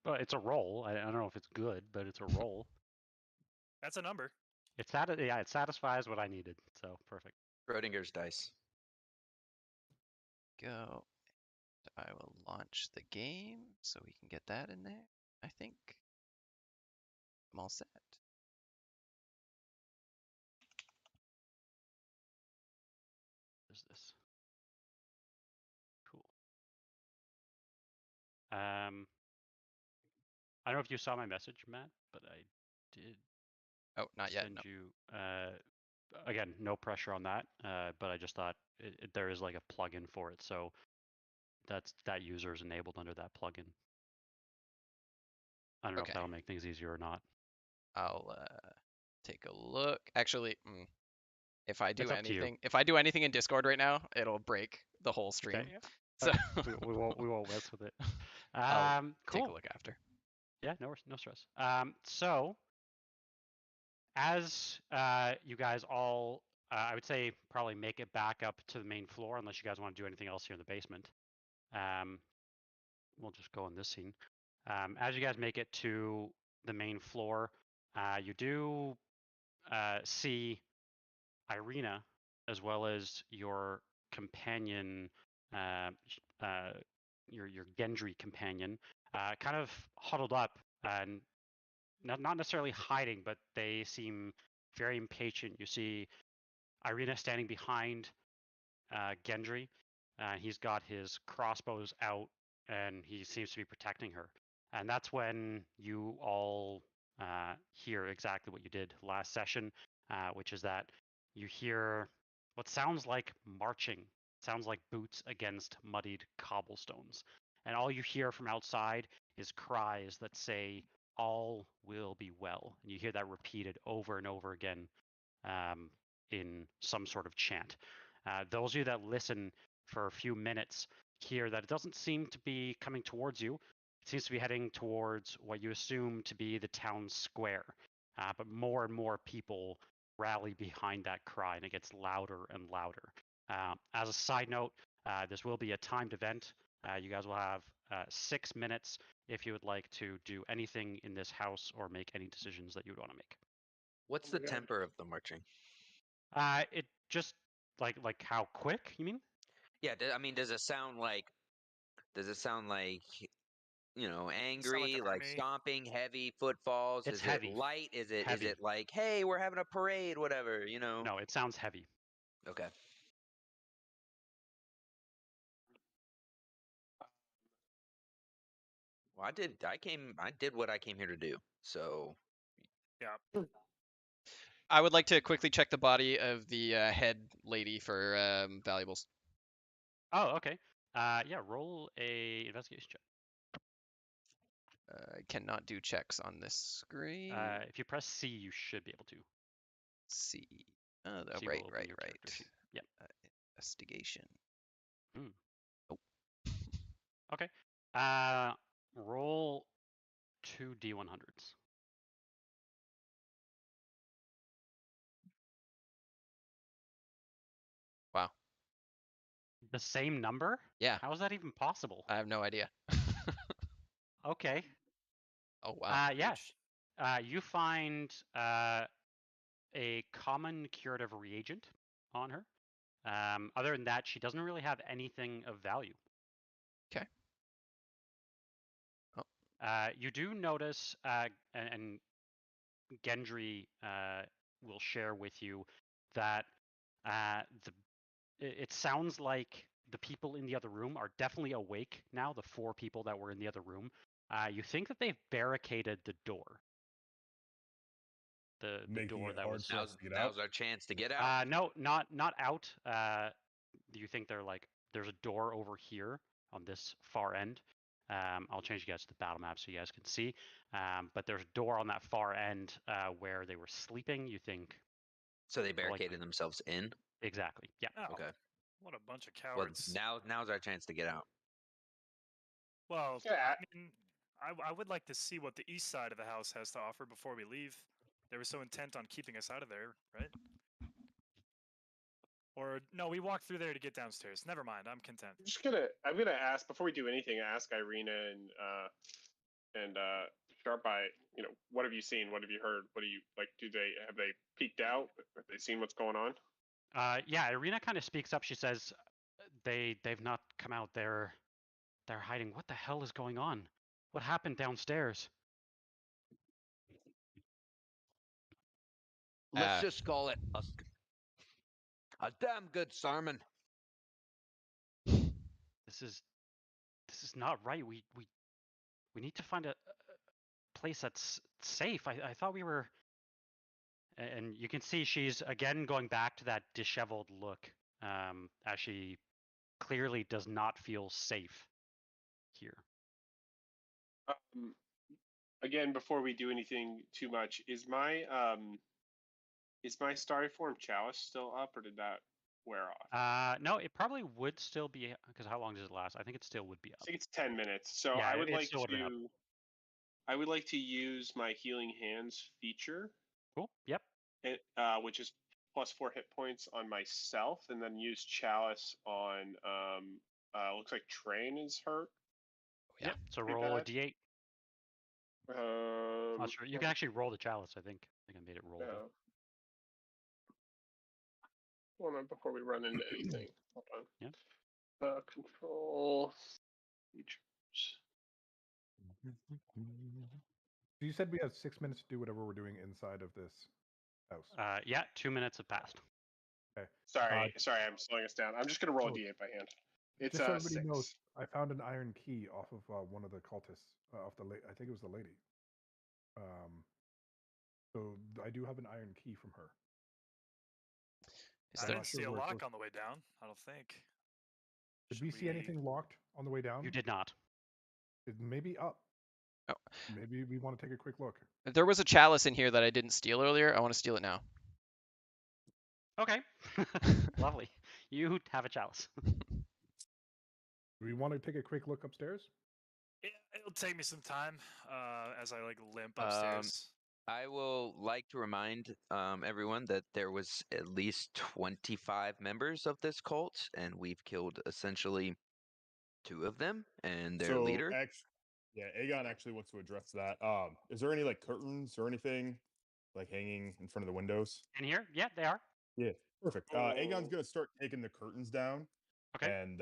Well, it's a roll. I don't know if it's good, but it's a roll. That's a number. It satisfies what I needed. So perfect. Schrodinger's dice. Go. I will launch the game so we can get that in there. I think I'm all set. There's this. Cool. I don't know if you saw my message, Matt, but I did Oh, not yet. send No. you. Again, no pressure on that. But I just thought there is like a plugin for it, so that user is enabled under that plugin. I don't know if Okay. that'll make things easier or not. I'll take a look. Actually, if I do It's up to you. anything in Discord right now, it'll break the whole stream. Okay. So we won't mess with it. I'll Cool. take a look after. Yeah, no stress. So as you guys all, I would say probably make it back up to the main floor, unless you guys want to do anything else here in the basement. We'll just go in this scene. As you guys make it to the main floor, you do see Irina as well as your companion, your Gendry companion, kind of huddled up and not necessarily hiding, but they seem very impatient. You see Irina standing behind Gendry. He's got his crossbows out, and he seems to be protecting her. And that's when you all hear exactly what you did last session, which is that you hear what sounds like marching. Sounds like boots against muddied cobblestones. And all you hear from outside is cries that say, "All will be well." And you hear that repeated over and over again in some sort of chant. Those of you that listen for a few minutes hear that it doesn't seem to be coming towards you. It seems to be heading towards what you assume to be the town square. But more and more people rally behind that cry, and it gets louder and louder. As a side note, this will be a timed event. You guys will have 6 minutes if you would like to do anything in this house or make any decisions that you would want to make. What's the temper of the marching? It just like how quick, you mean? Yeah, I mean, does it sound like angry, an like army. stomping, heavy footfalls? It's is heavy. it light? Is it Heavy. like, hey, we're having a parade, whatever, No, it sounds heavy. Okay. Well, I did what I came here to do. So Yeah. I would like to quickly check the body of the head lady for valuables. Oh, okay. Yeah, roll a investigation check. I cannot do checks on this screen. If you press C, you should be able to. C. Oh, C right. will open your character sheet. Yep. Investigation. Oh. Okay. Roll 2 D100s. Wow. The same number? Yeah. How is that even possible? I have no idea. Okay. Oh wow. Yeah. You find a common curative reagent on her. Other than that, she doesn't really have anything of value. Okay. Oh. You do notice, and Gendry will share with you that it sounds like the people in the other room are definitely awake now, the 4 people that were in the other room. You think that they've barricaded the door. The door that was... Now's our chance to get out. No, not out. You think they're like, there's a door over here on this far end. I'll change you guys to the battle map so you guys can see. But there's a door on that far end where they were sleeping, you think. So they barricaded themselves in? Exactly, yeah. Oh, okay. What a bunch of cowards. Well, now's our chance to get out. Well, I mean, I would like to see what the east side of the house has to offer before we leave. They were so intent on keeping us out of there, right? Or no, we walked through there to get downstairs. Never mind, I'm content. I'm gonna ask before we do anything. Ask Irina And Sharp Eye, what have you seen? What have you heard? What do you like? Have they peeked out? Have they seen what's going on? Yeah, Irina kind of speaks up. She says, "They've not come out. They're hiding. What the hell is going on? What happened downstairs?" Let's just call it a damn good sermon. This is not right. We need to find a place that's safe. I thought we were. And you can see she's again going back to that disheveled look, as she clearly does not feel safe here. Again, before we do anything too much, is my starry form chalice still up, or did that wear off? No, it probably would still be, because how long does it last? I think it still would be I up. think it's 10 minutes. So Yeah, I would it like still would've been up. to. I would like to use my healing hands feature, Cool. Yep. which is +4 hit points on myself, and then use chalice on. Looks like Train is hurt. Yeah. Yep. So Pretty roll a bad. d8. Not sure. You can actually roll the chalice. I think I made it roll. Hold on, before we run into anything. Hold on. Yeah. Control features. So you said we have 6 minutes to do whatever we're doing inside of this house. Yeah, 2 minutes have passed. Okay. Sorry, I'm slowing us down. I'm just gonna roll a d8 by hand. It's just so everybody 6. knows, I found an iron key off of one of the cultists, off the I think it was the lady. So I do have an iron key from her. I didn't see a lock on the way down. I don't think. Did we see anything locked on the way down? You did not. It may be up. Oh. Maybe we want to take a quick look. There was a chalice in here that I didn't steal earlier. I want to steal it now. Okay. Lovely. You have a chalice. Do we want to take a quick look upstairs? It'll take me some time as I limp upstairs. I will like to remind everyone that there was at least 25 members of this cult, and we've killed essentially 2 of them and their leader. Aegon actually wants to address that. Is there any curtains or anything hanging in front of the windows? In here? Yeah, they are. Yeah, perfect. Aegon's gonna start taking the curtains down. Okay. And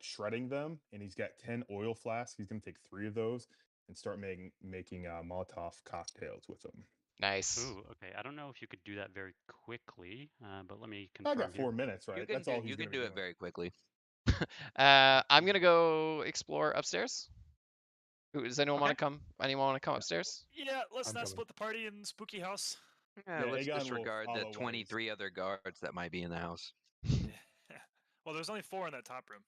shredding them, and he's got 10 oil flasks. He's gonna take 3 of those and start making Molotov cocktails with them. Nice. Ooh, okay. I don't know if you could do that very quickly, but let me confirm. I got 4 minutes, right? That's all he's You can do it very quickly. I'm gonna go explore upstairs. Does anyone want to come? Anyone want to come upstairs? Yeah, let's not split the party in spooky house. Yeah, let's Aegon will disregard the follow 23 other guards that might be in the house Well, there's only 4 in that top room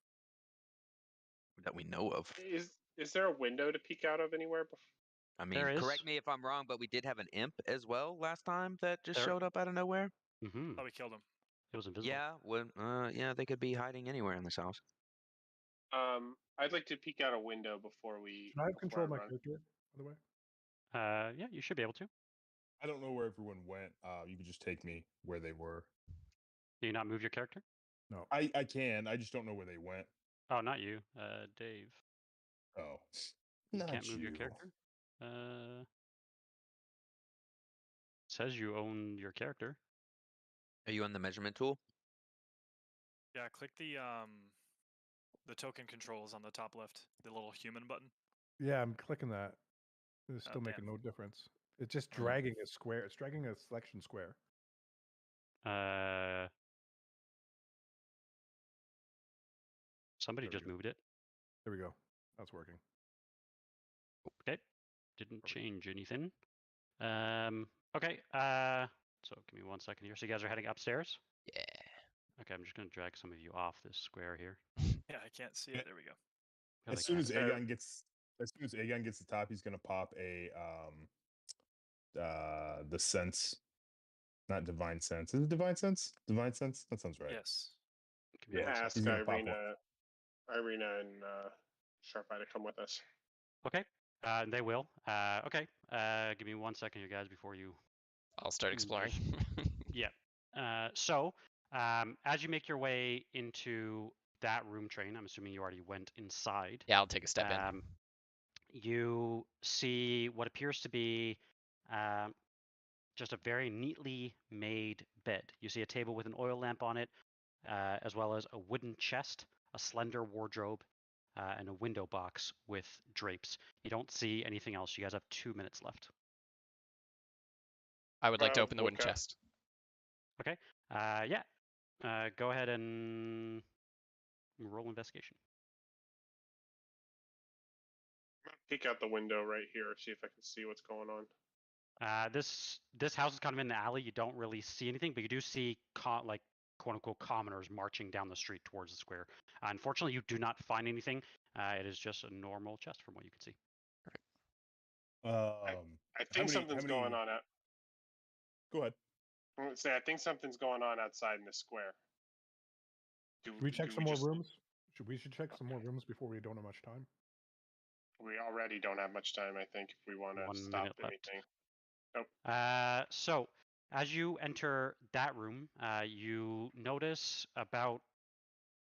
that we know of. Is there a window to peek out of anywhere? I mean, correct me if I'm wrong, but we did have an imp as well last time that just showed up out of nowhere. Mm-hmm. Oh, we killed him. It was invisible. Yeah, yeah, they could be hiding anywhere in this house. I'd like to peek out a window before we. Can I have control of my character, by the way? Yeah, you should be able to. I don't know where everyone went. You could just take me where they were. Do you not move your character? No, I can. I just don't know where they went. Oh, not you, Dave. Oh, you can't move your character. Says you own your character. Are you on the measurement tool? Yeah, click the token controls on the top left, the little human button. Yeah, I'm clicking that. It's still making no difference. It's just dragging a square. It's dragging a selection square. Somebody just moved it. There we go. That's working. Okay. Didn't change anything. Okay. So give me 1 second here. So you guys are heading upstairs? Yeah. Okay, I'm just gonna drag some of you off this square here. Yeah, I can't see it. There we go. As soon as Aegon gets the top, he's gonna pop the sense, not divine sense. Is it divine sense? Divine sense? That sounds right. Yes. Yeah, ask Irina and Sharp Eye to come with us. Okay. They will. Okay. Give me 1 second, you guys, before you. I'll start exploring. Yeah. So, as you make your way into that room, Train, I'm assuming you already went inside. Yeah, I'll take a step in. you see what appears to be just a very neatly made bed. You see a table with an oil lamp on it, as well as a wooden chest, a slender wardrobe, and a window box with drapes. You don't see anything else. You guys have 2 minutes left. I would like to open the wooden chest. Okay. Yeah. Go ahead and roll investigation. Peek out the window right here, see if I can see what's going on. This house is kind of in the alley. You don't really see anything, but you do see like quote unquote commoners marching down the street towards the square. Unfortunately, you do not find anything. It is just a normal chest from what you can see. I think something's going on out. Go ahead. I'm gonna say I think something's going on outside in the square. Should we check some more rooms? We should check some more rooms before we don't have much time. We already don't have much time, I think, if we want to stop anything. Nope. So, as you enter that room, you notice about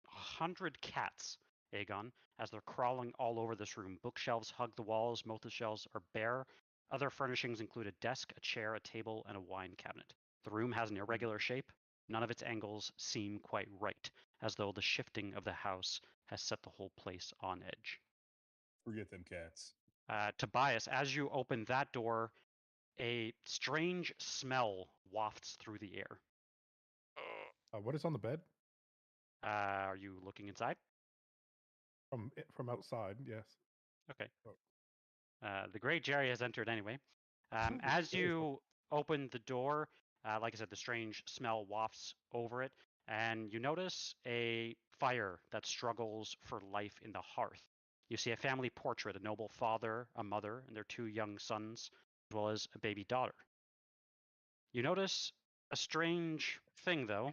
100 cats, Aegon, as they're crawling all over this room. Bookshelves hug the walls. Most of the shelves are bare. Other furnishings include a desk, a chair, a table, and a wine cabinet. The room has an irregular shape. None of its angles seem quite right, as though the shifting of the house has set the whole place on edge. Forget them cats. Tobias, as you open that door, a strange smell wafts through the air. What is on the bed? Are you looking inside? From outside, yes. Okay. The Great Jerry has entered anyway. As you open the door, like I said, the strange smell wafts over it, and you notice a fire that struggles for life in the hearth. You see a family portrait, a noble father, a mother, and their 2 young sons, as well as a baby daughter. You notice a strange thing, though.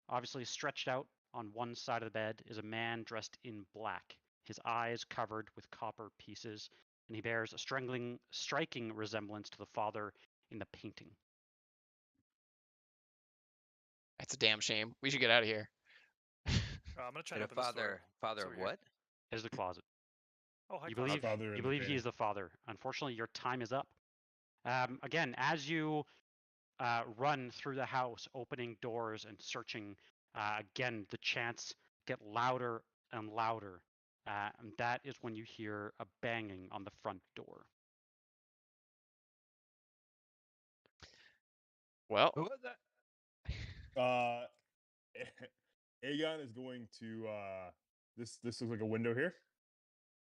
Obviously stretched out on one side of the bed is a man dressed in black, his eyes covered with copper pieces, and he bears a striking resemblance to the father in the painting. That's a damn shame. We should get out of here. I'm gonna try to open this door. Father of what? Is the closet. Oh, hi, you believe he is the father. Unfortunately, your time is up. Again, as you run through the house, opening doors and searching, again, the chants get louder and louder. And that is when you hear a banging on the front door. Well, Who was that? Aegon is going to this looks like a window here.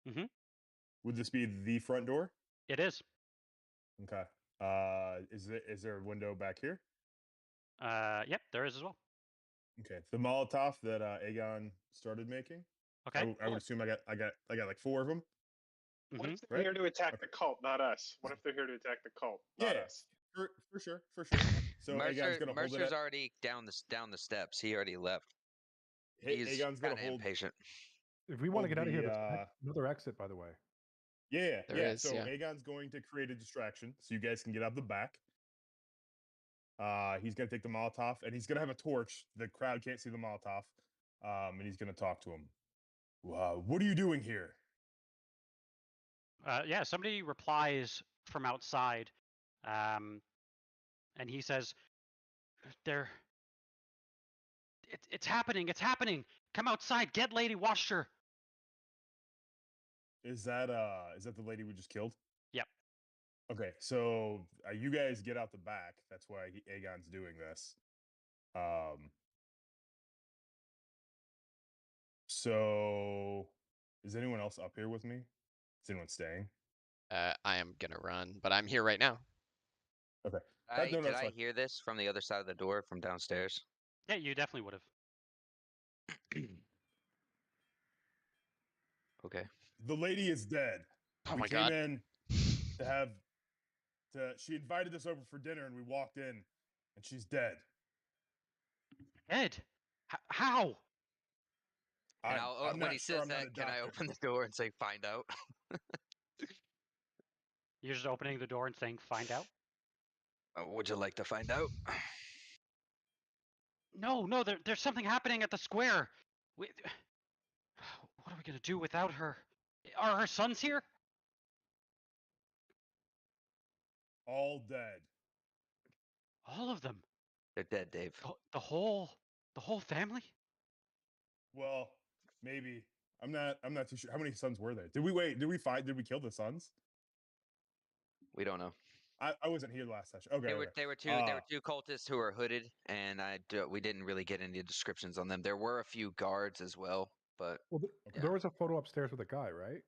Mm-hmm. Would this be the front door? It is. Okay. Is there a window back here? Yep, there is as well. Okay. The Molotov that Aegon started making. Okay. I would assume I got like 4 of them. What if they're here to attack the cult, not us? What if they're here to attack the cult, not us? For sure. So Aegon's gonna hold it. Mercer's already down the steps. He already left. He's Aegon's gonna hold. Impatient. If we want to get out of here, there's another exit, by the way. Yeah. So yeah. Aegon's going to create a distraction so you guys can get out the back. He's gonna take the Molotov and he's gonna have a torch. The crowd can't see the Molotov. And he's gonna talk to him. What are you doing here? Yeah, somebody replies from outside, and he says, It's happening! It's happening! Come outside! Get Lady Washer!" Is that the lady we just killed? Yep. Okay, so you guys get out the back. That's why Aegon's doing this. So is anyone else up here with me? Is anyone staying? I am gonna run, but I'm here right now. Okay. Did I hear this from the other side of the door from downstairs? Yeah, you definitely would have. Okay. The lady is dead. Oh my We god. came in she invited us over for dinner and we walked in and she's dead. Ed, how? And when he says that, can I open the door and say, "Find out"? You're just opening the door and saying, "Find out"? Would you like to find out? No, there's something happening at the square. What are we gonna do without her? Are her sons here? all dead. All of them. They're dead, Dave. The whole family. Well, maybe. I'm not too sure. How many sons were there? Did we kill the sons? We don't know. I wasn't here last session. Okay. They were two cultists who were hooded, and we didn't really get any descriptions on them. There were a few guards as well, but there was a photo upstairs with a guy, right?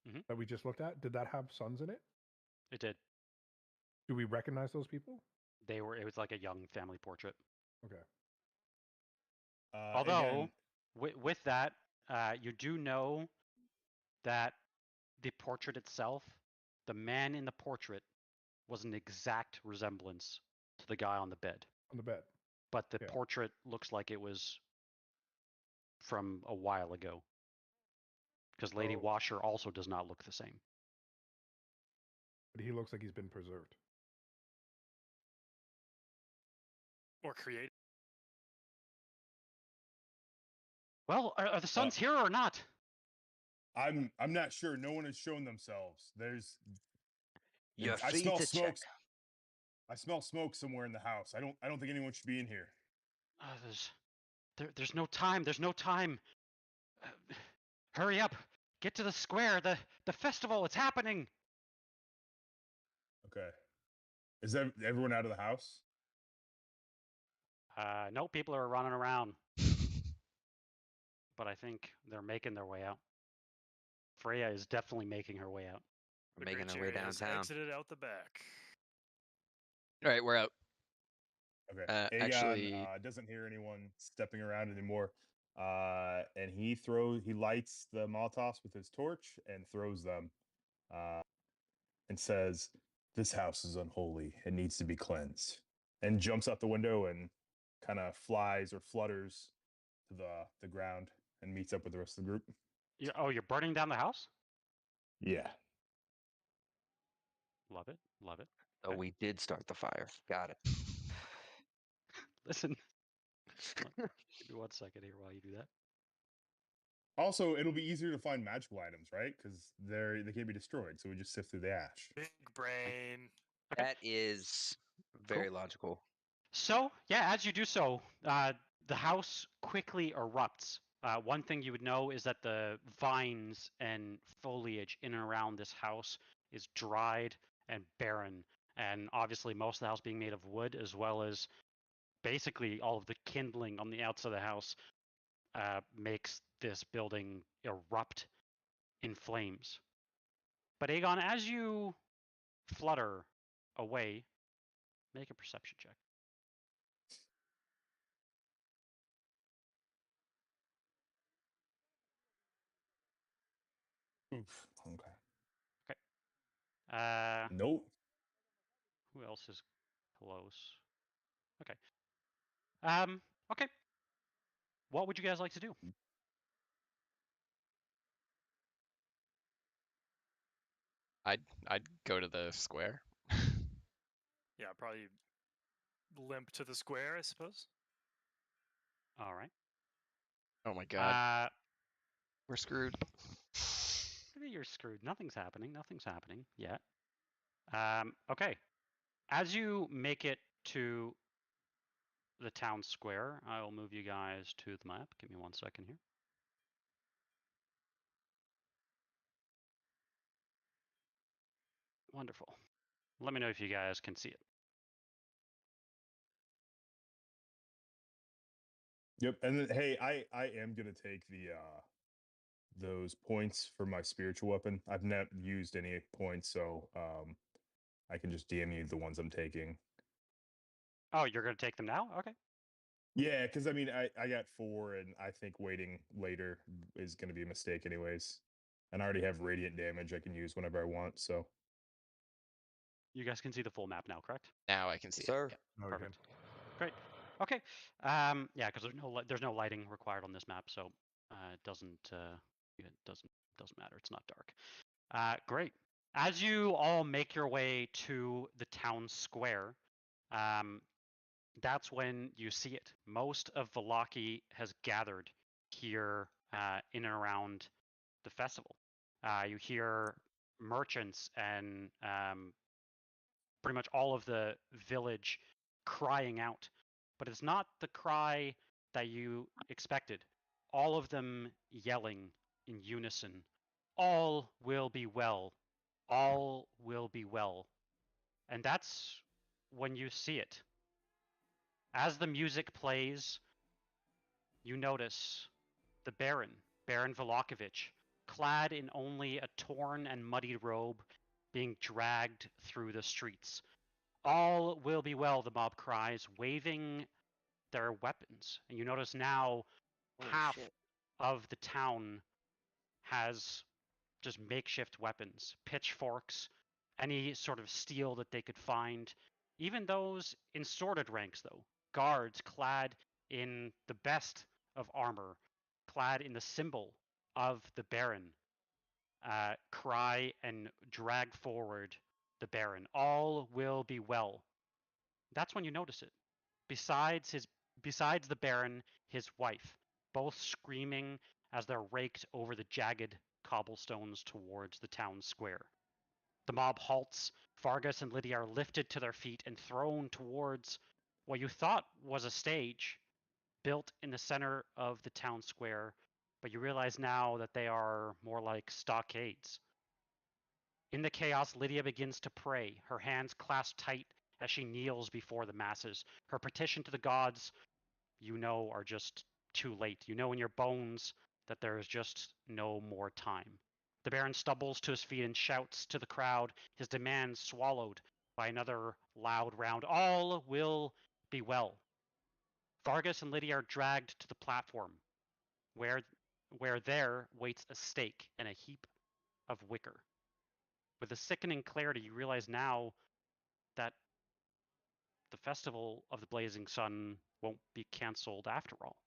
Mm-hmm. That we just looked at. Did that have sons in it? It did. Do we recognize those people? It was like a young family portrait. Okay. Although, with that, you do know that the portrait itself, the man in the portrait, was an exact resemblance to the guy on the bed. On the bed. But the portrait looks like it was from a while ago. Because Lady Washer also does not look the same. But he looks like he's been preserved. Or created. Well, are the sons here or not? I'm not sure. No one has shown themselves. I smell smoke. I smell smoke somewhere in the house. I don't think anyone should be in here. There's no time. There's no time. Hurry up. Get to the square. The festival. It's happening. Okay. Is everyone out of the house? No, people are running around. But I think they're making their way out. Freya is definitely making her way out. We're making our way downtown. Exited out the back. All right, we're out. Okay. Aegon Actually, doesn't hear anyone stepping around anymore. And he lights the Molotovs with his torch and throws them. And says, "This house is unholy. It needs to be cleansed." And jumps out the window and kind of flies or flutters to the ground and meets up with the rest of the group. You're burning down the house? Yeah. Love it. Love it. Oh, Okay. we did start the fire. Got it. Listen. Give me 1 second here while you do that. Also, it'll be easier to find magical items, right? Because they can't be destroyed, so we just sift through the ash. Big brain. Okay. That is very logical. So, yeah, as you do so, the house quickly erupts. One thing you would know is that the vines and foliage in and around this house is dried and barren. And obviously most of the house being made of wood, as well as basically all of the kindling on the outside of the house makes this building erupt in flames. But Aegon, as you flutter away, make a perception check. Oof. Okay. Nope. Who else is close? Okay. Okay. What would you guys like to do? I'd go to the square. Yeah, probably limp to the square, I suppose. All right. Oh my god. We're screwed. You're screwed. Nothing's happening. Nothing's happening yet. Okay. As you make it to the town square, I will move you guys to the map. Give me 1 second here. Wonderful. Let me know if you guys can see it. Yep. And then, hey, I am gonna take those points for my spiritual weapon. I've not used any points, so I can just DM you the ones I'm taking. Oh, you're gonna take them now? Okay. Yeah, because I mean, I got 4, and I think waiting later is going to be a mistake, anyways. And I already have radiant damage I can use whenever I want. So you guys can see the full map now, correct? Now I can see Sir. it. Yeah. Perfect. Great. Okay. Yeah, because there's no lighting required on this map, so it doesn't matter. It's not dark. Great. As you all make your way to the town square, that's when you see it. Most of Vallaki has gathered here in and around the festival. You hear merchants and pretty much all of the village crying out. But it's not the cry that you expected. All of them yelling in unison, "All will be well. All will be well." And that's when you see it. As the music plays, you notice the Baron, Baron Volokovich, clad in only a torn and muddy robe, being dragged through the streets. "All will be well," the mob cries, waving their weapons. And you notice now half of the town has just makeshift weapons, pitchforks, any sort of steel that they could find. Even those in sorted ranks, though, guards clad in the best of armor, clad in the symbol of the Baron, cry and drag forward the Baron. "All will be well." That's when you notice it. Besides the Baron, his wife, both screaming as they're raked over the jagged cobblestones towards the town square. The mob halts. Vargas and Lydia are lifted to their feet and thrown towards what you thought was a stage built in the center of the town square, but you realize now that they are more like stockades. In the chaos, Lydia begins to pray, her hands clasped tight as she kneels before the masses. Her petition to the gods, you know, are just too late. You know in your bones that there is just no more time. The Baron stumbles to his feet and shouts to the crowd, his demands swallowed by another loud round. "All will be well." Vargas and Lydia are dragged to the platform, where there waits a stake and a heap of wicker. With a sickening clarity, you realize now that the Festival of the Blazing Sun won't be cancelled after all.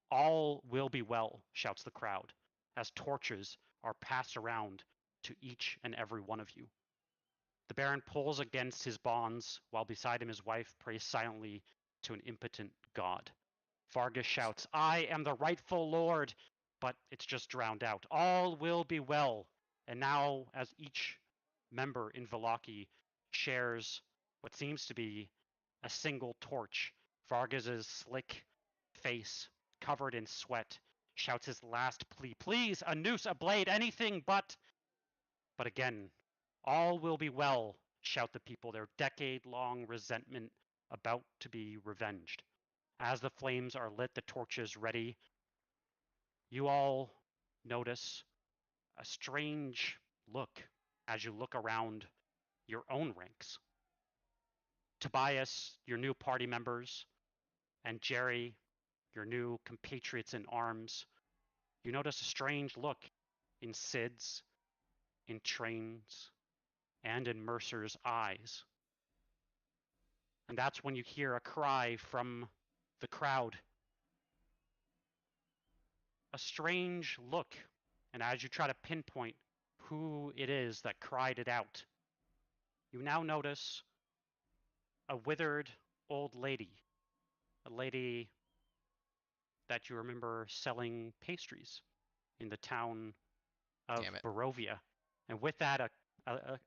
"All will be well," shouts the crowd, as torches are passed around to each and every one of you. The Baron pulls against his bonds, while beside him his wife prays silently to an impotent god. Vargas shouts, "I am the rightful lord," but it's just drowned out. "All will be well." And now, as each member in Vallaki shares what seems to be a single torch, Vargas's slick face, covered in sweat, shouts his last plea. "Please, a noose, a blade, anything but..." But again, "All will be well," shout the people, their decade-long resentment about to be revenged. As the flames are lit, the torches ready, you all notice a strange look as you look around your own ranks. Tobias, your new party members, and Jerry, your new compatriots in arms, you notice a strange look in Sid's, in Train's, and in Mercer's eyes. And that's when you hear a cry from the crowd. A strange look, and as you try to pinpoint who it is that cried it out, you now notice a withered old lady, a lady that you remember selling pastries in the town of Barovia. And with that, a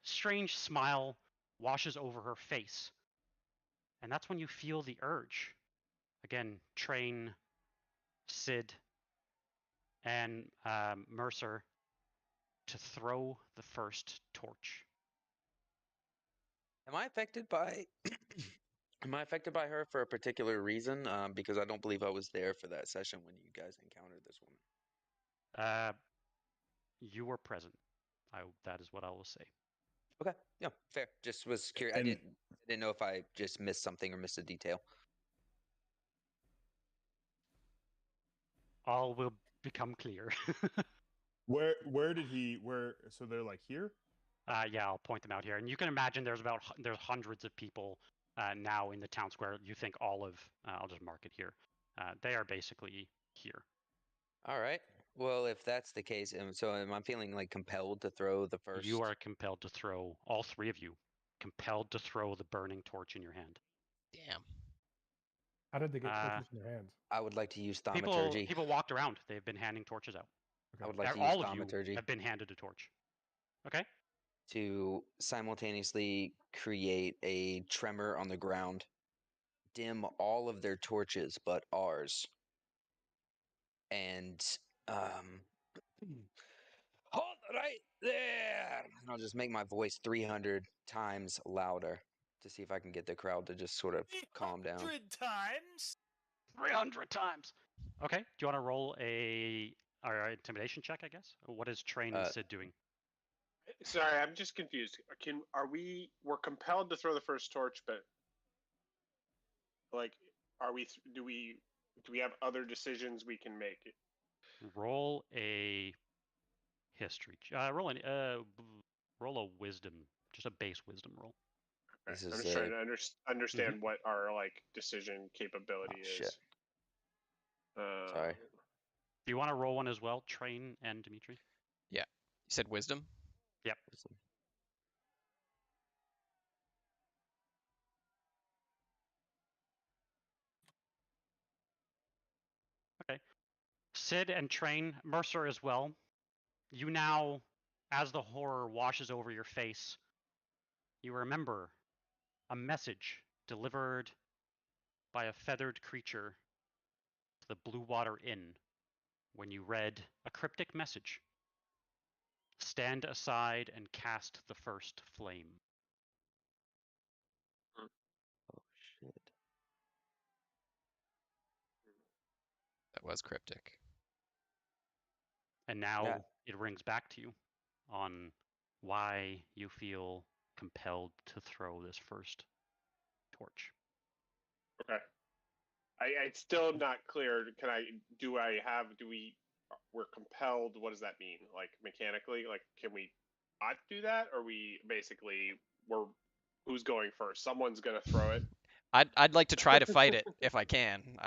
strange smile washes over her face. And that's when you feel the urge. Again, Train, Sid, and Mercer to throw the first torch. Am I affected by am I affected by her for a particular reason? Because I don't believe I was there for that session when you guys encountered this woman. You were present. That is what I will say. Okay, yeah, fair. Just was curious. I didn't know if I just missed something or missed a detail. All will become clear. Where so they're like here? Yeah, I'll point them out here. And you can imagine there's hundreds of people now in the town square. You think all of, I'll just mark it here. They are basically here. All right. Well, if that's the case, so am I feeling like compelled to throw the first? You are compelled to throw, all three of you, compelled to throw the burning torch in your hand. Damn. How did they get torches in their hands? I would like to use thaumaturgy. People walked around. They've been handing torches out. Okay. I would like to use all thaumaturgy. Of you have been handed a torch. Okay. to simultaneously create a tremor on the ground, dim all of their torches but ours, and hold right there. And I'll just make my voice 300 times louder to see if I can get the crowd to just sort of calm down. 300 times? 300 times. Okay. Do you want to roll a intimidation check, I guess? What is Train and Sid doing? Sorry, I'm just confused. We're compelled to throw the first torch, but like, do we have other decisions we can make? Roll a history. Roll a wisdom, just a base wisdom roll. Okay. I'm just trying to understand what our decision capability is. Shit. Sorry. Do you want to roll one as well, Train and Dimitri? Yeah. You said wisdom? Yep. Wisdom. Okay. Sid and Train, Mercer as well. You now, as the horror washes over your face, you remember a message delivered by a feathered creature to the Blue Water Inn when you read a cryptic message. Stand aside and cast the first flame. Oh, shit. That was cryptic. And now it rings back to you on why you feel compelled to throw this first torch. Okay. It's still not clear. We're compelled. What does that mean? Like mechanically, can we not do that? Or who's going first? Someone's gonna throw it. I'd like to try to fight it if I can.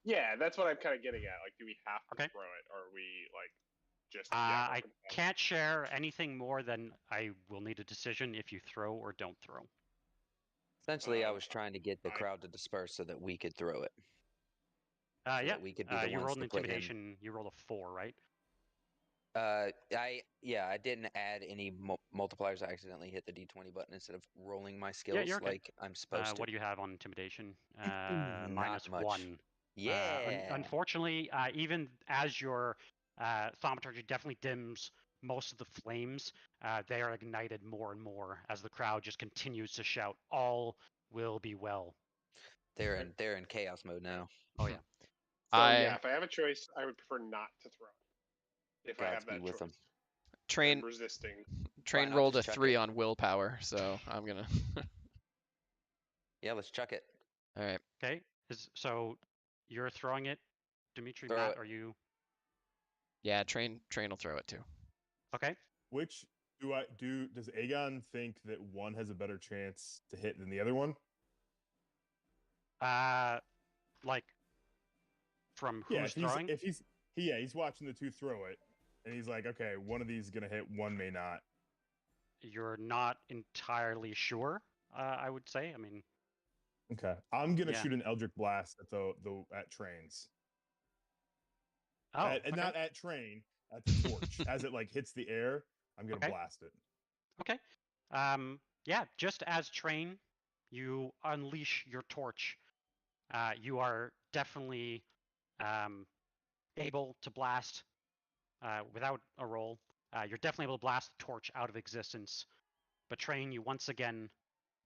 Yeah, that's what I'm kind of getting at. Do we have to throw it, or are we just? I can't share anything more than I will need a decision if you throw or don't throw. Essentially, I was trying to get the crowd to disperse so that we could throw it. Yeah. That we could be the you ones rolled an to put him. intimidation. You rolled a 4, right? I didn't add any multipliers. I accidentally hit the D20 button instead of rolling my skills you're okay. like I'm supposed to. What do you have on intimidation? Not much. -1. Yeah. Unfortunately, even as your thaumaturgy definitely dims most of the flames, they are ignited more and more as the crowd just continues to shout, "All will be well." They're in chaos mode now. Oh yeah. So if I have a choice, I would prefer not to throw. If I have that choice. Them. Train resisting. Train rolled a 3 on willpower, so I'm gonna. Yeah, let's chuck it. All right. Okay. So you're throwing it, Dimitri, Throw Matt? it. Are you? Yeah, Train will throw it too. Okay. Which does Aegon think that one has a better chance to hit than the other one? From who's throwing? He's watching the two throw it, and he's like, okay, one of these is gonna hit, one may not. You're not entirely sure, I would say. I mean. Okay, I'm gonna shoot an Eldritch Blast at Trains. Oh, okay. Not at Train, at the torch. As it hits the air, I'm gonna blast it. Okay. Just as Train, you unleash your torch. You are definitely able to blast without a roll. You're definitely able to blast the torch out of existence. But Train, you once again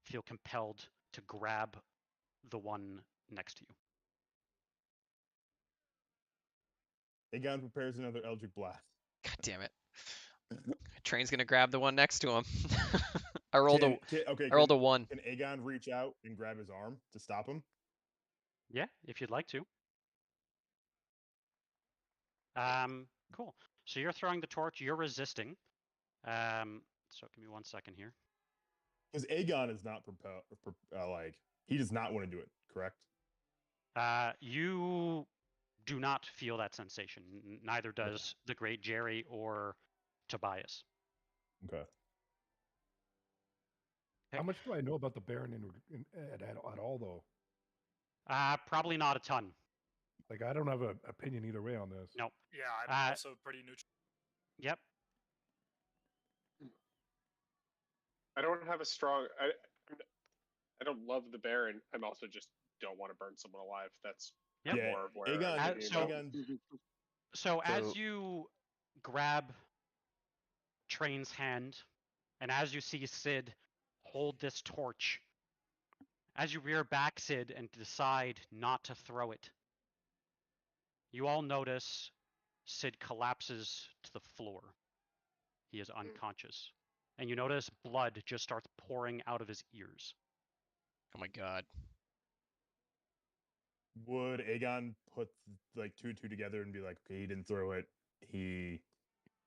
feel compelled to grab the one next to you. Aegon prepares another Eldritch Blast. God damn it. Train's gonna grab the one next to him. I rolled a 1. Can Aegon reach out and grab his arm to stop him? Yeah, if you'd like to. Cool. So you're throwing the torch. You're resisting. So give me 1 second here. Because Aegon is not he does not want to do it. Correct. You do not feel that sensation. Neither does the great Jerry or Tobias. Okay. How much do I know about the Baron at all, though? Probably not a ton. I don't have an opinion either way on this. Nope. Yeah, I'm also pretty neutral. Yep. I don't have a strong. I don't love the Baron. I'm also just don't want to burn someone alive. That's Yep. Yeah, more of where Aegon- I'm thinking about. Aegon- So as So- you grab Train's hand, and as you see Sid hold this torch, as you rear back Sid and decide not to throw it, you all notice Sid collapses to the floor. He is unconscious. And you notice blood just starts pouring out of his ears. Oh my god. Would Aegon put like 2 and 2 together and be like, okay, he didn't throw it. He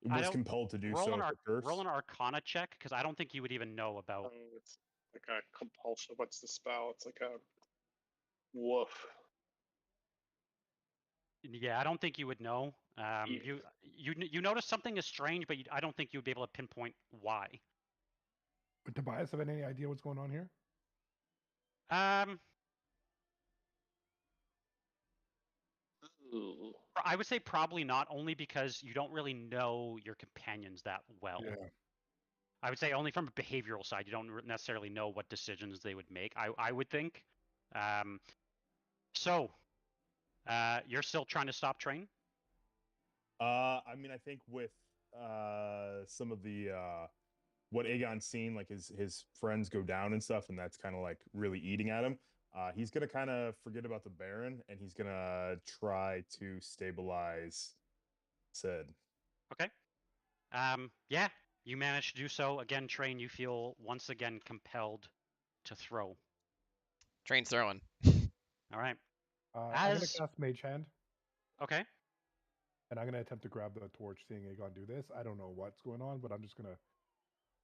I was don't- compelled to do so for Curse. Roll an Arcana check, because I don't think you would even know about... It's like a compulsion. What's the spell? It's like a woof. Yeah, I don't think you would know. You notice something is strange, but I don't think you would be able to pinpoint why. Would Tobias have any idea what's going on here? I would say probably not, only because you don't really know your companions that well. Yeah. I would say only from a behavioral side, you don't necessarily know what decisions they would make. I would think. So, you're still trying to stop Train? I mean, I think with some of the what Aegon's seen, like his friends go down and stuff, and that's kind of like really eating at him. He's gonna kind of forget about the Baron, and he's gonna try to stabilize Sid. Okay. Yeah, you managed to do so. Again, Train, you feel once again compelled to throw. Train's throwing. All right. I'm gonna cast Mage Hand, Okay. and I'm gonna attempt to grab the torch. Seeing Aegon do this, I don't know what's going on, but I'm just gonna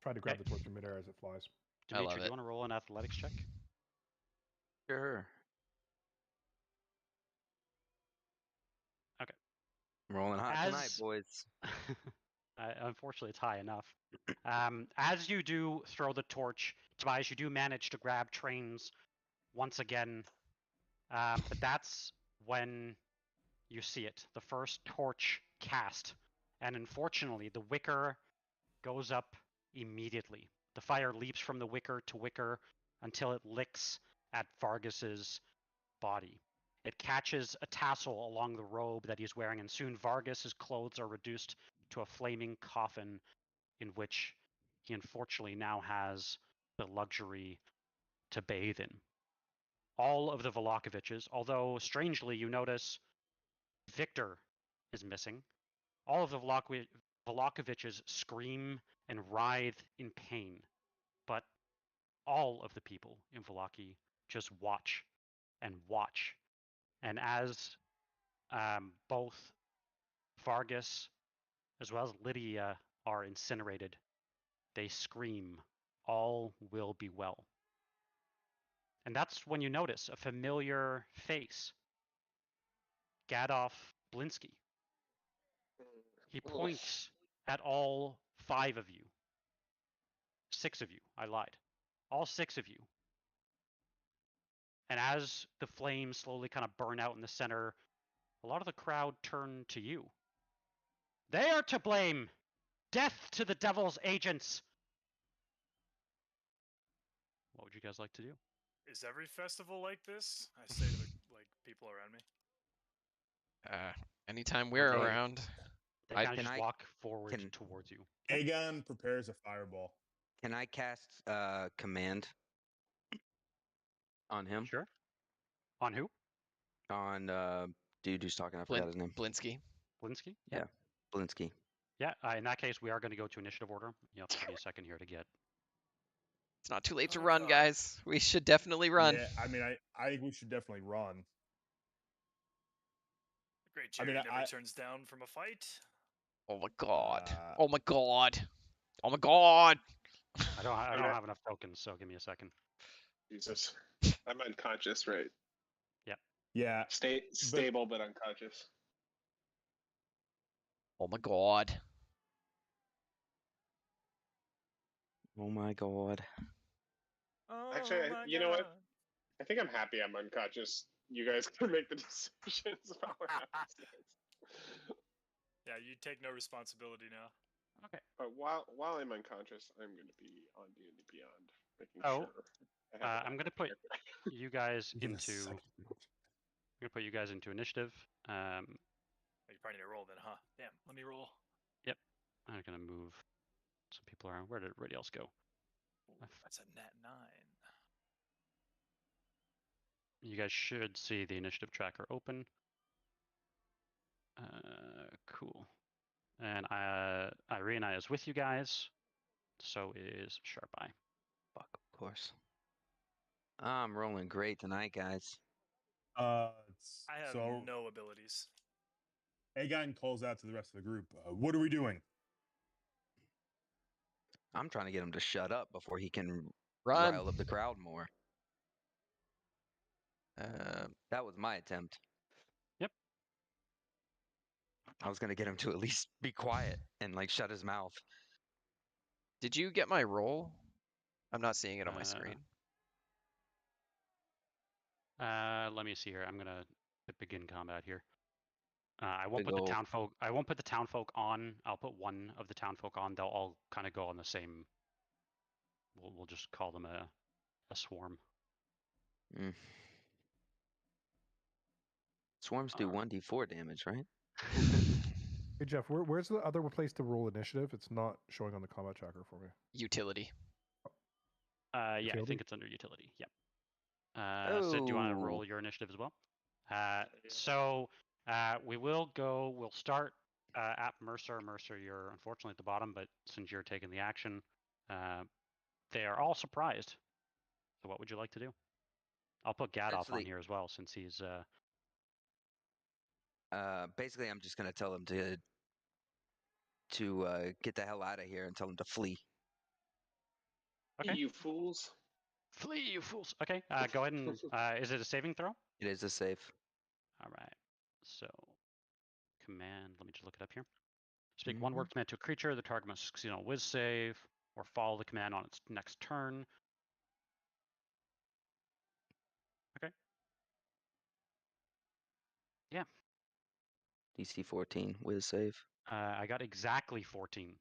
try to grab the torch in midair as it flies. Dimitri, love do it. you want to roll an athletics check? Sure. Okay. Rolling hot tonight, boys. Unfortunately, it's high enough. As you do throw the torch, Tobias, you do manage to grab Trains once again, but that's when you see it. The first torch cast, and unfortunately, the wicker goes up immediately. The fire leaps from the wicker to wicker until it licks at Vargas's body. It catches a tassel along the robe that he's wearing, and soon Vargas's clothes are reduced to a flaming coffin in which he unfortunately now has the luxury to bathe in. All of the Vlahoviches, although strangely you notice Victor is missing, all of the Vlahoviches scream and writhe in pain, but all of the people in Vallaki just watch and watch. And as both Vargas as well as Lydia are incinerated, they scream, "All will be well." And that's when you notice a familiar face. Gadolf Blinsky. He points at all 5 of you. 6 of you, I lied. All 6 of you. And as the flames slowly kind of burn out in the center, a lot of the crowd turn to you. They are to blame! Death to the devil's agents! What would you guys like to do? Is every festival like this? I say to the people around me. Anytime we're Okay. around. They I- kind of can just I- walk forward can- towards you. Aegon prepares a fireball. Can I cast command on him? Sure. On who? On dude who's talking. I forgot his name. Blinsky. Blinsky? Yeah. Blinsky. Yeah, in that case, we are going to go to initiative order. You'll have to give me a second here to get... It's not too late to Oh, run, God. guys. We should definitely run. Yeah, I mean, I think we should definitely run. The great I Jerry mean, never turns down from a fight. Oh my god. Uh, Oh my god. Oh my god. I don't Okay. have enough tokens, so give me a second. Jesus, I'm unconscious, right? Yeah, Stable but unconscious. Oh my god. Oh my god. Actually, Oh my you know what? God. I think I'm happy I'm unconscious. You guys can make the decisions about what happens next. Yeah, you take no responsibility now. Okay. But while I'm unconscious, I'm going to be on D&D Beyond, making Oh, sure. I have I'm gonna put you guys Give us a into. second. I'm gonna put you guys into initiative. You probably need to roll then, huh? Damn, let me roll. Yep. I'm gonna move some people around. Where did everybody else go? Ooh, that's a nat 9. You guys should see the initiative tracker open. Cool. And Irina is with you guys. So is Sharp Eye. Fuck, of course. I'm rolling great tonight, guys. I have So no abilities. Aegon calls out to the rest of the group. What are we doing? I'm trying to get him to shut up before he can Run. rile up the crowd more. Um, That was my attempt. Yep. I was gonna get him to at least be quiet and like shut his mouth. did you get my roll? I'm not seeing it on my screen. Let me see here. I'm gonna begin combat here. I won't Big put the ol'- townfolk. I won't put the townfolk on. I'll put one of the townfolk on. They'll all kind of go on the same. We'll just call them a swarm. Mm. Swarms do 1d4 damage, right? Hey Jeff, where's the other place to roll initiative? It's not showing on the combat tracker for me. Utility. Yeah, I Utility? think it's under utility. Yep. Sid, do you want to roll your initiative as well? So we will go. We'll start at Mercer. Mercer, you're unfortunately at the bottom, but since you're taking the action, they are all surprised. So what would you like to do? I'll put Gadolf on Actually- here as well, since he's. Basically, I'm just gonna tell him to get the hell out of here and tell him to flee. Okay. You fools. Flee, you fools! Okay, go ahead and. Is it a saving throw? It is a safe. All right. So, command. Let me just look it up here. Speak one word command to a creature. The target must succeed on a Wiz save, or follow the command on its next turn. Okay. Yeah. DC 14 with save. I got exactly 14.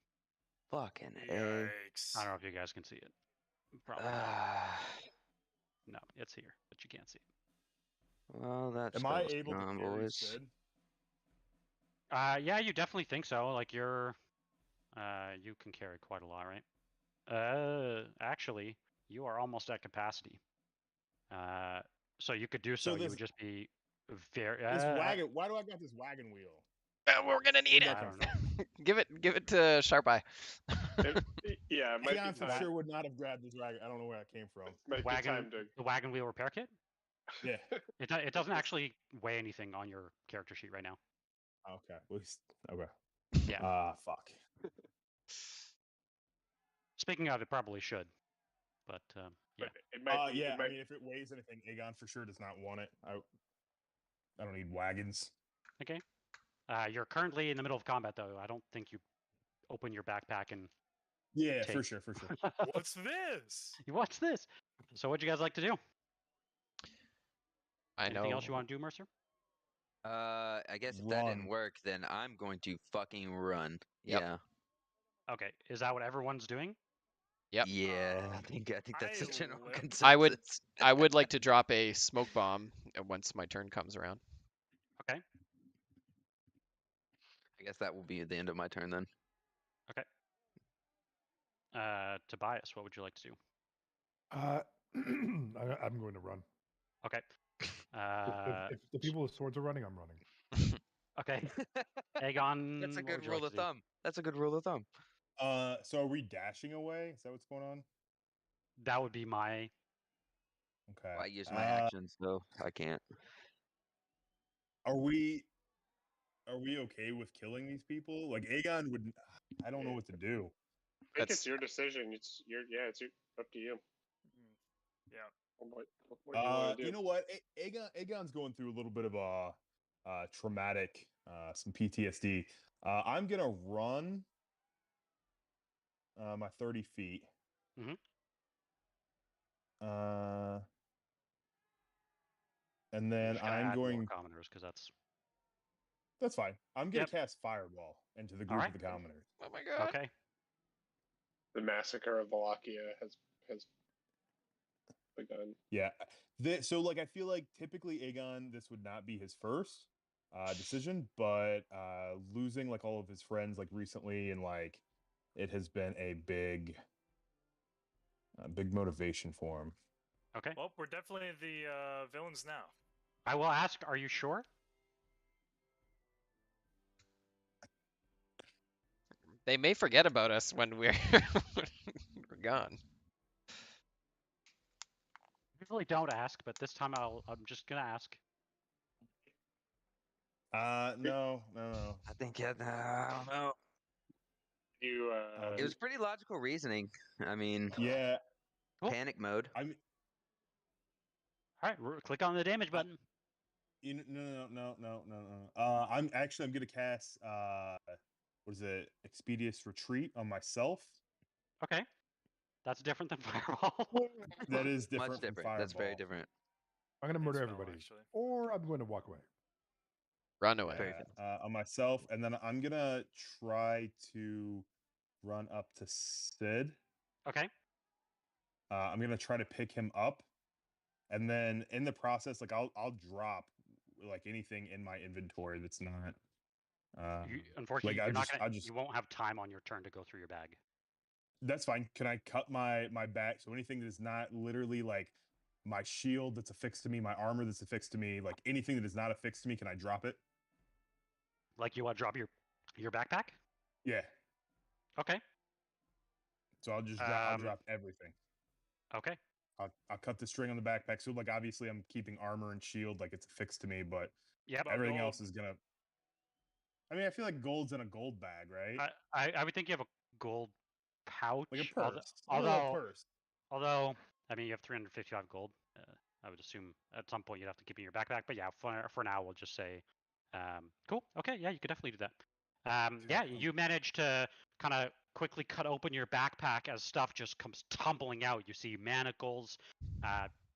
Fucking A. Yikes. I don't know if you guys can see it. Probably not. No, it's here, but you can't see it. Well, that Am I spell's able to gone, carry boys. Sid? Yeah, you definitely think so. Like you're, you can carry quite a lot, right? Actually, you are almost at capacity. So you could do so. You would just be very. This wagon. Why do I got this wagon wheel? We're gonna need I it. don't know. give it to Sharp Eye. Yeah, it might Aegon be for time. sure would not have grabbed this wagon. I don't know where that came from. Might be time to. The wagon wheel repair kit. Yeah. It doesn't actually weigh anything on your character sheet right now. Okay. Okay. Yeah. Fuck. Speaking of, it probably should. But yeah. But it might be. Yeah. It might, I mean, if it weighs anything, Aegon for sure does not want it. I don't need wagons. Okay. You're currently in the middle of combat, though. I don't think you open your backpack and. Yeah, take... for sure. What's this? What's this? So, what'd you guys like to do? Anything else you want to do, Mercer? I guess if that didn't work, then I'm going to fucking run. Yep. Yeah. Okay. Is that what everyone's doing? Yep. Yeah, I think that's the general consensus. I would like to drop a smoke bomb once my turn comes around. Okay. I guess that will be the end of my turn then. Okay. Tobias, what would you like to do? I'm going to run. Okay. If the people with swords are running, I'm running. Okay. Aegon. That's a what good would you rule like of to do? thumb. That's a good rule of thumb. So are we dashing away? Is that what's going on? That would be my. Okay. Well, I use my actions, so I can't. Are we okay with killing these people? Like Aegon would. I don't know what to do. I think it's your decision. It's up to you. Yeah. What do you want to do? You know what? Aegon's going through a little bit of a traumatic, some PTSD. I'm gonna run my 30 feet. Mm-hmm. And then I'm going. Commoners, because that's. That's fine. I'm gonna Yep. cast Fireball into the group right. of the commoners. Oh my god. Okay. The massacre of Wallachia has begun. Yeah. So like I feel like typically Aegon, this would not be his first decision, but losing like all of his friends like recently, and like it has been a big motivation for him. Okay. Well, we're definitely the villains now. I will ask, are you sure? They may forget about us when we're we're gone. Usually don't ask, but this time I'm just gonna ask. No. I think I don't know. You It was pretty logical reasoning. I mean, Yeah. Cool. panic mode. I mean, All right, click on the damage button. no. I'm gonna cast what is it? Expeditious Retreat on myself. Okay. That's different than Fireball. That is different. Much different. From Fireball. That's very different. I'm gonna murder Spell, everybody, actually. or I'm going to walk away. Run away. Very On myself, and then I'm gonna try to run up to Sid. Okay. I'm gonna try to pick him up, and then in the process, like I'll drop like anything in my inventory that's not. Unfortunately, like, you're not I gonna. You won't have time on your turn to go through your bag. That's fine. Can I cut my back? So anything that is not literally like my shield that's affixed to me, my armor that's affixed to me, like anything that is not affixed to me, can I drop it? Like you want to drop your backpack? Yeah. Okay. So I'll just I'll drop everything. Okay. I'll cut the string on the backpack. So like obviously I'm keeping armor and shield like it's affixed to me, but Yep. everything else is gonna. I mean, I feel like gold's in a gold bag, right? I would think you have a gold pouch. Like a purse. Although I mean you have 355 gold. I would assume at some point you'd have to keep it in your backpack. But yeah, for now we'll just say, cool. Okay, yeah, you could definitely do that. Yeah, you manage to kind of quickly cut open your backpack as stuff just comes tumbling out. You see manacles,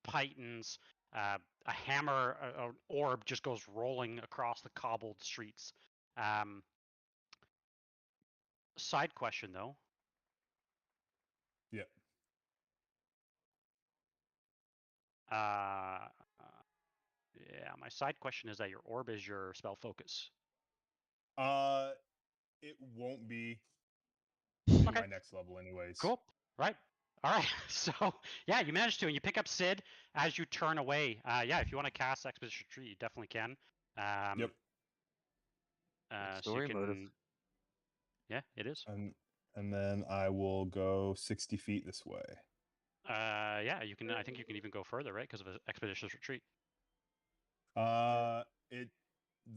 pythons, a hammer, an orb just goes rolling across the cobbled streets. Side question though. Yep. Yeah, my side question is that your orb is your spell focus. It won't be Okay. my next level anyways. Cool. Right. All right. So yeah, you managed to, and you pick up Sid as you turn away. Yeah, if you want to cast Expedition Retreat, you definitely can. Yep. So you Story motive. can. Yeah, it is. And then I will go 60 feet this way. Yeah, you can. I think you can even go further, right? Because of Expeditious Retreat. The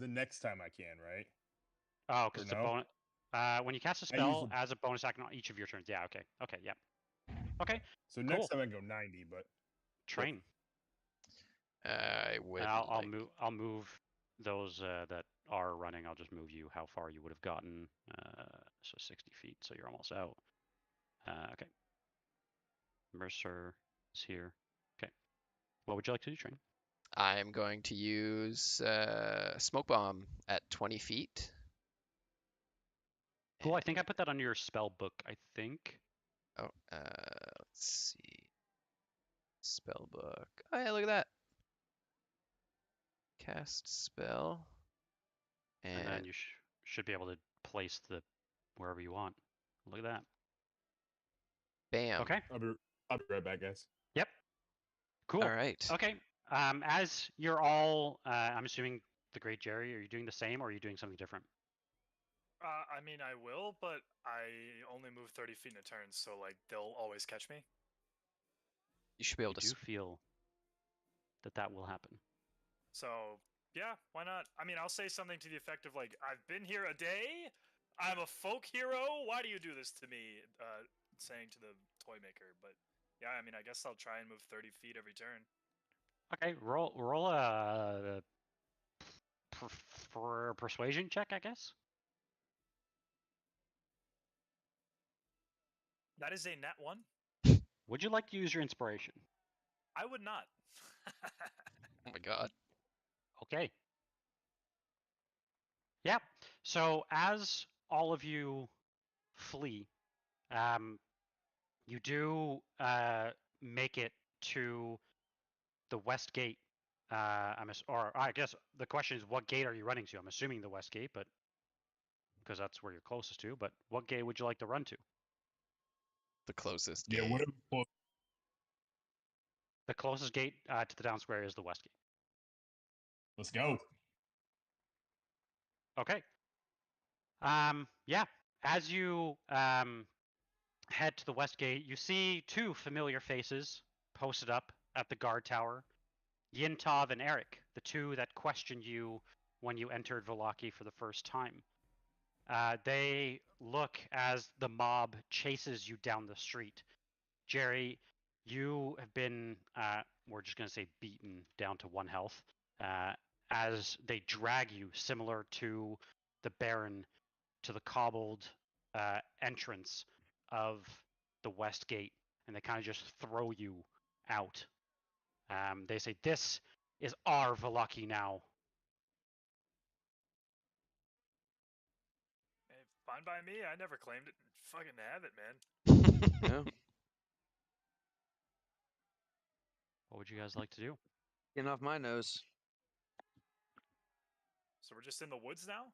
next time I can, right? Oh, because it's no? a bonus. When you cast a spell as a bonus action on each of your turns. Yeah. Okay. Okay. Yeah. Okay. So next time I can go 90, but train. I would. I'll move those that are running. I'll just move you how far you would have gotten. So 60 feet. So you're almost out. Okay. Mercer is here. Okay. What would you like to do, Train? I'm going to use smoke bomb at 20 feet. Cool. I think I put that on your spell book. I think. Oh, let's see. Spell book. Oh yeah, look at that. Cast spell. And then you should be able to place the wherever you want. Look at that. Bam. Okay. I'll be right back, guys. Yep. Cool. All right. Okay. As you're all, I'm assuming the Great Jerry, are you doing the same or are you doing something different? I mean, I will, but I only move 30 feet in a turn, so like they'll always catch me. You should be able to. Do feel that will happen. So yeah, why not? I mean, I'll say something to the effect of like, "I've been here a day. I'm a folk hero. Why do you do this to me?" Saying to the toy maker. But yeah, I mean, I guess I'll try and move 30 feet every turn. Okay, roll a persuasion check, I guess. That is a nat 1. Would you like to use your inspiration? I would not. Oh my god. Okay. Yeah. So as all of you flee, you do make it to the west gate. Or I guess the question is, what gate are you running to? I'm assuming the west gate, but because that's where you're closest to. But what gate would you like to run to? The closest Yeah, gate. whatever. The closest gate to the town square is the west gate. Let's go. Okay. Yeah. As you head to the west gate, you see two familiar faces posted up at the guard tower. Yintov and Eric, the two that questioned you when you entered Vallaki for the first time. They look as the mob chases you down the street. Jerry, you have been, we're just going to say beaten down to 1 health, as they drag you, similar to the Baron, to the cobbled entrance of the west gate, and they kind of just throw you out. They say, "This is our Vallaki now." Hey, fine by me. I never claimed it. Fucking have it, man. Yeah. What would you guys like to do? Getting off my nose. So we're just in the woods now?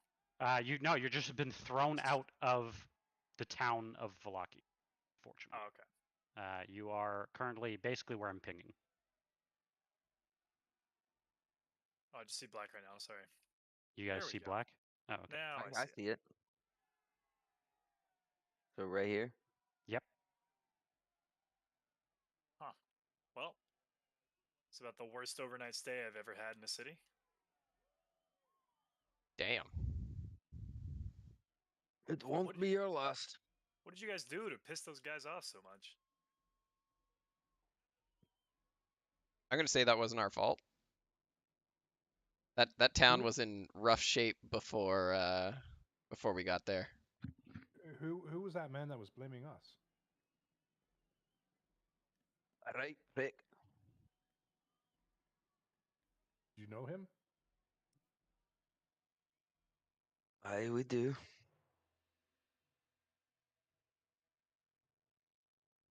You're just been thrown out of the town of Vallaki, fortunately. Oh, okay. You are currently basically where I'm pinging. Oh, I just see black right now. Sorry. You guys There we see go. black? Oh, okay. Now I see it. So right here. Yep. Well, it's about the worst overnight stay I've ever had in a city. Damn. It won't be your last. What did you guys do to piss those guys off so much? I'm gonna say that wasn't our fault. That town was in rough shape before we got there. Who was that man that was blaming us? Right, pick. Do you know him? Aye, we do.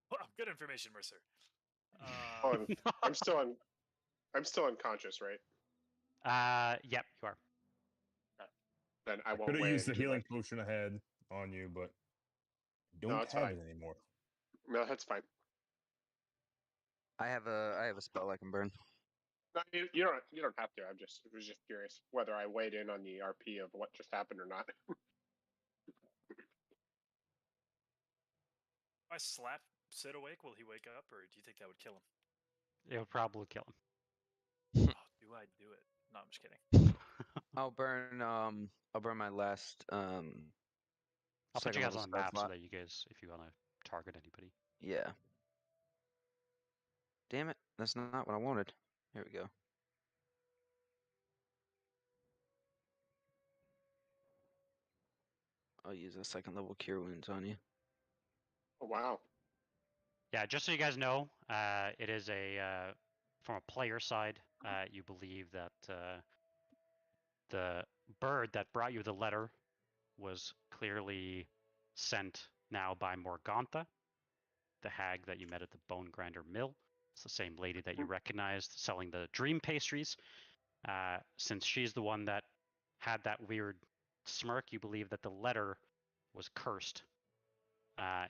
Well, good information, Mercer. I'm still unconscious, right? Yep, you are. Then I won't Could have weigh used the into healing potion ahead on you, but don't it's have fine. it anymore. No, that's fine. I have a spell I can burn. No, you don't have to. Was just curious whether I weighed in on the RP of what just happened or not. If I slap Sid awake, will he wake up, or do you think that would kill him? It would probably kill him. Oh, do I do it? No, I'm just kidding. I'll burn my last I'll put second you guys level on a spell map so slot. that you guys, if you want to target anybody. Yeah. Damn it, that's not what I wanted. Here we go. I'll use a second level cure wounds on you. Oh, wow. Yeah, just so you guys know, it is from a player side, you believe that the bird that brought you the letter was clearly sent now by Morgantha, the hag that you met at the Bone Grinder Mill. It's the same lady that you recognized selling the dream pastries. Since she's the one that had that weird smirk, you believe that the letter was cursed.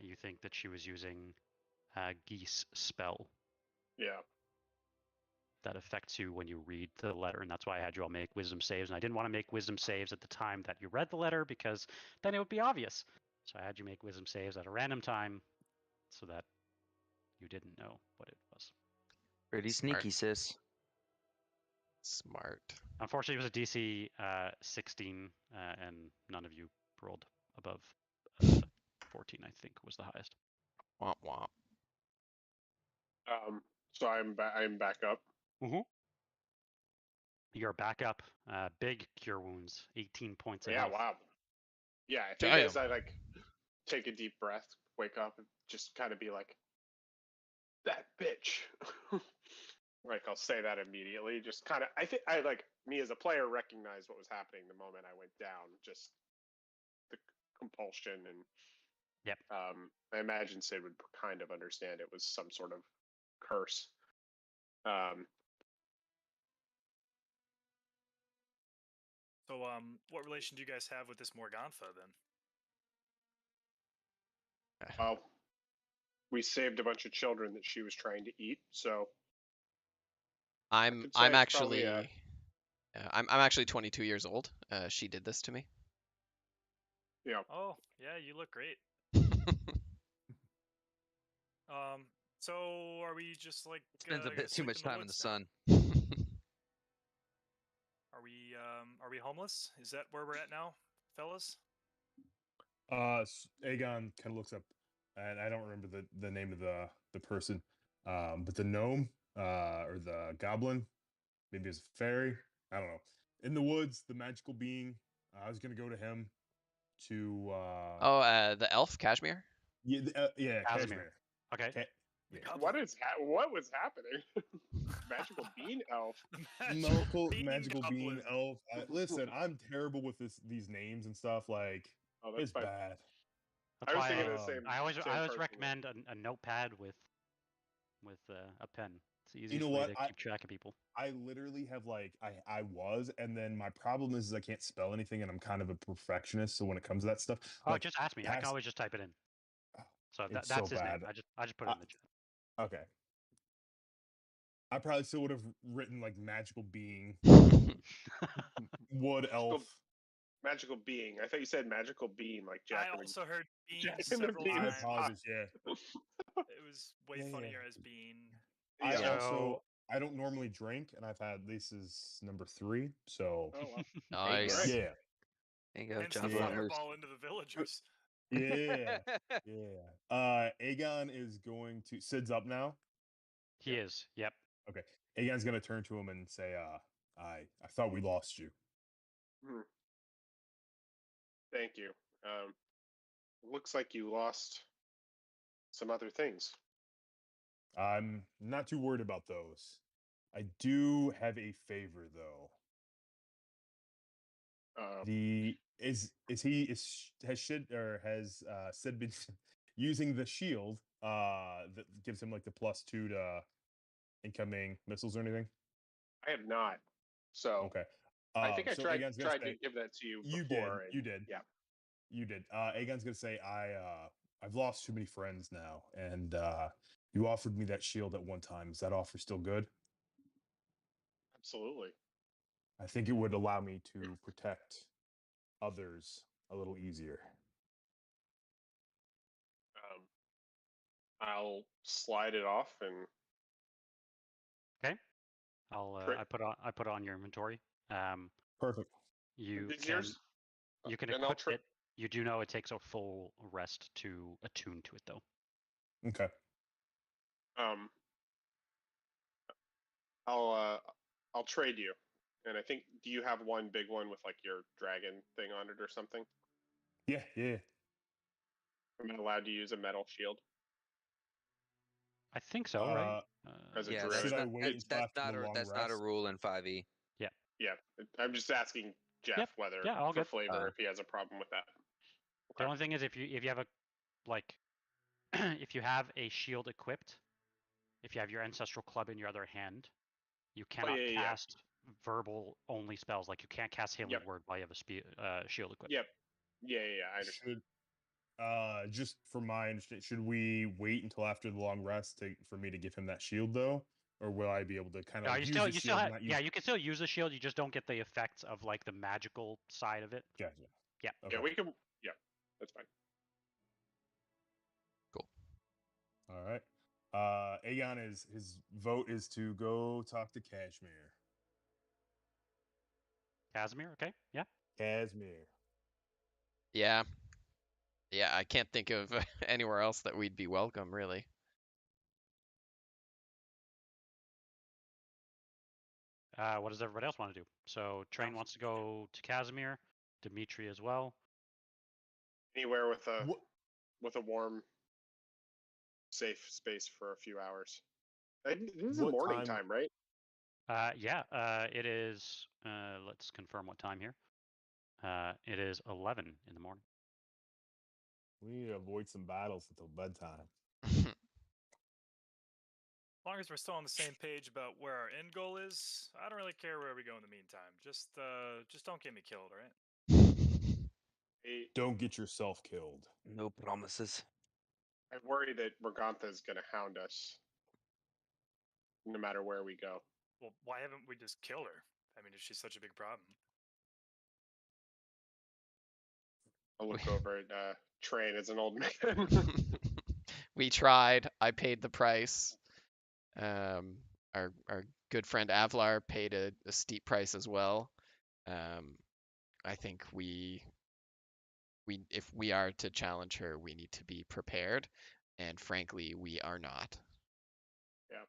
You think that she was using Geese spell Yeah. that affects you when you read the letter, and that's why I had you all make wisdom saves. And I didn't want to make wisdom saves at the time that you read the letter because then it would be obvious. So I had you make wisdom saves at a random time so that you didn't know what it was. Pretty Smart. sneaky, sis. Smart. Unfortunately, it was a DC 16, and none of you rolled above 14, I think, was the highest. Womp womp. So I'm back up. Mm-hmm. You're back up. Big cure wounds, 18 points of Yeah, health. wow. Yeah, I think Damn. as I take a deep breath, wake up, and just kind of be like, that bitch. Like, I'll say that immediately. Just kind of, I think I like me as a player recognized what was happening the moment I went down. Just the compulsion and. Yep. I imagine Sid would kind of understand it was some sort of curse. So, what relation do you guys have with this Morgantha then? Well, we saved a bunch of children that she was trying to eat, so I'm could say it's probably actually I'm actually 22 years old. She did this to me. yeah. Oh, yeah, you look great. So are we just like Spends a gonna bit too sleep much in the time in the woods now? sun. Are we homeless? Is that where we're at now, fellas? Aegon kind of looks up, and I don't remember the name of the person, but the gnome or the goblin, maybe it's a fairy. I don't know. In the woods, the magical being. I was gonna go to him to. Oh, the elf, Kashmir. Yeah, Casimir. Kashmir. Okay. Yeah. What was happening? Magical bean elf. Magical being goblin. elf. Listen, I'm terrible with these names and stuff. Like, Oh, that's it's fine. bad. That's I was why thinking of the same. I always same I always person. recommend a notepad with a pen. It's the easiest know way what? to keep track of people. I literally have like I was, and then my problem is I can't spell anything, and I'm kind of a perfectionist. So when it comes to that stuff, Oh, like just ask me. I can always just type it in. So it's that's so his bad. name. I just put it in the chat. Okay. I probably still would have written like magical being, wood elf. Magical being. I thought you said magical beam, like Jack. I also heard Bean Jack and the several Bean I times. apologize. Yeah. It was way Yeah, funnier yeah. as Bean. I Yeah. also I don't normally drink, and I've had this is number 3. So Oh wow. Nice. Alright. yeah, There you go, Hence John the Yeah. Summers. fireball into the villagers. yeah, Aegon is going to Sid's up now. He is. Yep. Okay. Aegon's gonna turn to him and say, I thought we lost you. Thank you. Looks like you lost some other things. I'm not too worried about those. I do have a favor though. Has Sid been using the shield that gives him like the +2 to incoming missiles or anything? I have not. So Okay. I think I So tried Aegon's gonna to say, give that to you you before. did. and- You did. Yeah. You did. Aegon's gonna say, I've lost too many friends now, and you offered me that shield at one time. Is that offer still good? Absolutely. I think it would allow me to protect others a little easier. I'll slide it off and Okay. I put it on your inventory. Perfect. You Is can yours? you can And I'll equip it. You do know it takes a full rest to attune to it, though. Okay. I'll trade you. And I think, do you have one big one with like your dragon thing on it or something? Yeah. Am I allowed to use a metal shield I think so, right? as a Yeah, druid? Should I wait until after the long that's not a rest? rule in 5e. Yeah, I'm just asking Jeff Yep. whether Yeah, all for good. flavor if he has a problem with that. The Okay. only thing is if you have a like if you have a shield equipped, if you have your ancestral club in your other hand, you cannot yeah. cast verbal only spells. Like you can't cast healing Yep. word while you have a shield equipped. Yep. Yeah. I understand. Just for my understanding, should we wait until after the long rest for me to give him that shield though, or will I be able to kind of No, use you the still shield? have, Not use... yeah, you can still use the shield. You just don't get the effects of like the magical side of it. Gotcha. Yeah. Okay. Yeah, we can. Yeah, that's fine. Cool. All right. Aegon his vote is to go talk to Kashmir. Casimir, okay, yeah. Kashmir. Yeah. Yeah, I can't think of anywhere else that we'd be welcome, really. What does everybody else want to do? So Train wants to go to Casimir, Dimitri as well. Anywhere with a warm, safe space for a few hours. This is What morning time- time, right? Yeah. It is. Let's confirm what time here. It is 11 in the morning. We need to avoid some battles until bedtime. As long as we're still on the same page about where our end goal is, I don't really care where we go in the meantime. Just don't get me killed, all right? Don't get yourself killed. No promises. I worry that Morgantha is going to hound us no matter where we go. Well, why haven't we just killed her? I mean, is she such a big problem? I'll look over at Train as an old man. We tried. I paid the price. Our good friend Avlar paid a steep price as well. I think if we are to challenge her, we need to be prepared, and frankly, we are not. Yeah.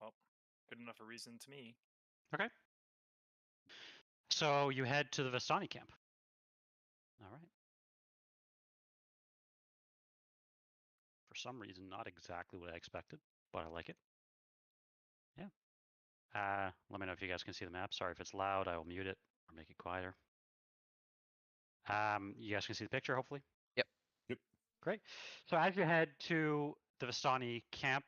Well, good enough a reason to me. Okay. So you head to the Vistani camp. All right. For some reason, not exactly what I expected, but I like it. Yeah. Let me know if you guys can see the map. Sorry if it's loud. I will mute it or make it quieter. You guys can see the picture, hopefully. Yep. Yep. Great. So as you head to the Vistani camp,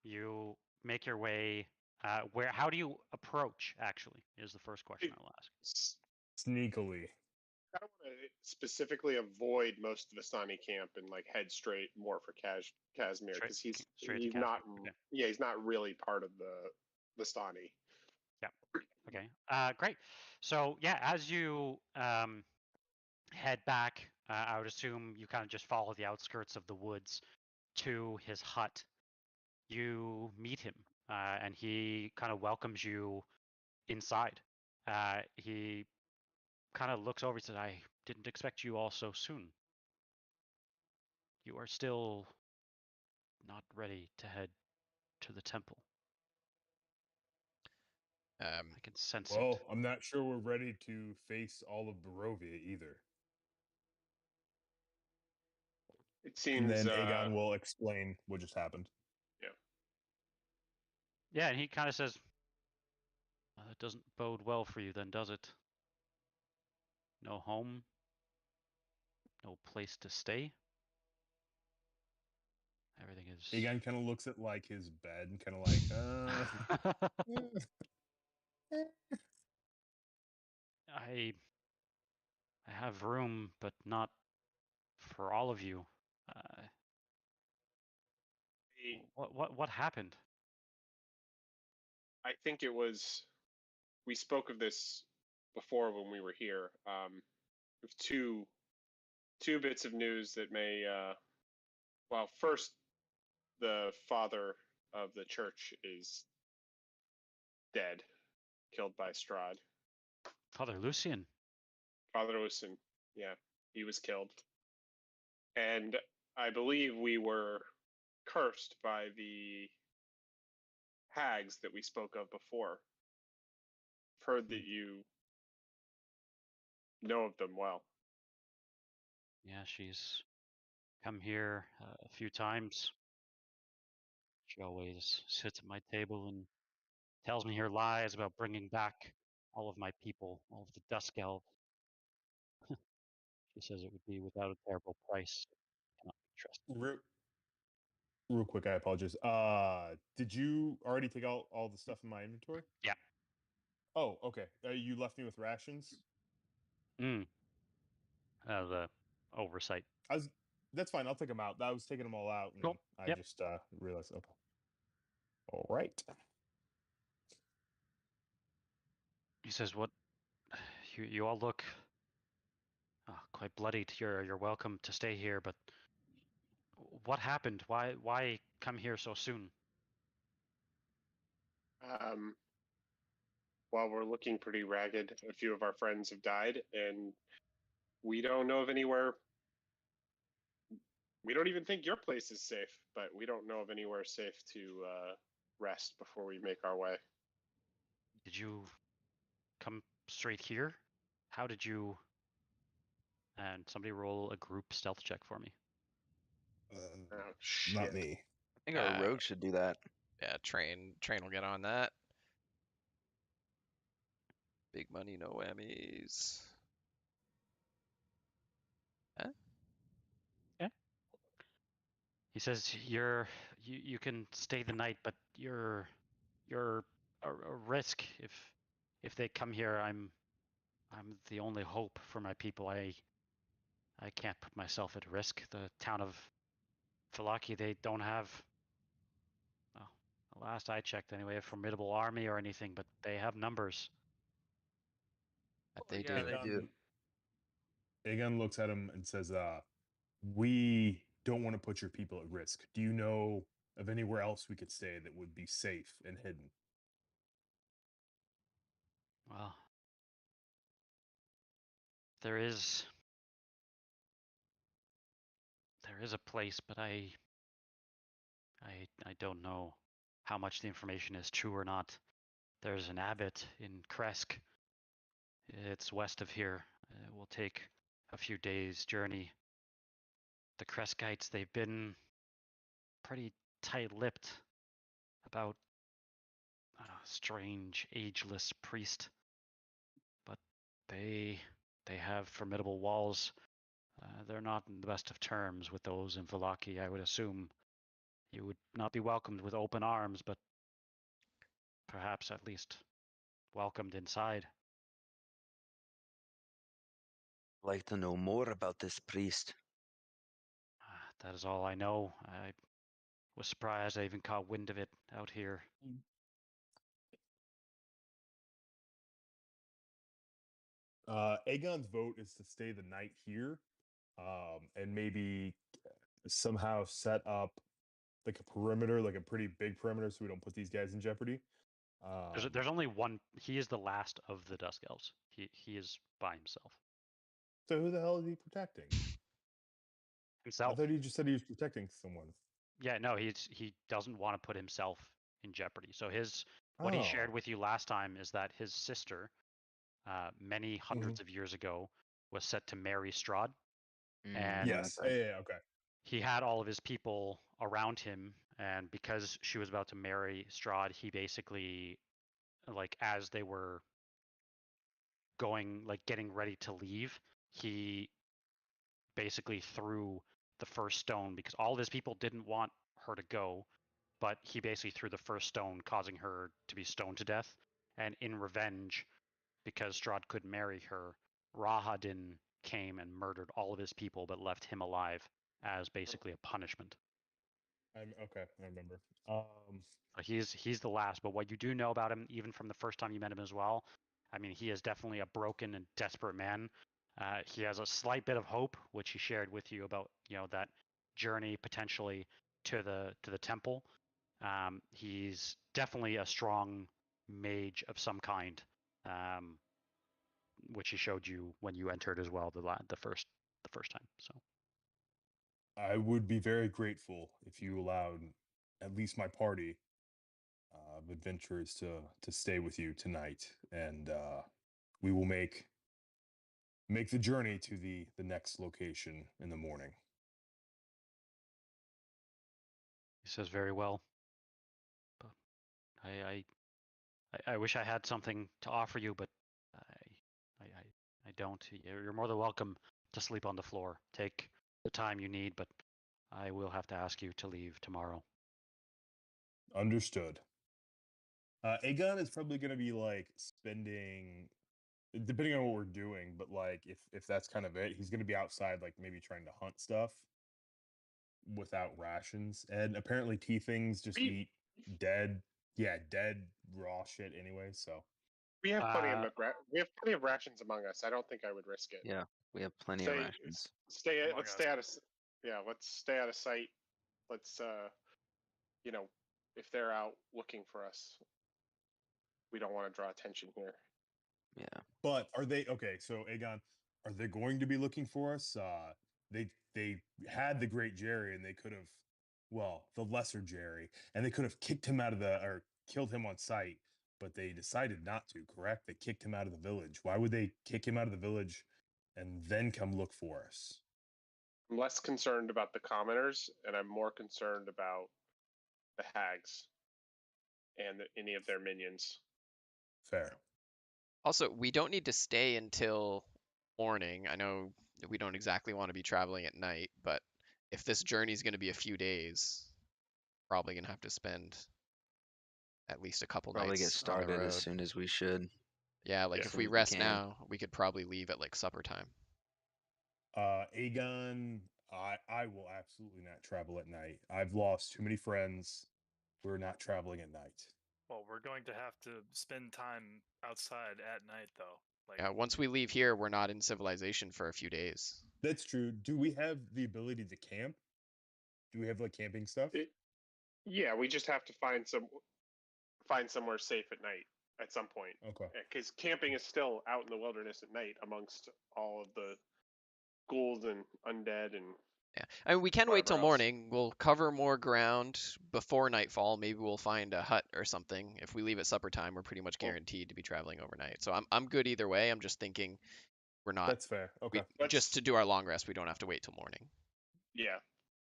you make your way. How do you approach? Actually, is the first question I'll ask. Sneakily. I don't want to specifically avoid most of Vistani camp and like head straight more for Casimir because he's Casimir. not Okay. he's not really part of the Vistani. Yeah. Okay. Great. So yeah, as you head back, I would assume you kind of just follow the outskirts of the woods to his hut. You meet him, and he kind of welcomes you inside. He kind of looks over and says, "I didn't expect you all so soon. You are still not ready to head to the temple. I can sense it." Well, I'm not sure we're ready to face all of Barovia either. It seems. And then Aegon will explain what just happened. Yeah. Yeah, and he kind of says, "Well, that doesn't bode well for you then, does it? No home, no place to stay. Everything is." Aegon kind of looks at like his bed and kind of like, I have room, but not for all of you. What happened? I think it was. We spoke of this before when we were here. With two bits of news that may. Well, first, the father of the church is dead, killed by Strahd. Father Lucian. Father Lucian, yeah, he was killed. And I believe we were cursed by the hags that we spoke of before. I've heard that you know of them well. Yeah, she's come here a few times. She always sits at my table and tells me her lies about bringing back all of my people, all of the Dusk Elves. She says it would be without a terrible price. Cannot be trusted. real quick, I apologize. Did you already take out all the stuff in my inventory? Yeah. Oh, okay. You left me with rations? The oversight. That's fine. I'll take them out. I was taking them all out, and Cool. I Yep. just realized. Okay. All right. He says, "What? You all look quite bloodied. You're welcome to stay here, but what happened? Why come here so soon?" While we're looking pretty ragged, a few of our friends have died, and we don't know of anywhere. We don't even think your place is safe, but we don't know of anywhere safe to rest before we make our way. Did you come straight here? How did you and somebody roll a group stealth check for me. Oh, shit. Not me. I think our rogue should do that. Yeah, train will get on that. Big money, no whammies. Huh? Yeah. He says you can stay the night, but you're a risk if they come here. I'm the only hope for my people. I can't put myself at risk. The town of Falaki, they don't have, well, the last I checked anyway, a formidable army or anything, but they have numbers. That they yeah, do. They do. Aegon looks at him and says, we don't want to put your people at risk. Do you know of anywhere else we could stay that would be safe and hidden? Well, there is a place, but I don't know how much the information is true or not. There's an abbot in Kresk. It's west of here. It will take a few days' journey. The Kreskites, they've been pretty tight-lipped about a strange, ageless priest. But they have formidable walls. They're not in the best of terms with those in Vallaki. I would assume you would not be welcomed with open arms, but perhaps at least welcomed inside. I'd like to know more about this priest. That is all I know. I was surprised I even caught wind of it out here. Aegon's vote is to stay the night here, and maybe somehow set up like a perimeter, like a pretty big perimeter, so we don't put these guys in jeopardy. There's only one. He is the last of the Dusk Elves. He is by himself. So who the hell is he protecting? Himself. I thought he just said he was protecting someone. Yeah, no, he doesn't want to put himself in jeopardy. So what he shared with you last time is that his sister, many hundreds of years ago, was set to marry Strahd, and Yes. Yeah, okay. he had all of his people around him, and because she was about to marry Strahd, he basically, like, as they were getting ready to leave, he basically threw the first stone because all of his people didn't want her to go, but he basically threw the first stone, causing her to be stoned to death. And in revenge, because Strahd couldn't marry her, Rahadin came and murdered all of his people, but left him alive as basically a punishment. Okay, I remember. He's the last, but what you do know about him, even from the first time you met him as well, I mean, he is definitely a broken and desperate man. He has a slight bit of hope, which he shared with you about, that journey potentially to the temple. He's definitely a strong mage of some kind, which he showed you when you entered as well the first time. So I would be very grateful if you allowed at least my party of adventurers to stay with you tonight, and we will make the journey to the next location in the morning. he says, very well. But I wish I had something to offer you, but I don't. You're more than welcome to sleep on the floor. Take the time you need, but I will have to ask you to leave tomorrow. Understood. Aegon is probably going to be like spending, depending on what we're doing, but like if that's kind of it, he's going to be outside, like maybe trying to hunt stuff without rations. And apparently, tea things just eat dead raw shit anyway. So We have plenty of rations among us. I don't think I would risk it. Yeah, we have plenty of rations. Let's stay out of sight. Let's if they're out looking for us, we don't want to draw attention here. Yeah. But are they okay? So Aegon, are they going to be looking for us? They had the great Jerry, and they could have, well, the lesser Jerry, and they could have kicked him out of or killed him on sight. But they decided not to. Correct? They kicked him out of the village. Why would they kick him out of the village and then come look for us. I'm less concerned about the commoners, and I'm more concerned about the hags and any of their minions. Fair. Also, we don't need to stay until morning. I know we don't exactly want to be traveling at night, but if this journey is going to be a few days, probably going to have to spend at least a couple Probably get nights on the started as road. soon as we should. Yeah, like Yeah. if Soon we as rest can. now, we could probably leave at like supper time. Aegon, I will absolutely not travel at night. I've lost too many friends. We're not traveling at night. Well, we're going to have to spend time outside at night, though. Like, Yeah, once we leave here, we're not in civilization for a few days. That's true. Do we have the ability to camp? Do we have like camping stuff? Yeah, we just have to find somewhere safe at night at some point. Okay. Because camping is still out in the wilderness at night amongst all of the ghouls and undead and Yeah, I mean, we can wait till whatever else. morning. We'll cover more ground before nightfall. Maybe we'll find a hut or something. If we leave at supper time, we're pretty much Well- guaranteed to be traveling overnight. So I'm good either way. I'm just thinking we're not That's fair. Okay. just to do our long rest. We don't have to wait till morning. Yeah.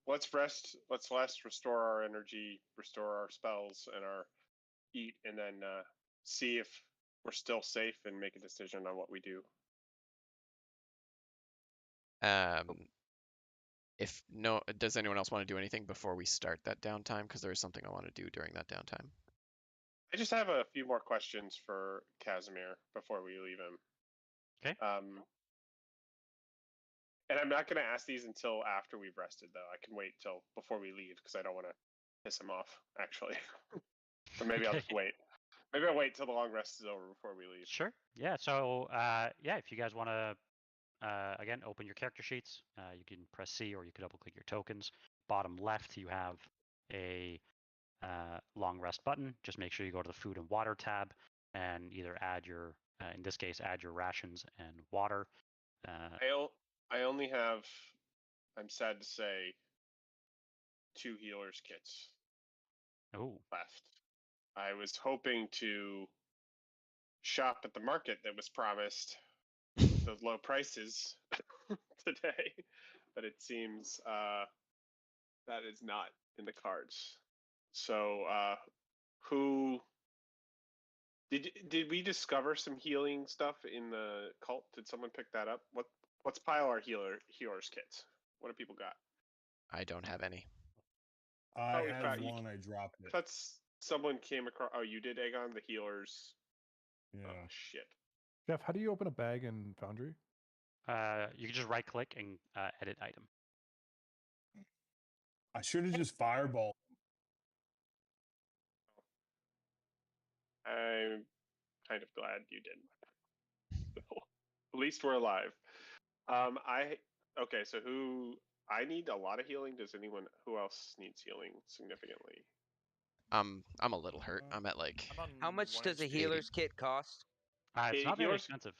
Let's rest. Let's restore our energy, restore our spells, and our eat, and then see if we're still safe and make a decision on what we do. If no, does anyone else want to do anything before we start that downtime? Because there is something I want to do during that downtime. I just have a few more questions for Casimir before we leave him. Okay. And I'm not going to ask these until after we've rested, though. I can wait till before we leave because I don't want to piss him off, actually. Or maybe I'll just wait. Maybe I'll wait till the long rest is over before we leave. Sure. Yeah. So yeah, if you guys want to again open your character sheets, you can press C or you could double click your tokens. Bottom left, you have a long rest button. Just make sure you go to the food and water tab and either add your, in this case, add your rations and water. I only have, I'm sad to say, 2 healers kits Oh, left. I was hoping to shop at the market that was promised those low prices today, but it seems that is not in the cards. So, who did we discover some healing stuff in the cult? Did someone pick that up? Let's pile our healers kits. What do people got? I don't have any. I we have found- one. I dropped it. That's someone came across. Oh, you did, Aegon, the healers. Yeah. Oh shit. Jeff, how do you open a bag in Foundry? you can just right click and edit item. I should have just fireballed. I'm kind of glad you didn't. At least we're alive. Okay, so I need a lot of healing. Does anyone who else needs healing significantly? I'm a little hurt. I'm at like I'm on How much 1 does a HP. healer's kit cost? It's not very healers- expensive.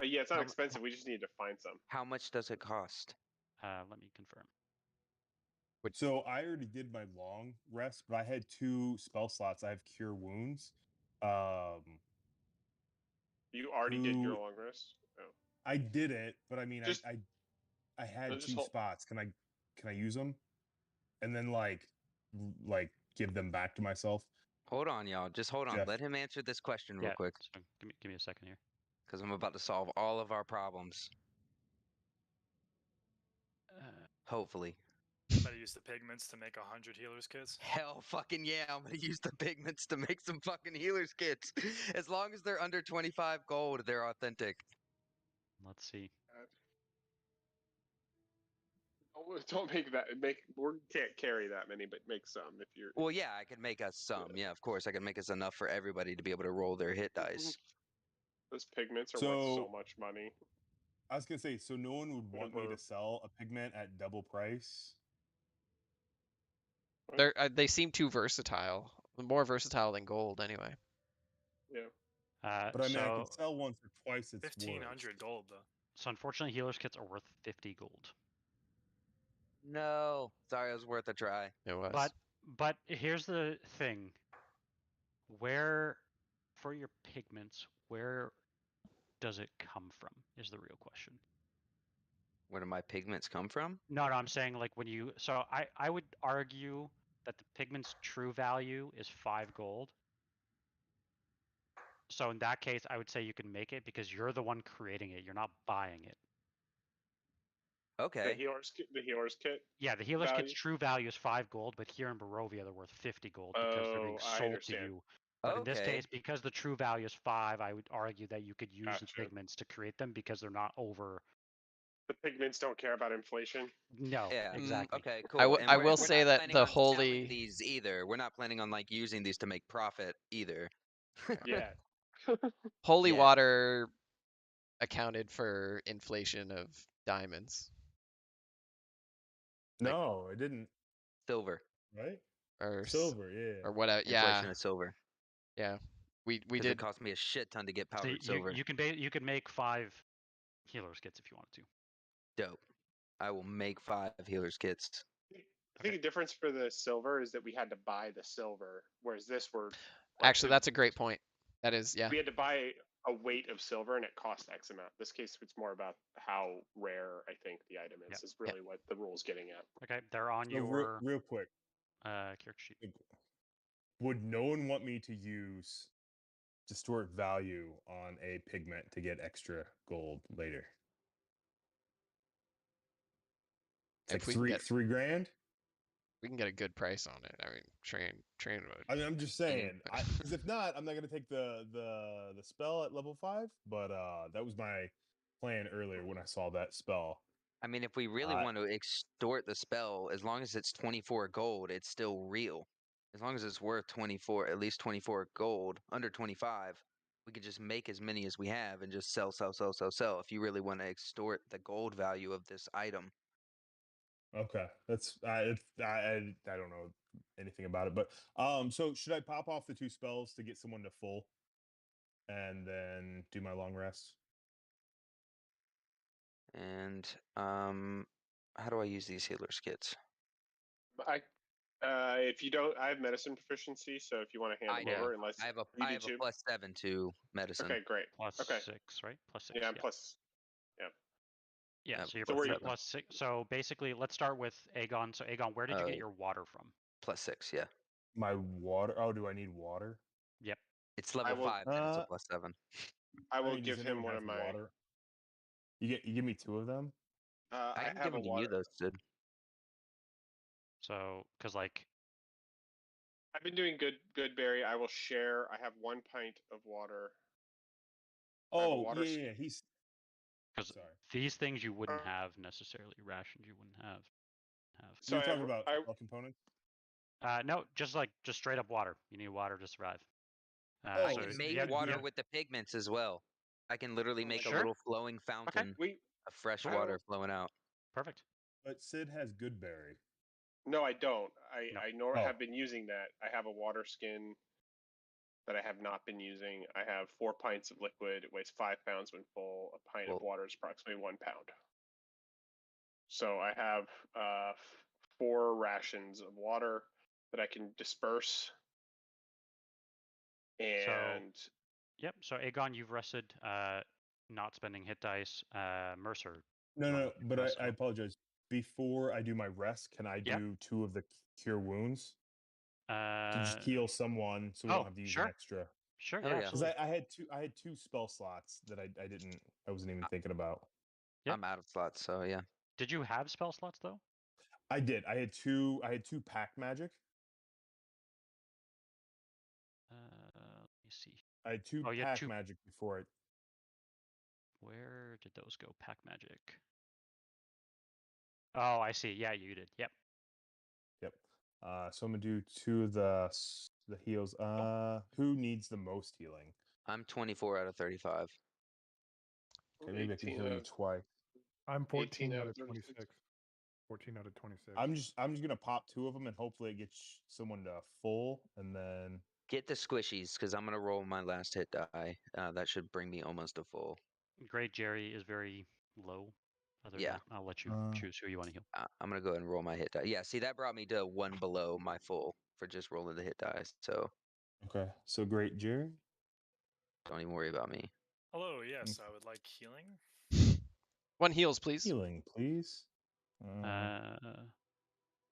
Yeah, it's not How- expensive. We just need to find some. How much does it cost? Let me confirm. So I already did my long rest, but I had 2 spell slots. I have Cure Wounds. You already did your Who- long rest. Oh. I did it, but I mean, Just- I had No, just 2 hold- spots. Can I use them, and then like give them back to myself? Hold on, y'all. Just hold on. Jeff. Let him answer this question real Yeah. quick, So give me a second here. because I'm about to solve all of our problems. Hopefully. Better use the pigments to make 100 healers kits. Hell fucking yeah, I'm gonna use the pigments to make some fucking healer's kits. As long as they're under 25 gold, they're authentic. Let's see. Don't make that. We can't carry that many, but make some if you're. Well, yeah, I could make us some. Yeah, of course. I can make us enough for everybody to be able to roll their hit dice. Those pigments are worth so So- much money. I was gonna say, so no one would want me Whatever. to sell a pigment at double price. they seem too versatile. More versatile than gold, anyway. Yeah. But I mean, I so, can sell one for twice its 1,500 worth. gold, though. so unfortunately, healers kits are worth 50 gold. No. Sorry, it was worth a try. It was. But here's the thing. Where, for your pigments, where does it come from? Is the real question. Where do my pigments come from? No, I'm saying like when you. So I would argue that the pigment's true value is 5 gold. So in that case, I would say you can make it because you're the one creating it. You're not buying it. The Okay. healer's kit. Yeah, the healer's kit's value? true value is 5 gold, but here in Barovia they're worth 50 gold because they're being Oh, I sold to understand. you. But in this Okay. case, because the true value is 5, I would argue that you could use the Gotcha. pigments to create them because they're not over. The pigments don't care about inflation. No, Yeah. exactly. Okay. Cool. I, w- And I we're, will we're say not that planning the on selling holy these either. We're not planning on like using these to make profit either. Yeah. holy Yeah. water accounted for inflation of diamonds. Like- No, it didn't. Silver. Right? or s- Silver, yeah. or whatever. Inflation Yeah, of silver. yeah. We Because it did. cost me a shit ton to get So powdered silver. you can make 5 healer's kits if you wanted to. Dope. I will make 5 healers kits. I think the difference for the silver is that we had to buy the silver, whereas this were Actually, that's a great point. That is, yeah. we had to buy a weight of silver and it cost X amount. This case, it's more about how rare I think the item is. Yeah. Is really what the rule's getting at. Okay, they're on So your real quick, character sheet. would no one want me to use distort value on a pigment to get extra gold later? It's If like we can get three grand. we can get a good price on it. I mean, train mode. I mean, I'm just saying, because if not, I'm not gonna take the spell at level 5. But that was my plan earlier when I saw that spell. I mean, if we really want to extort the spell, as long as it's 24 gold, it's still real. As long as it's worth 24, at least 24 gold, under 25, we could just make as many as we have and just sell. If you really want to extort the gold value of this item. Okay, that's I don't know anything about it, but so should I pop off the 2 spells to get someone to full, and then do my long rest? And how do I use these healers kits? If you don't, I have medicine proficiency, so if you want to hand them over, unless I have a you do too. +7 to medicine. Okay, great. Plus Okay. 6, right? Plus 6. Yeah, plus. Yeah, Yeah, so you're so where you- +6. So basically, let's start with Aegon. So Aegon, where did you get your water from? +6, yeah. My water. Oh, do I need water? Yep. It's level will- 5 and it's a +7. I will mean, give does him anyone one have of my. water. You give me 2 of them. I can have give a them to water. you though, Sid. So, because like, I've been doing good, Barry. I will share. I have 1 pint of water. I have a Oh, water yeah, he's. because Sorry. these things you wouldn't have necessarily, rations you wouldn't have. So You're I talking have- about I- spell components. No, just straight up water. You need water to survive. Oh, I so can so make you have- water yeah. with the pigments as well. I can literally make Sure. a little flowing fountain We of fresh Cool. water flowing out. Perfect. But Sid has good berry. No, I don't. No. I Oh. have been using that. I have a water skin that I have not been using. I have 4 pints of liquid. It weighs 5 pounds when full. A pint of Well- water is approximately 1 pound. So I have 4 rations of water that I can disperse. And Yep. So Aegon, you've rested. Not spending hit dice. Mercer. No, you wanna no, do but rest I go? apologize. Before I do my rest, can I Yeah. do 2 of the cure wounds to just Uh, heal someone so we oh, don't have to use sure. an extra? Sure. Oh, Yeah. yeah. Because Absolutely. I had two spell slots that I wasn't even thinking about. Yep. I'm out of slots, so yeah. Did you have spell slots though? I did. I had two pack magic. Let me see. I had 2 Oh, you had pack 2. magic before it. Where did those go? Pack magic. Oh, I see. Yeah, you did. Yep. Yep. So I'm gonna do 2 of the heals. Who needs the most healing? I'm 24 out of 35. Okay, maybe I can 18 heal you out- twice. I'm 14 18 out out of of 36. 26. 14 out of 26. I'm just gonna pop 2 of them and hopefully it gets someone to full, and then Get the squishies, because I'm going to roll my last hit die. That should bring me almost to full. Great Jerry is very low. Other than Yeah. that, I'll let you Uh, choose who you want to heal. I'm going to go ahead and roll my hit die. Yeah, see, that brought me to 1 below my full for just rolling the hit dice. So okay. So great, Jerry. don't even worry about me. Hello, yes, I would like healing. 1 heals, please. Healing, please.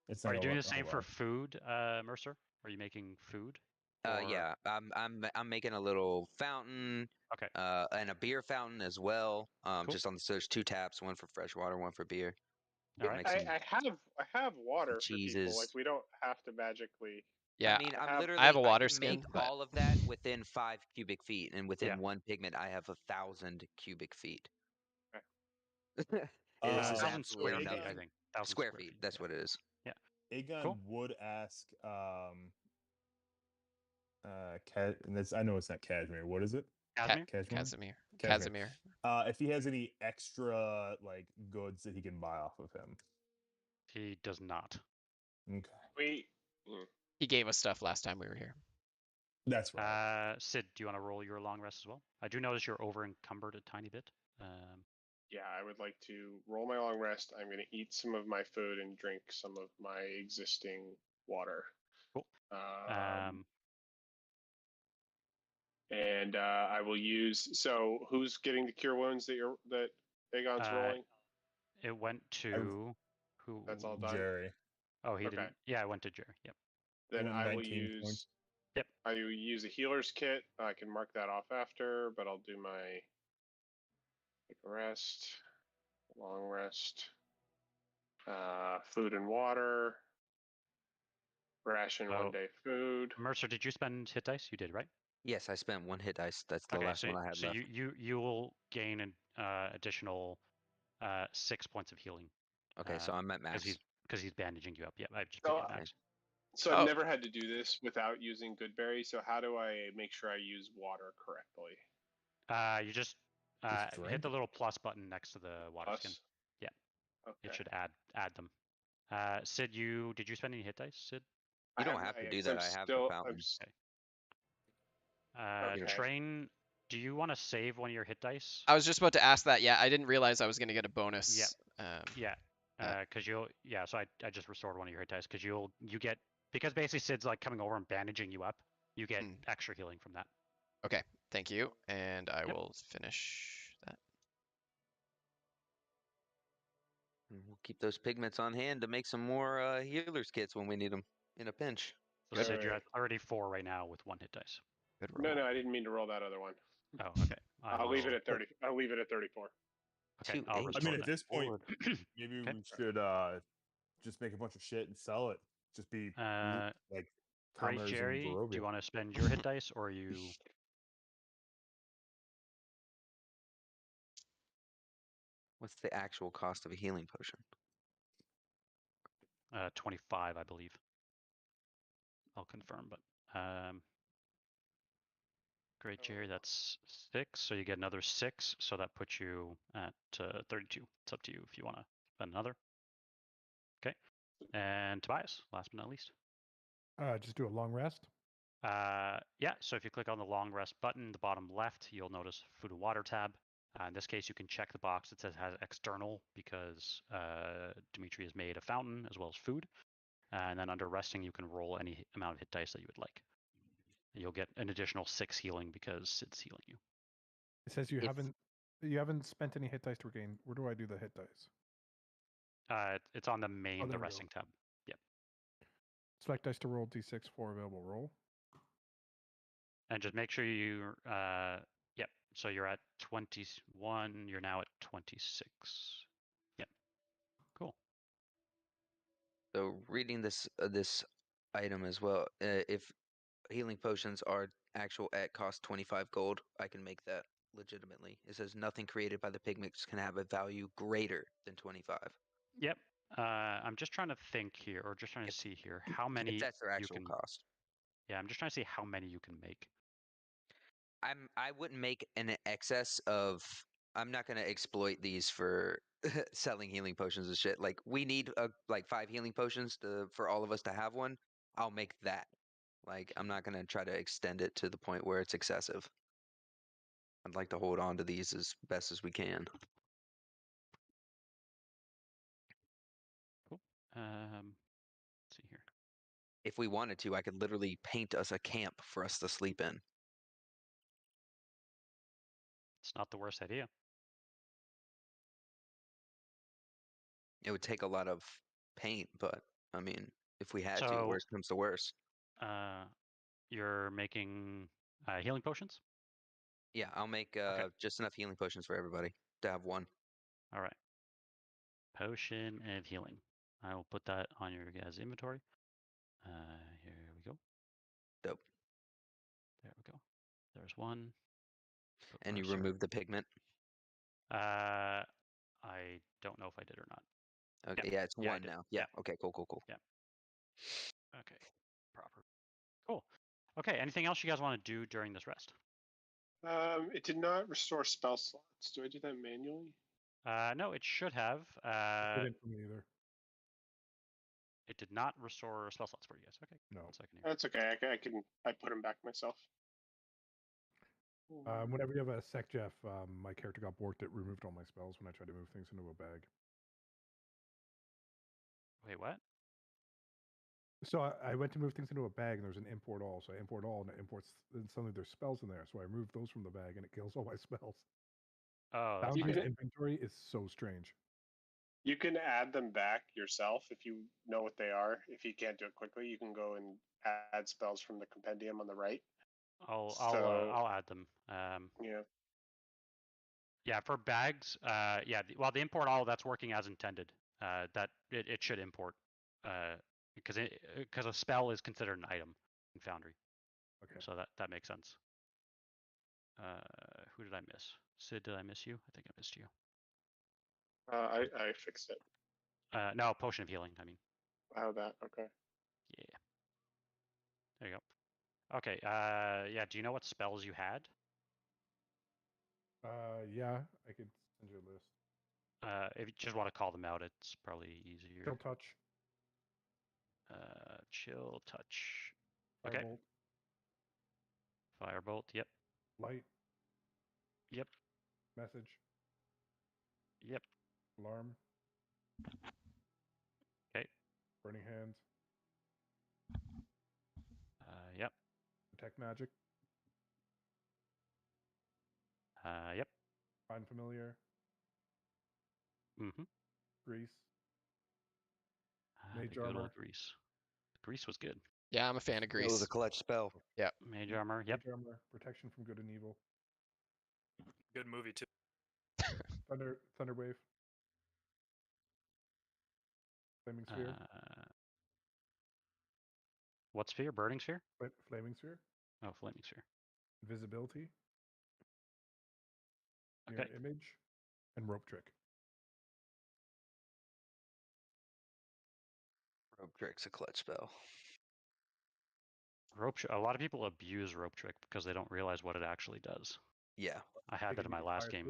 It's not Are you gonna doing work. the same Hold for on. food, Mercer? Are you making food? Or- Yeah, I'm making a little fountain, Okay. and a beer fountain as well. Cool. Just on there's 2 taps, one for fresh water, one for beer. All right. Make some I have water for people. cheeses. Like we don't have to magically. Yeah, I mean, I'm have- literally. I have a water can make skin, but all of that within 5 cubic feet, and within Yeah. 1 pigment, I have 1,000 cubic feet. Okay. This is 1,000 absolutely square feet, nothing. I think. 1,000 Square feet. That's yeah. what it is. Aegon Cool. would ask, and this, I know it's not Cashmere. What is it? Casimir? Cashmere. Casimir. If he has any extra like goods that he can buy off of him. He does not. Okay, We. He gave us stuff last time we were here. that's right. Sid, do you want to roll your long rest as well? I do notice you're over encumbered a tiny bit. Yeah, I would like to roll my long rest. I'm going to eat some of my food and drink some of my existing water. Cool. And I will use. So, who's getting the cure wounds that Aegon's rolling? It went to who? That's all done. Jerry. Oh, he Okay. didn't. Yeah, it went to Jerry. Yep. Then I will 19 use. points. Yep. I will use a healer's kit. I can mark that off after, but I'll do my take a rest, long rest, food and water, ration 1 day food. Mercer, did you spend hit dice? You did, right? Yes, I spent 1 hit dice. That's the last one I had so left. you will gain an additional 6 points of healing. Okay, so I'm at max. Because he's bandaging you up. Yep, I just So, put you at max. So I've never had to do this without using Goodberry. So how do I make sure I use water correctly? You just hit the little plus button next to the water skin. Yeah. Okay. It should add them. Sid, did you spend any hit dice, Sid? You don't have to do that. I have the fountain. Okay. Train, do you want to save one of your hit dice? I was just about to ask that. Yeah, I didn't realize I was going to get a bonus. Yeah. Because so I just restored one of your hit dice because you get, because basically Sid's like coming over and bandaging you up, you get extra healing from that. Okay, thank you, and I will finish that. And we'll keep those pigments on hand to make some more healer's kits when we need them in a pinch. So Sid, you're at 34 right now with 1 hit dice. Good roll. No, I didn't mean to roll that other one. Oh, okay. I'll leave it at 30. I'll leave it at 34. Okay, I mean, at this point, maybe we should just make a bunch of shit and sell it. Just be like Great commoners Jerry, in Barovia. do you want to spend your hit dice or you? What's the actual cost of a healing potion? 25, I believe. I'll confirm, but Great Jerry, that's 6, so you get another 6, so that puts you at 32. It's up to you if you want to spend another. Okay, and Tobias, last but not least. Just do a long rest. Yeah, so if you click on the long rest button, the bottom left, you'll notice food and water tab. In this case, you can check the box that says has external because Dimitri has made a fountain as well as food. And then under resting, you can roll any amount of hit dice that you would like. You'll get an additional 6 healing because it's healing you. It says you haven't spent any hit dice to regain. Where do I do the hit dice? It's on the main, the there we resting tab. Yep. Select dice to roll d6 for available roll. And just make sure you, yep. So you're at 21. You're now at 26. Yep. Cool. So reading this item as well, if healing potions are actual at cost 25 gold, I can make that legitimately. It says nothing created by the pigments can have a value greater than 25. Yep. I'm just trying to think here, or just trying to see here how many. If that's their actual you can, cost. Yeah, I'm just trying to see how many you can make. I wouldn't make an excess of. I'm not gonna exploit these for selling healing potions and shit. Like we need like 5 healing potions for all of us to have one. I'll make that. Like I'm not gonna try to extend it to the point where it's excessive. I'd like to hold on to these as best as we can. Cool. Let's see here. If we wanted to, I could literally paint us a camp for us to sleep in. It's not the worst idea. It would take a lot of paint, but I mean, if we had to, So- worst comes to worst. You're making healing potions. Yeah, I'll make just enough healing potions for everybody to have one. All right. Potion of healing. I will put that on your guys' inventory. Here we go. Dope. There we go. There's one. Put And you cursor. remove the pigment. I don't know if I did or not. Okay, Yep. yeah, it's Yeah, I one did. now. Yeah. Yeah. Okay. Cool. Okay. Proper. Cool. Okay. Anything else you guys want to do during this rest? It did not restore spell slots. Do I do that manually? No, it should have. It didn't for me either. It did not restore spell slots for you guys. Okay. No. 1 second here. That's okay. I put them back myself. Whenever you have a sec Jeff, my character got borked. It removed all my spells when I tried to move things into a bag. Wait, what? So I went to move things into a bag, and there's an import all. So I import all, and it imports. And suddenly there's spells in there. So I removed those from the bag, and it kills all my spells. Oh, that's Bounty's nice. inventory is so strange. You can add them back yourself if you know what they are. If you can't do it quickly, you can go and add spells from the compendium on the right. I'll add them. Yeah. Yeah, for bags. Yeah. The import all that's working as intended. That it should import. Because a spell is considered an item in Foundry. Okay. So that makes sense. Who did I miss? Sid, did I miss you? I think I missed you. I fixed it. No, potion of healing. I mean. Wow, that okay. Yeah. There you go. Okay. Yeah. Do you know what spells you had? Yeah, I could send you a list. If you just want to call them out, it's probably easier. Chill touch. Chill touch. Okay. Firebolt. Firebolt. Yep. Light. Yep. Message. Yep. Alarm. Okay. Burning hands. Yep. Detect magic. Yep. Find familiar. Mm-hmm. Grease. The Mage good armor. old grease. Grease was good. Yeah, I'm a fan of It was Grease. a clutch spell. Mage armor. Yep. Mage armor. Protection from good and evil. Good movie too. Thunder wave. Flaming sphere. What sphere? Burning sphere? Flaming sphere. Oh, flaming sphere. Invisibility. Okay. Mirror image. And rope trick. Rope trick's a clutch spell. A lot of people abuse rope trick because they don't realize what it actually does. Yeah, I had that in my last game.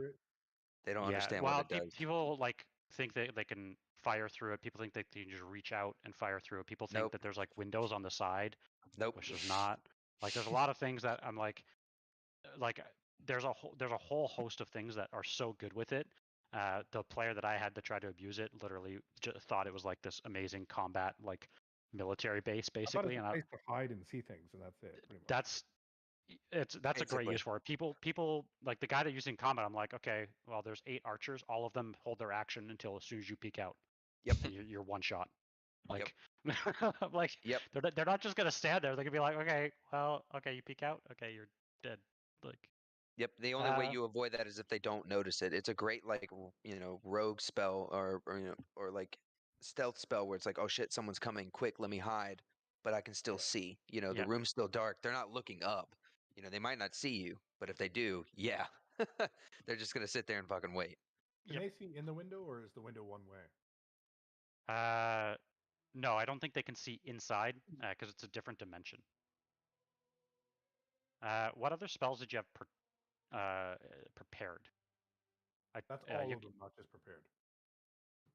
they don't Yeah, understand well, what it does. people like think that they can fire through it. People think they can just reach out and fire through it. People think Nope. that there's like windows on the side, Nope. which is not. Like, there's a lot of things that I'm like there's a whole host of things that are so good with it. The player that I had to try to abuse it literally just thought it was like this amazing combat like military base basically, and place to hide and see things, and that's it. Pretty much. That's a great Basically. use for it. People like the guy that used in combat. I'm like, okay, well, there's 8 archers. All of them hold their action until as soon as you peek out. Yep. And you're one shot. Like, like Yep. they're not just gonna stand there. They're gonna be like, okay, well, okay, you peek out. Okay, you're dead. Like. Yep. The only way you avoid that is if they don't notice it. It's a great rogue spell or like stealth spell where it's like, oh shit, someone's coming, quick, let me hide, but I can still see. The Yeah. room's still dark. They're not looking up. They might not see you, but if they do, yeah, they're just gonna sit there and fucking wait. Can they see in the window, or is the window one way? No, I don't think they can see inside because it's a different dimension. What other spells did you have prepared? That's all of them, not just prepared.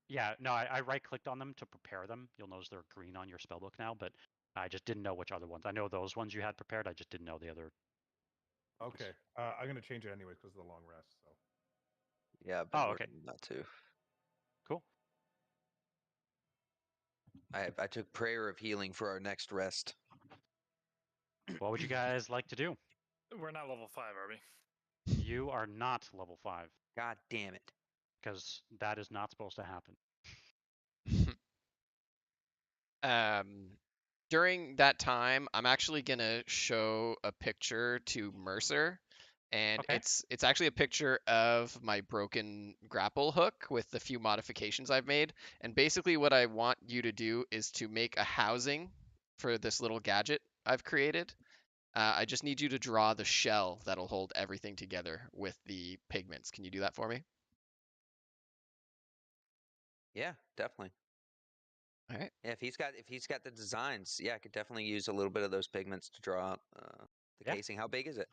Yeah, no, I right-clicked on them to prepare them. You'll notice they're green on your spellbook now, but I just didn't know which other ones. I know those ones you had prepared. I just didn't know the other. Okay, I'm gonna change it anyways because of the long rest. So. Yeah. I've been okay. working on that too. Cool. I took prayer of healing for our next rest. What would you guys like to do? We're not level 5, are we? You are not level 5 God damn it. because that is not supposed to happen. during that time, I'm actually gonna show a picture to Mercer, and Okay. it's actually a picture of my broken grapple hook with the few modifications I've made. And basically, what I want you to do is to make a housing for this little gadget I've created. I just need you to draw the shell that'll hold everything together with the pigments. Can you do that for me? Yeah, definitely. All right. Yeah, if he's got the designs, yeah, I could definitely use a little bit of those pigments to draw out the Yeah. casing. How big is it?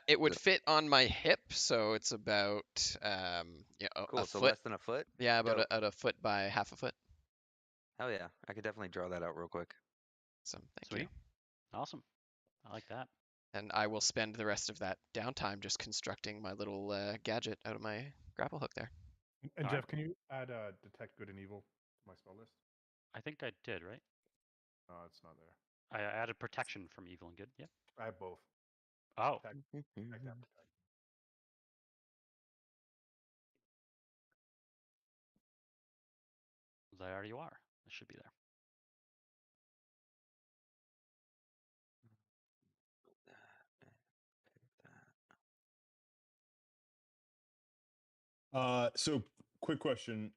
It would it- fit on my hip, so it's about Cool. a So foot. less than a foot. Yeah, about Dope. a foot by half a foot. Hell yeah, I could definitely draw that out real quick. So thank Sweet. you. Awesome. I like that. And I will spend the rest of that downtime just constructing my little gadget out of my grapple hook there. And All Jeff, right. can you add detect good and evil to my spell list? I think I did, right? It's not there. I added protection from evil and good. Yeah. I have both. Oh. Protect and protect. There you are. It should be there. So quick question.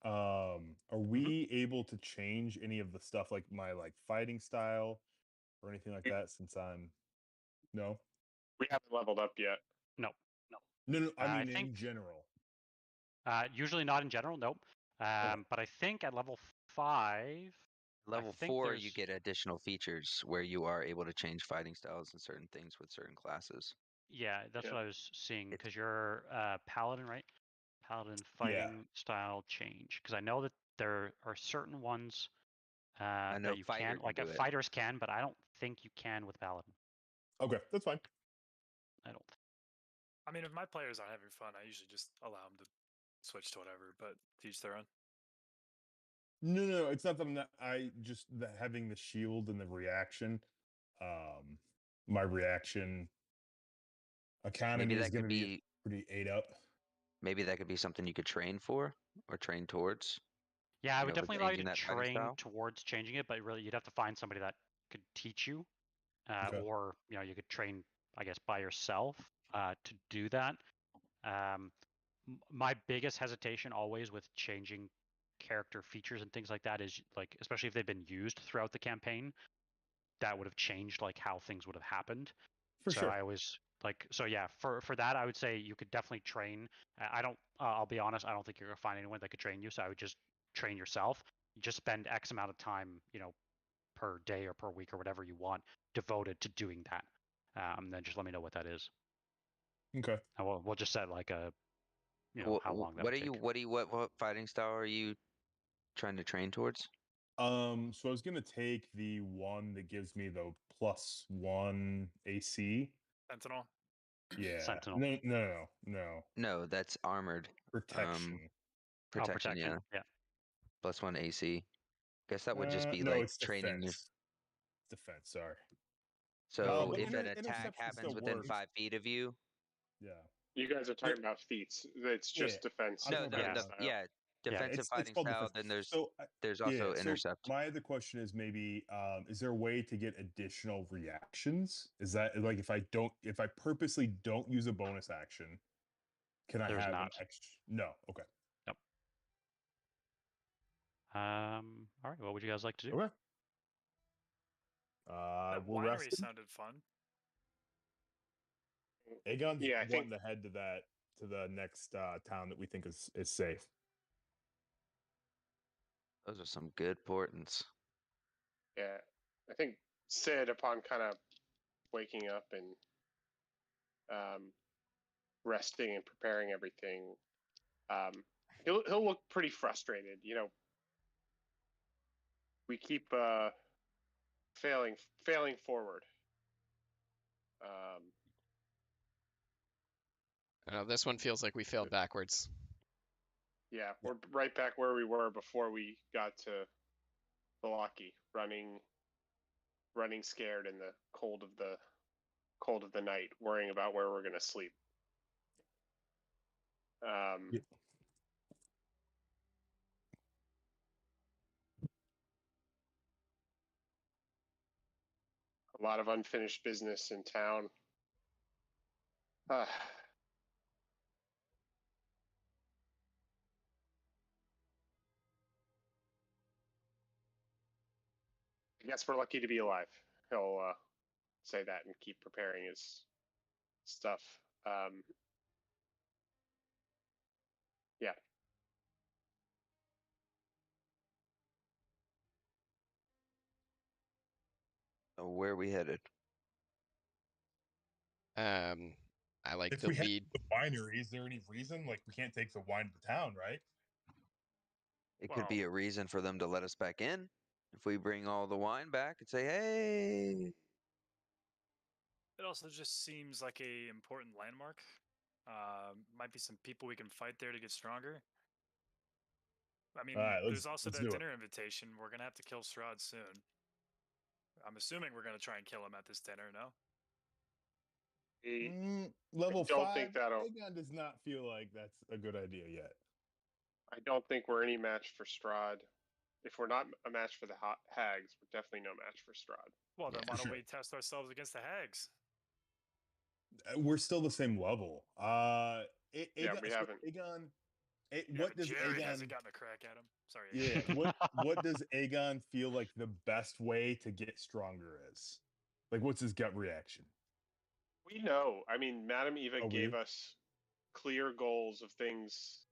Are we able to change any of the stuff like my fighting style or anything like that since I'm no? We haven't leveled up yet. No. No, I I mean think in general. usually not in general. Nope. But I think at level 5. Level think 4, you there's- get additional features where you are able to change fighting styles and certain things with certain classes. Yeah, that's Yeah. what I was seeing. It's- Because you're paladin, right? Paladin fighting style change. Because I know that there are certain ones I know that you fighter can, can like do it. fighters can, but I don't think you can with paladin. Okay, that's fine. I don't. I mean, if my players aren't having fun, I usually just allow them to switch to whatever, but to each their own. No, it's not that I just having the shield and the reaction. My reaction economy Maybe is that going could to be be pretty ate up. maybe that could be something you could train for or train towards. Yeah, I would with definitely allow you changing to that fighting train style. towards changing it, but really you'd have to find somebody that could teach you, Okay. or you could train, I guess, by yourself to do that. My biggest hesitation always with changing character features and things like that is like, especially if they've been used throughout the campaign, that would have changed like how things would have happened. For So sure. I always so yeah, for that I would say you could definitely train. I don't. I'll be honest. I don't think you're gonna find anyone that could train you. So I would just train yourself. You just spend X amount of time, per day or per week or whatever you want, devoted to doing that. Then just let me know what that is, Okay. and we'll just set like a, how long that What would are you? take. What fighting style are you trying to train towards? So I was gonna take the one that gives me the +1 AC. Sentinel. Yeah. Sentinel. No. No, that's armored. Protection. Protection, yeah. Yeah. +1 AC. Guess that would just be No, like it's training you. defense. Defense. Sorry. So but if an attack interception happens still within works. 5 feet of you, Yeah. You guys are talking about feats. It's just Yeah, defense. I no, don't know fighting about style. defensive it's fighting called style. defense. Then there's So also so intercept. my other question is maybe is there a way to get additional reactions? Is that like if I purposely don't use a bonus action, can I There's have an not. extra? No. Okay. Yep. All right. What would you guys like to do? Okay. That We're winery resting. sounded fun. Aegon's Yeah, I think- wanting to head to the next town that we think is safe. Those are some good portents. Yeah, I think Sid, upon kind of waking up and resting and preparing everything, he'll look pretty frustrated. We keep failing forward. I know this one feels like we failed backwards. Yeah, we're right back where we were before we got to Balaki, running scared in the cold of the night, worrying about where we're gonna sleep. Yeah. A lot of unfinished business in town. I guess we're lucky to be alive. He'll say that and keep preparing his stuff. Yeah. Where are we headed? I like If the we head lead. to the winery, is there any reason? Like, we can't take the wine to the town, right? It could be a reason for them to let us back in. If we bring all the wine back and say, hey. It also just seems like a important landmark. Might be some people we can fight there to get stronger. I mean, Alright, there's also let's that do it. dinner invitation. We're gonna have to kill Strahd soon. I'm assuming we're gonna try and kill him at this dinner, no? Level don't 5, think that'll- Aegon does not feel like that's a good idea yet. I don't think we're any match for Strahd. If we're not a match for the hags, we're definitely no match for Strahd. Well, then Yeah. why don't Sure. we test ourselves against the hags? We're still the same level. Yeah, we so haven't. Aegon, Yeah, what but does Jared Aegon? hasn't gotten a crack at him. Sorry. Yeah, what does Aegon feel like the best way to get stronger is? Like, what's his gut reaction? We know. I mean, Madame Eva Oh, gave we? us clear goals of things,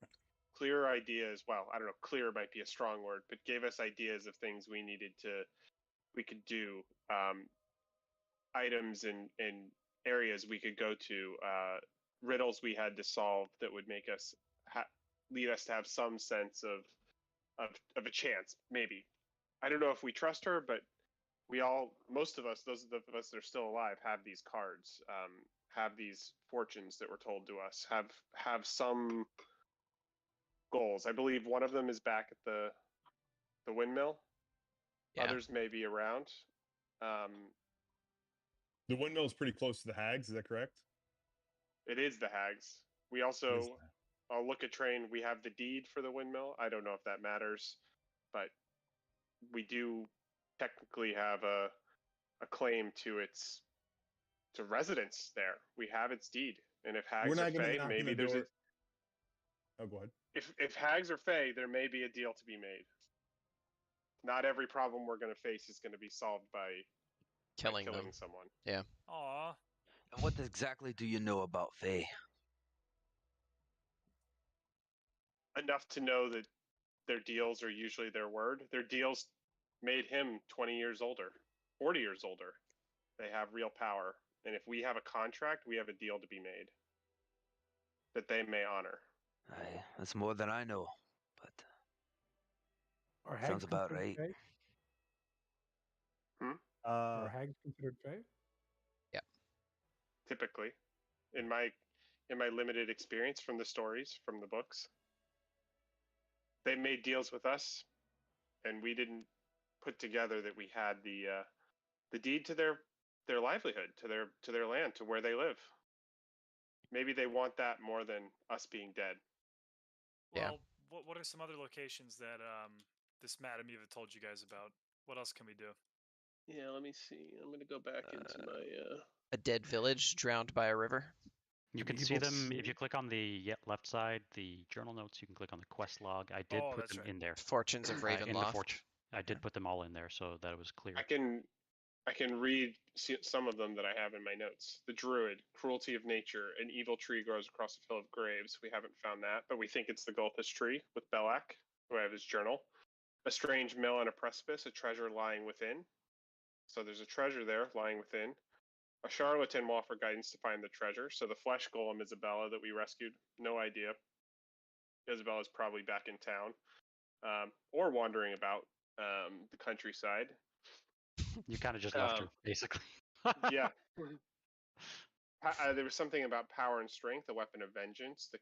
clear ideas. Well, I don't know, clear might be a strong word, but gave us ideas of things we could do, items and areas we could go to, riddles we had to solve that would make us lead us to have some sense of a chance. Maybe. I don't know if we trust her, but most of us, those of us that are still alive, have these cards, have these fortunes that were told to us, have some goals. I believe one of them is back at the windmill. Yeah. Others may be around. The windmill is pretty close to the hags. Is that correct? It is the hags. We also, I'll look at train. We have the deed for the windmill. I don't know if that matters, but we do technically have a claim to its residence there. We have its deed, and if hags We're not are going to fey, knock on maybe the there's door. Oh, go ahead. if hags are fey, there may be a deal to be made. Not every problem we're going to face is going to be solved by Killing them. someone. Yeah. Aw. And what exactly do you know about Fae? Enough to know that their deals are usually their word. Their deals made him 20 years older, 40 years older. They have real power. And if we have a contract, we have a deal to be made that they may honor. That's more than I know, but Are hags sounds about considered right. fey? Are hags considered fey? Typically, in my limited experience from the stories, from the books, they made deals with us, and we didn't put together that we had the deed to their livelihood, to their land, to where they live. Maybe they want that more than us being dead. Yeah. Well, what are some other locations that this Madame Eva told you guys about? What else can we do? Yeah, let me see. I'm going to go back into my... A dead village drowned by a river. You can see them if you click on the left side, the journal notes. You can click on the quest log. I did put them in there. Fortunes of In the Ravenloft. I did put them all in there so that it was clear. I can read some of them that I have in my notes. The Druid, cruelty of nature, an evil tree grows across a field of graves. We haven't found that, but we think it's the Gulfish tree with Belak, who I have his journal. A strange mill on a precipice, a treasure lying within. So there's a treasure there lying within. A charlatan will offer guidance to find the treasure. So the flesh golem Isabella that we rescued, no idea. Isabella's probably back in town, or wandering about the countryside. You kind of just left her, basically. Yeah. There was something about power and strength, a weapon of vengeance, the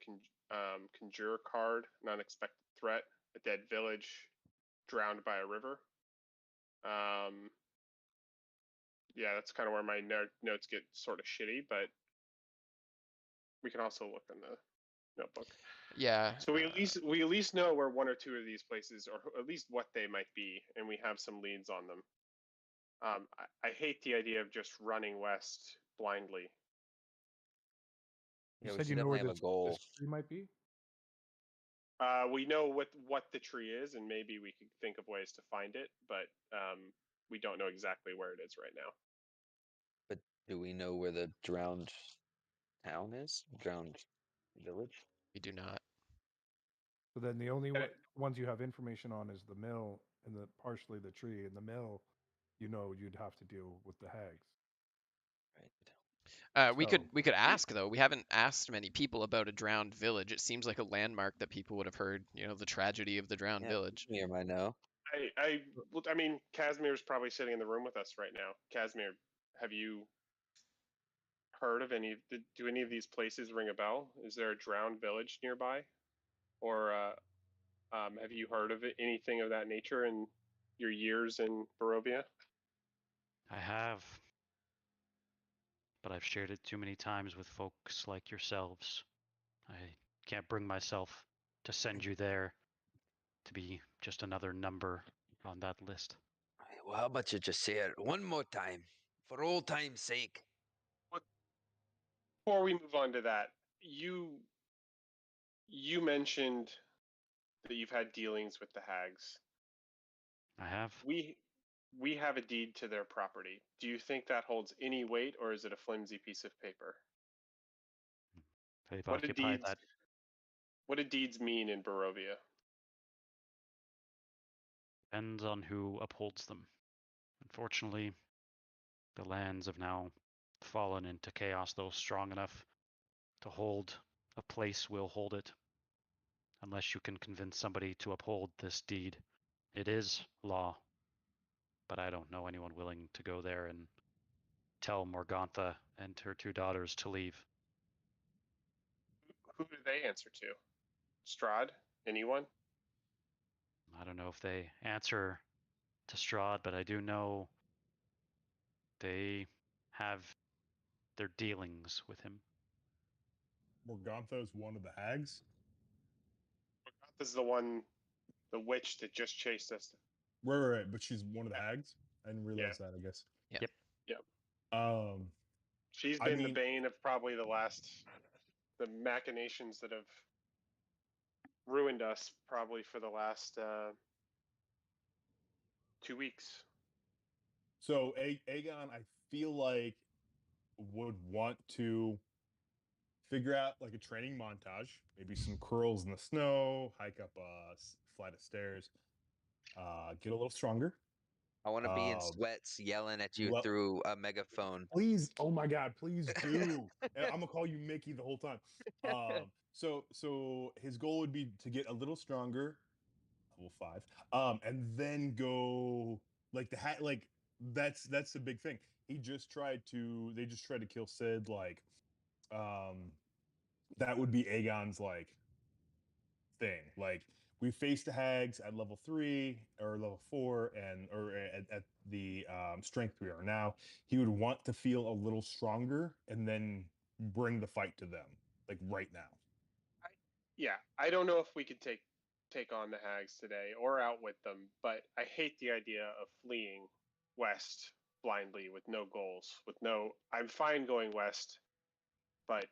conjure card, an unexpected threat, a dead village, drowned by a river. Yeah, that's kind of where my notes get sort of shitty, but we can also look in the notebook. Yeah. So we at least know where one or two of these places, or at least what they might be, and we have some leads on them. I hate the idea of just running west blindly. You Yeah, we said should you know where definitely have a goal. this tree might be? We know what the tree is, and maybe we could think of ways to find it, but we don't know exactly where it is right now. But do we know where the drowned town is? Drowned village? We do not. So then the only And it- ones you have information on is the mill and partially the tree. And the mill, you know, you'd have to deal with the hags. Right. We So- could ask though. We haven't asked many people about a drowned village. It seems like a landmark that people would have heard. You know, the tragedy of the drowned Yeah, village. Casimir might know. I mean, Casimir's probably sitting in the room with us right now. Casimir, have you heard of do any of these places ring a bell? Is there a drowned village nearby? Or have you heard of anything of that nature in your years in Barovia? I have. But I've shared it too many times with folks like yourselves. I can't bring myself to send you there to be just another number on that list. Well, how about you just say it one more time, for old time's sake? Before we move on to that, you mentioned that you've had dealings with the hags. I have. We have a deed to their property. Do you think that holds any weight, or is it a flimsy piece of paper? They've What do occupied deeds that. What do deeds mean in Barovia? Depends on who upholds them. Unfortunately, the lands have now fallen into chaos. Those strong enough to hold a place will hold it. Unless you can convince somebody to uphold this deed. It is law. But I don't know anyone willing to go there and tell Morgantha and her two daughters to leave. Who do they answer to? Strahd? Anyone? I don't know if they answer to Strahd, but I do know they have their dealings with him. Morgantha is one of the hags. This is the witch that just chased us. Right. But she's one of the hags. I didn't realize that, I guess. Yep. She's been the bane of probably the machinations that have ruined us probably for the last 2 weeks. So Aegon, I feel like, would want to figure out like a training montage, maybe some curls in the snow, hike up a flight of stairs, get a little stronger. I want to be in sweats yelling at you through a megaphone. Please, oh my God, please do. And I'm gonna call you Mickey the whole time. So his goal would be to get a little stronger, level 5, and then go like that's the big thing. They just tried to kill Sid. Like, that would be Aegon's like thing. Like, we faced the hags at level 3 or level 4, or at the strength we are now. He would want to feel a little stronger and then bring the fight to them, like right now. I don't know if we could take on the hags today or outwit them, but I hate the idea of fleeing west blindly with no goals. I'm fine going west, but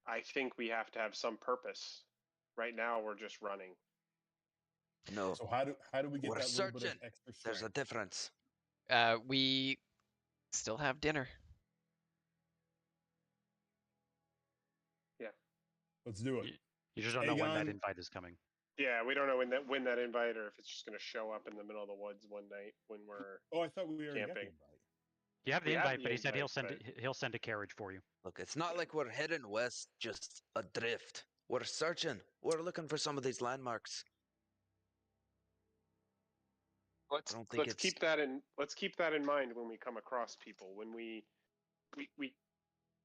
I think we have to have some purpose. Right now, we're just running. No. So how do we get We're that little bit of searching. extra strength? There's a difference. We still have dinner. Yeah. Let's do it. You just don't know when that Aegon- invite is coming. Yeah, we don't know when that invite, or if it's just going to show up in the middle of the woods one night when we're. Oh, I thought we already got the camping. invite. You have the We have invite, the but he said invite, he'll send a carriage for you. Look, it's not like we're heading west just adrift. We're searching. We're looking for some of these landmarks. Let's keep that in mind when we come across people. When we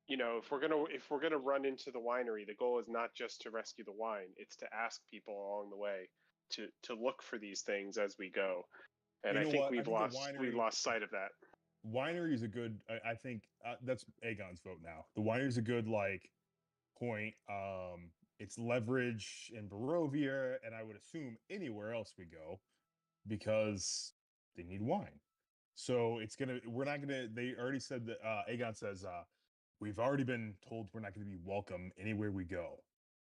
if we're gonna run into the winery, the goal is not just to rescue the wine; it's to ask people along the way to look for these things as we go. And I think we've lost sight of that. Winery is a good. I think that's Aegon's vote now. The winery is a good point. It's leverage in Barovia, and I would assume anywhere else we go, because they need wine. So it's gonna. We're not gonna. They already said that. Aegon says, "We've already been told we're not going to be welcome anywhere we go.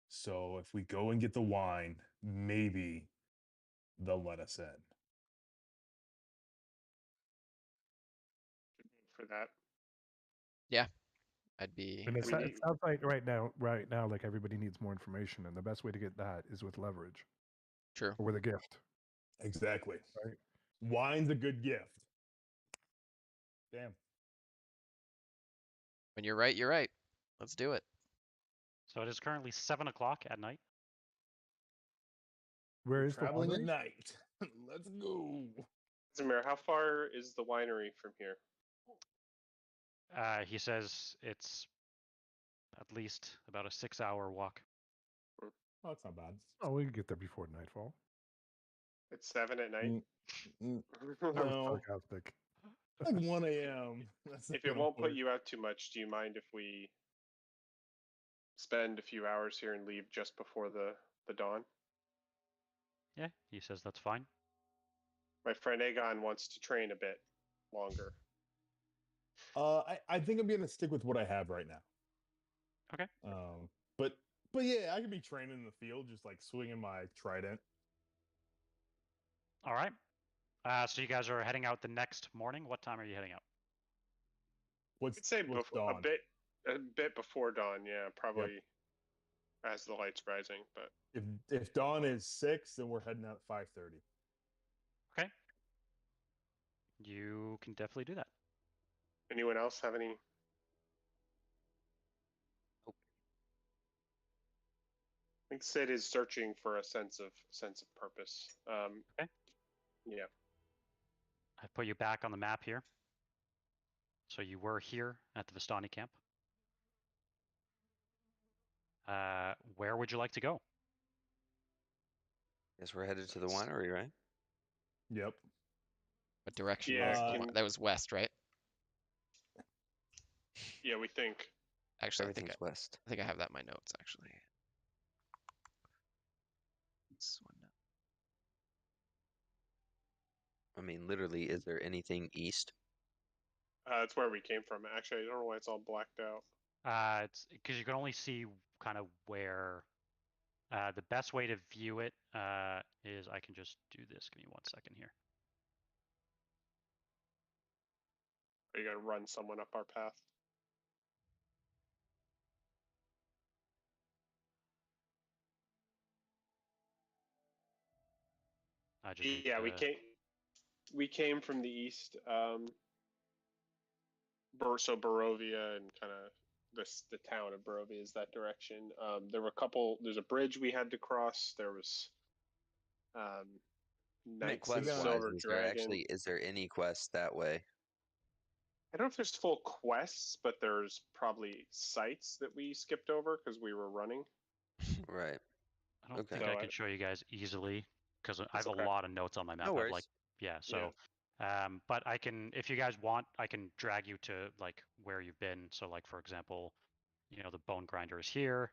So if we go and get the wine, maybe they'll let us in." For that. I'd be. And it We need- sounds like right now, like everybody needs more information, and the best way to get that is with leverage True. or with a gift. Exactly. Right. Wine's a good gift. Damn. When you're right, you're right. Let's do it. So it is currently 7 o'clock at night. Where is the Traveling at winery? night. Let's go. Zamir, how far is the winery from here? He says it's at least about a 6-hour walk. Oh, that's not bad. Oh, we can get there before nightfall. It's 7 at night. Mm, I'm No, sarcastic. like 1 a.m. That's If not it gonna won't put work. you out too much, do you mind if we spend a few hours here and leave just before the dawn? Yeah, he says that's fine. My friend Aegon wants to train a bit longer. I think I'm gonna stick with what I have right now. Okay. But yeah, I could be training in the field, just like swinging my trident. All right. So you guys are heading out the next morning. What time are you heading out? I'd say what's a dawn? bit before dawn. Yeah, probably as the light's rising. But If dawn is 6, then we're heading out at 5:30. Okay. You can definitely do that. anyone else have any? Nope. I think Sid is searching for a sense of purpose. Okay. Yeah. I put you back on the map here. So you were here at the Vistani camp. Where would you like to go? Guess we're headed to the winery, right? Yep. What direction Yeah, was the can- one? That was west, right? Yeah, we think. Actually, Everything's west. I think I have that in my notes actually. This one. I mean, literally, is there anything east? It's where we came from. Actually, I don't know why it's all blacked out. It's because you can only see kind of where. The best way to view it is I can just do this. Give me 1 second here. Are you gonna run someone up our path? I just need Yeah, to- we came from the east. So Barovia and kind of the town of Barovia is that direction. There were a couple. There's a bridge we had to cross. There was Knights of the Quest-wise, Silver Dragon. is there any quest that way? I don't know if there's full quests, but there's probably sites that we skipped over because we were running. Right. I don't Okay. think So I can show you guys easily because I have okay. a lot of notes on my map. No I have, worries. like, yeah, so but I can, if you guys want, I can drag you to like where you've been. So like, for example, you know, the Bone Grinder is here.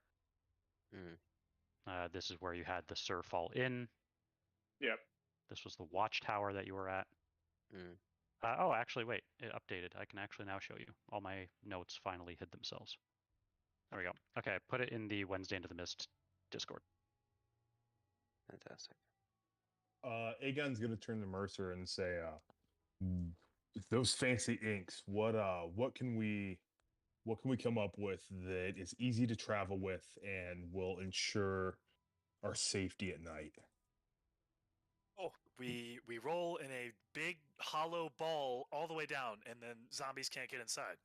Mm. This is where you had the Surfall Inn. Yep. This was the watchtower that you were at. Mm. Oh, actually, wait, it updated. I can actually now show you. All my notes finally hid themselves. There we go. Okay, put it in the Wednesday Into the Mist Discord. Fantastic. Aegon's gonna turn to Mercer and say, "Those fancy inks. What can we come up with that is easy to travel with and will ensure our safety at night?" Oh, we roll in a big hollow ball all the way down, and then zombies can't get inside.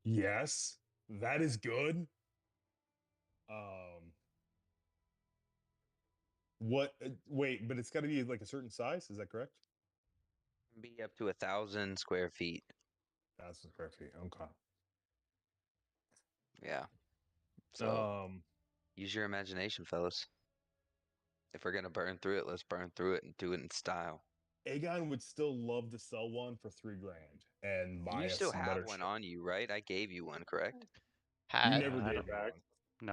Yes, that is good. What? Wait, but it's got to be like a certain size. Is that correct? Be up to 1,000 square feet. 1,000 square feet. Okay. Yeah. So use your imagination, fellas. If we're gonna burn through it, let's burn through it and do it in style. Aegon would still love to sell one for $3,000 and buy You us still some have better one shit. on you, right? I gave you one, correct? You Had never I gave don't me back. one. No,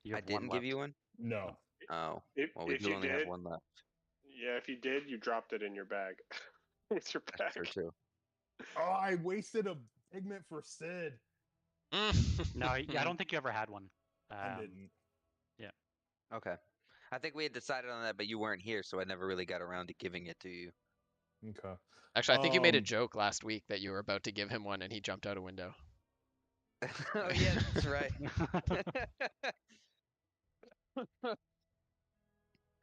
you I have one didn't give left. you one? No. Oh. If Well, we if do you only did, have one left. yeah, if you did, you dropped it in your bag. with your That's true pack. too. Oh, I wasted a pigment for Sid. No, I don't think you ever had one. I didn't. Okay. I think we had decided on that, but you weren't here, so I never really got around to giving it to you. Okay. Actually, I think you made a joke last week that you were about to give him one and he jumped out a window. Oh yeah, that's right.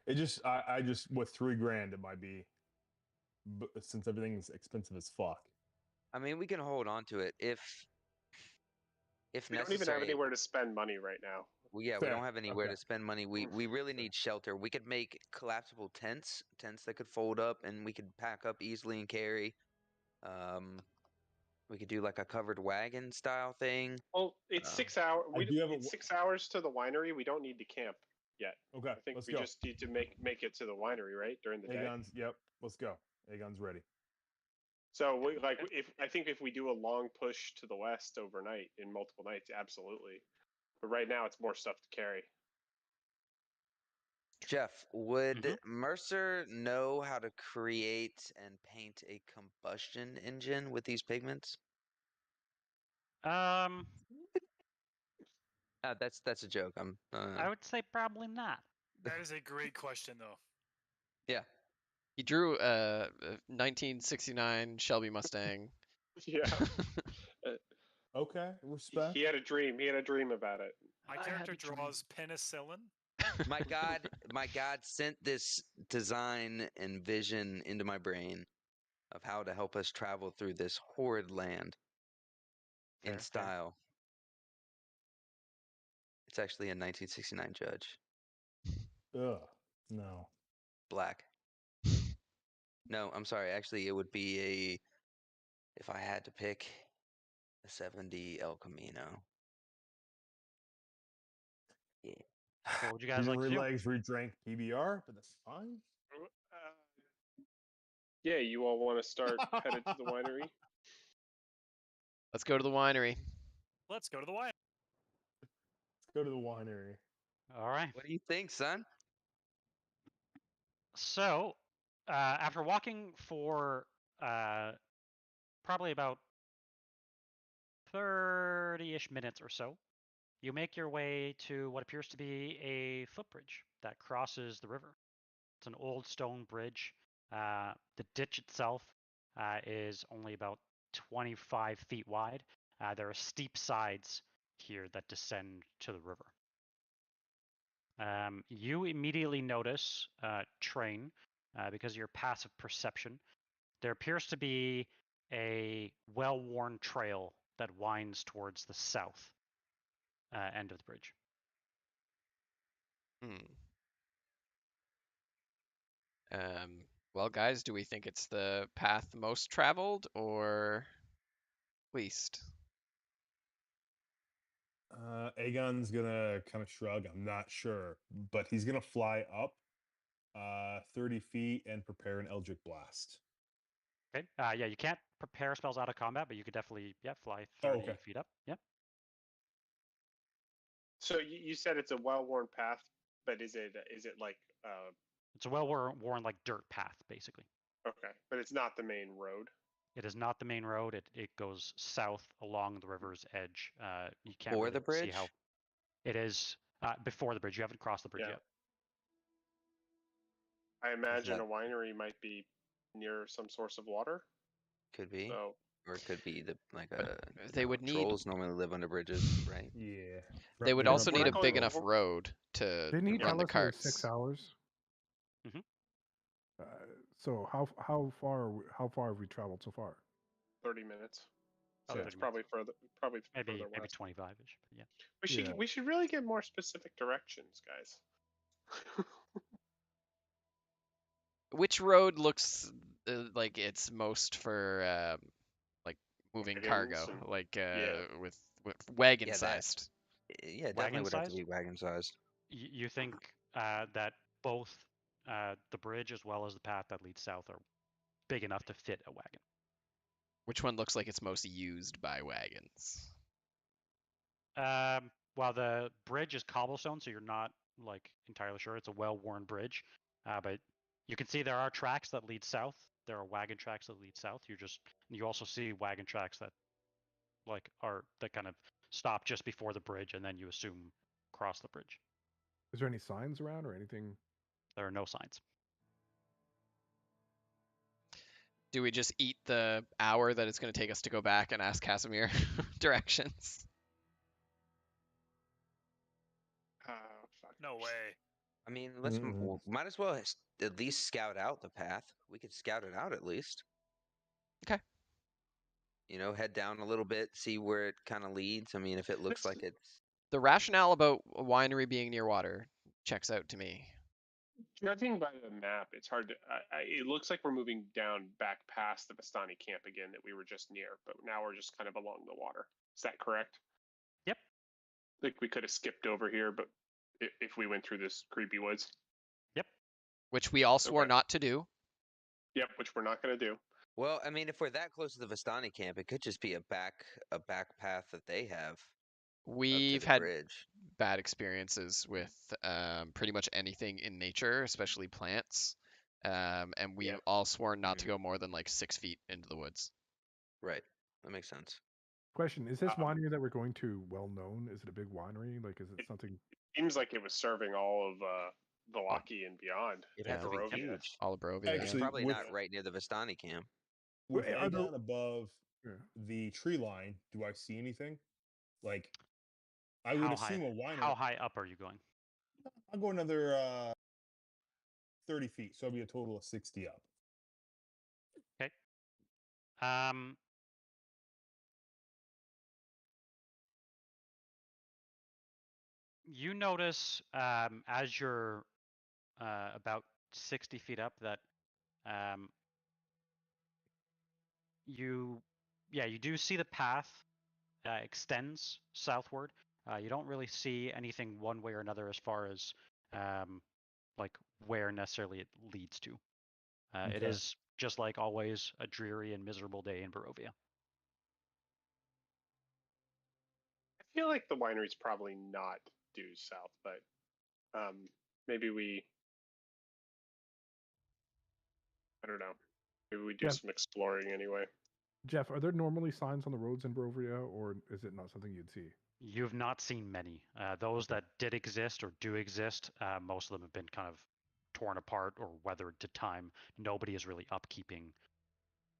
It just, I just with $3,000, it might be, since everything is expensive as fuck. I mean, we can hold on to it if We don't necessary. even have anywhere to spend money right now. Well, yeah, we Fair. don't have anywhere Okay. to spend money. We really need shelter. We could make collapsible tents that could fold up and we could pack up easily and carry. We could do like a covered wagon style thing. Well, it's 6 hours. I do have It's 6 hours to the winery. We don't need to camp yet. Okay, I think let's we go. just need to make it to the winery, right, during the day. Aegon's, yep, let's go. Aegon's ready. So, I think if we do a long push to the west overnight in multiple nights, absolutely. But right now, it's more stuff to carry. Jeff, would Mhm. Mercer know how to create and paint a combustion engine with these pigments? That's a joke. I would say probably not. That is a great question, though. Yeah. He drew a 1969 Shelby Mustang. Yeah. Okay, respect. He had a dream. He had a dream about it. My I had character a dream. draws penicillin. My God sent this design and vision into my brain of how to help us travel through this horrid land Fair, in fair. style. It's actually a 1969 Judge. Ugh, no. Black. No, I'm sorry. Actually, it would be if I had to pick, a 70 El Camino. Yeah. What would you guys like to Didn't do? realize we drank PBR, but that's fine. Yeah, you all want to start headed to the winery? Let's go to the winery. Let's go to the wine. Let's go to the winery. All right. What do you think, son? So, after walking for probably about 30-ish minutes or so, you make your way to what appears to be a footbridge that crosses the river. It's an old stone bridge. The ditch itself is only about 25 feet wide. There are steep sides here that descend to the river. You immediately notice, Train, because of your passive perception, there appears to be a well-worn trail that winds towards the south end of the bridge. Well, guys, do we think it's the path most traveled or least? Aegon's gonna kind of shrug. I'm not sure, but he's gonna fly up 30 feet and prepare an Eldritch Blast. Okay. Yeah, you can't prepare spells out of combat, but you could definitely, fly Oh, 30 okay. feet up. Yep. So you said it's a well-worn path, but is it like It's a well-worn like dirt path, basically. okay? But it's not the main road. It is not the main road. It goes south along the river's edge. You can't Or really the bridge? see how. It is before the bridge. You haven't crossed the bridge Yeah. yet. I imagine that- a winery might be near some source of water. Could be. So Or it could be they would need- trolls normally live under bridges, right? Yeah. They would They're also gonna need a not big going enough over- road to Didn't he run tell the us it was carts. 6 hours? Mhm. So how far have we traveled so far? 30 minutes. Oh, So 30 it's probably further. Maybe further west. 25-ish. But yeah. Yeah. We should really get more specific directions, guys. Which road looks like it's most for like moving cargo, Wagons and- like yeah. with wagon Yeah, that- sized? Yeah, it definitely would have to Wagon-sized? be wagon sized. You think that both the bridge as well as the path that leads south are big enough to fit a wagon? Which one looks like it's most used by wagons? Well, the bridge is cobblestone, so you're not like entirely sure. It's a well-worn bridge, but you can see there are tracks that lead south there are wagon tracks that lead south. You also see wagon tracks that that kind of stop just before the bridge, and then you assume cross the bridge. Is there any signs around or anything? There are no signs. Do we just eat the hour that it's going to take us to go back and ask Casimir directions? Fuck. No way. I mean, let's Mhm. might as well at least scout out the path. We could scout it out at least. Okay. You know, head down a little bit, see where it kind of leads. I mean, if it looks like it's The rationale about a winery being near water checks out to me. Judging by the map, it's hard to. It looks like we're moving down back past the Vistani camp again that we were just near, but now we're just kind of along the water. Is that correct? Yep. Like we could have skipped over here, but if we went through this creepy woods. Yep. Which we all swore Okay. not to do. Yep, which we're not going to do. well, I mean, if we're that close to the Vistani camp, it could just be a back path that they have up to We've the had bridge. bad experiences with pretty much anything in nature, especially plants. And we Yeah. all sworn not to go more than like 6 feet into the woods. Right. That makes sense. Question: is this Um, winery that we're going to well known? Is it a big winery? Like, is it something? Seems like it was serving all of Valaki and beyond. It'd Yeah. have to be Barovia. huge. All of Barovia. It's Actually, probably with- not right near the Vistani camp. With Wait, are there- Aegon above Yeah. the tree line, do I see anything? Like, I would How assume high? a winery. How high up are you going? I'll go another 30 feet, so it'll be a total of 60 up. You notice as you're about 60 feet up that you do see the path extends southward. You don't really see anything one way or another as far as like where necessarily it leads to. It Okay. is just like always a dreary and miserable day in Barovia. I feel like the winery's probably not due south, but maybe we. I don't know. Maybe we do Yeah. some exploring anyway. Jeff, are there normally signs on the roads in Barovia, or is it not something you'd see? You've not seen many. Those that did exist or do exist, most of them have been kind of torn apart or weathered to time. Nobody is really upkeeping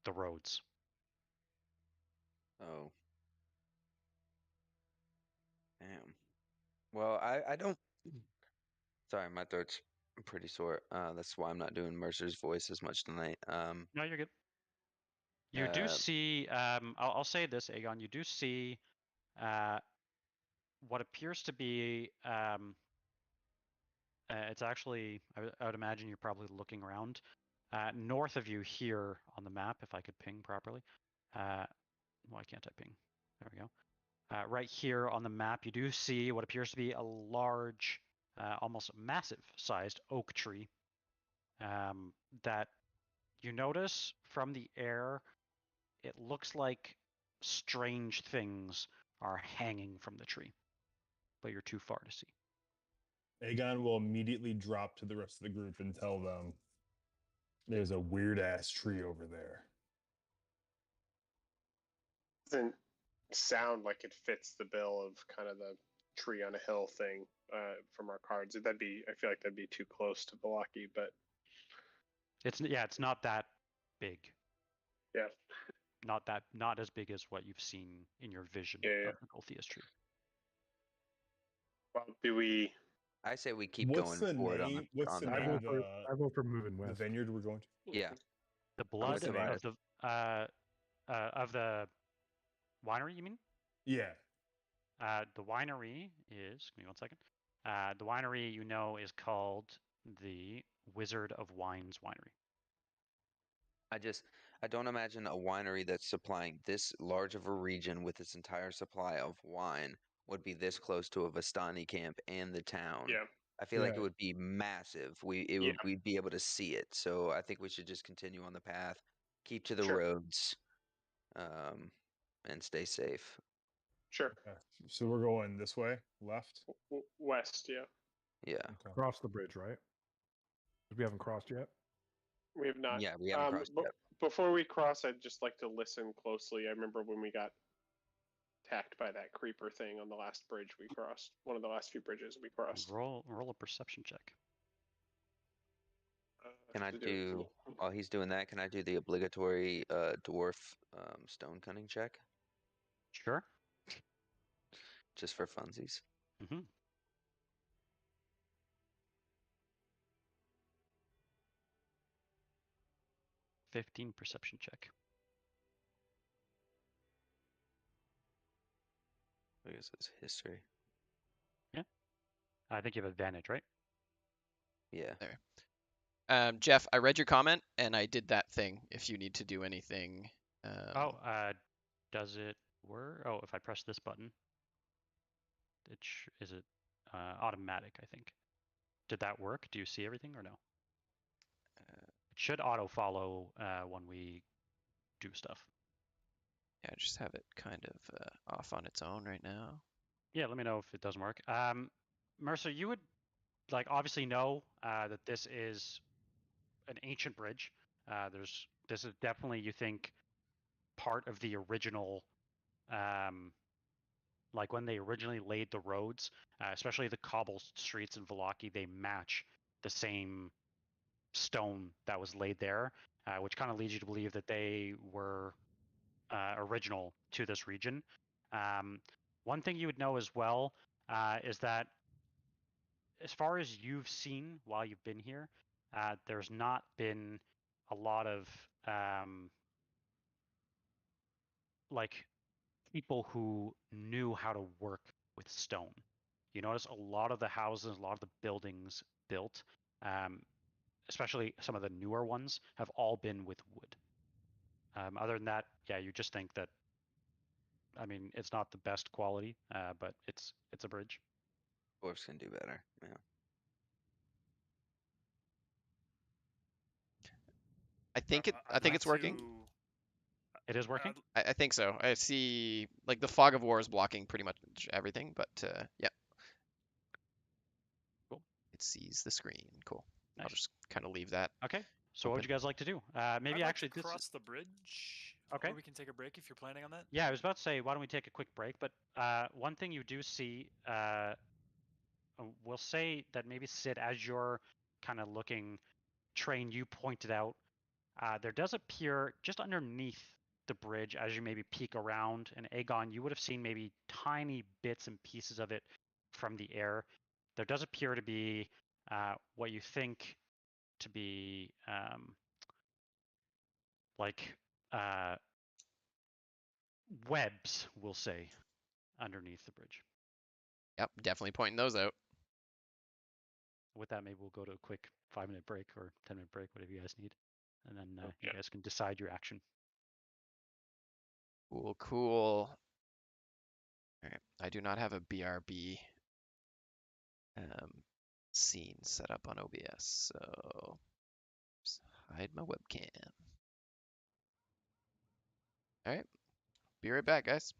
the roads. Oh. Damn. Well, I don't. Sorry, my throat's pretty sore. That's why I'm not doing Mercer's voice as much tonight. No, you're good. You do see. I'll say this, Aegon. You do see what appears to be. It's actually. I would imagine you're probably looking around. North of you here on the map, if I could ping properly. Why can't I ping? There we go. Right here on the map, you do see what appears to be a large, almost massive-sized oak tree that you notice from the air. It looks like strange things are hanging from the tree, but you're too far to see. Aegon will immediately drop to the rest of the group and tell them there's a weird ass tree over there. Doesn't sound like it fits the bill of kind of the tree on a hill thing from our cards. I feel like that'd be too close to Valaki, but It's not that big. yeah. Not as big as what you've seen in your vision Yeah. of the Gothic tree. Well, do we? I say we keep What's going the forward name? on the, What's on the the I name map. of vote for I vote for moving the west. vineyard we're going to? Yeah. The blood the of the winery, you mean? Yeah. The winery is. Give me 1 second. The winery you know is called the Wizard of Wines Winery. I don't imagine a winery that's supplying this large of a region with its entire supply of wine would be this close to a Vistani camp and the town. Yeah. I feel like it Yeah. would be massive. Yeah. We'd be able to see it. So I think we should just continue on the path, keep to the Sure. roads, and stay safe. Sure. Okay. So we're going this way, left. West, yeah. Yeah. Okay. Cross the bridge, right? 'Cause we haven't crossed yet. We have not. Yeah, we haven't crossed yet. Before we cross, I'd just like to listen closely. I remember when we got attacked by that creeper thing on the last bridge we crossed. One of the last few bridges we crossed. Roll a perception check. Can I do, while he's doing that, can I do the obligatory dwarf stone cunning check? Sure. Just for funsies. Mm-hmm. '15 perception check. I guess it's history. Yeah. I think you have advantage, right? Yeah. Jeff, I read your comment and I did that thing. If you need to do anything. Does it work? Oh, if I press this button, is it automatic? I think. Did that work? Do you see everything or no? It should auto follow when we do stuff. Yeah, just have it kind of off on its own right now. Yeah, let me know if it doesn't work. Mercer, you would obviously know that this is an ancient bridge. This is definitely, you think, part of the original, when they originally laid the roads, especially the cobble streets in Vallaki, they match the same stone that was laid there, which kind of leads you to believe that they were original to this region. One thing you would know as well is that as far as you've seen while you've been here, there's not been a lot of people who knew how to work with stone. You notice a lot of the houses, a lot of the buildings built, especially some of the newer ones, have all been with wood. Other than that, yeah, you just think that, I mean, it's not the best quality, but it's a bridge. Dwarves can do better. Yeah. I think I'd it's like working. It is working? I think so. I see the fog of war is blocking pretty much everything, but yeah. Cool. It sees the screen. Cool. Nice. I'll just kind of leave that. Okay. So what would you guys like to do? Maybe I'd actually like to cross the bridge. Okay. Or we can take a break if you're planning on that. Yeah, I was about to say, why don't we take a quick break? But one thing you do see, we'll say that maybe Sid, as you're kind of looking, Train, you pointed out, there does appear just underneath the bridge as you maybe peek around, and Aegon, you would have seen maybe tiny bits and pieces of it from the air. There does appear to be what you think to be webs, we'll say, underneath the bridge. Yep, definitely pointing those out. With that, maybe we'll go to a quick 5-minute break or 10-minute break, whatever you guys need, and then you guys can decide your action. Cool. All right. I do not have a BRB scene set up on OBS, so just hide my webcam. All right. Be right back, guys.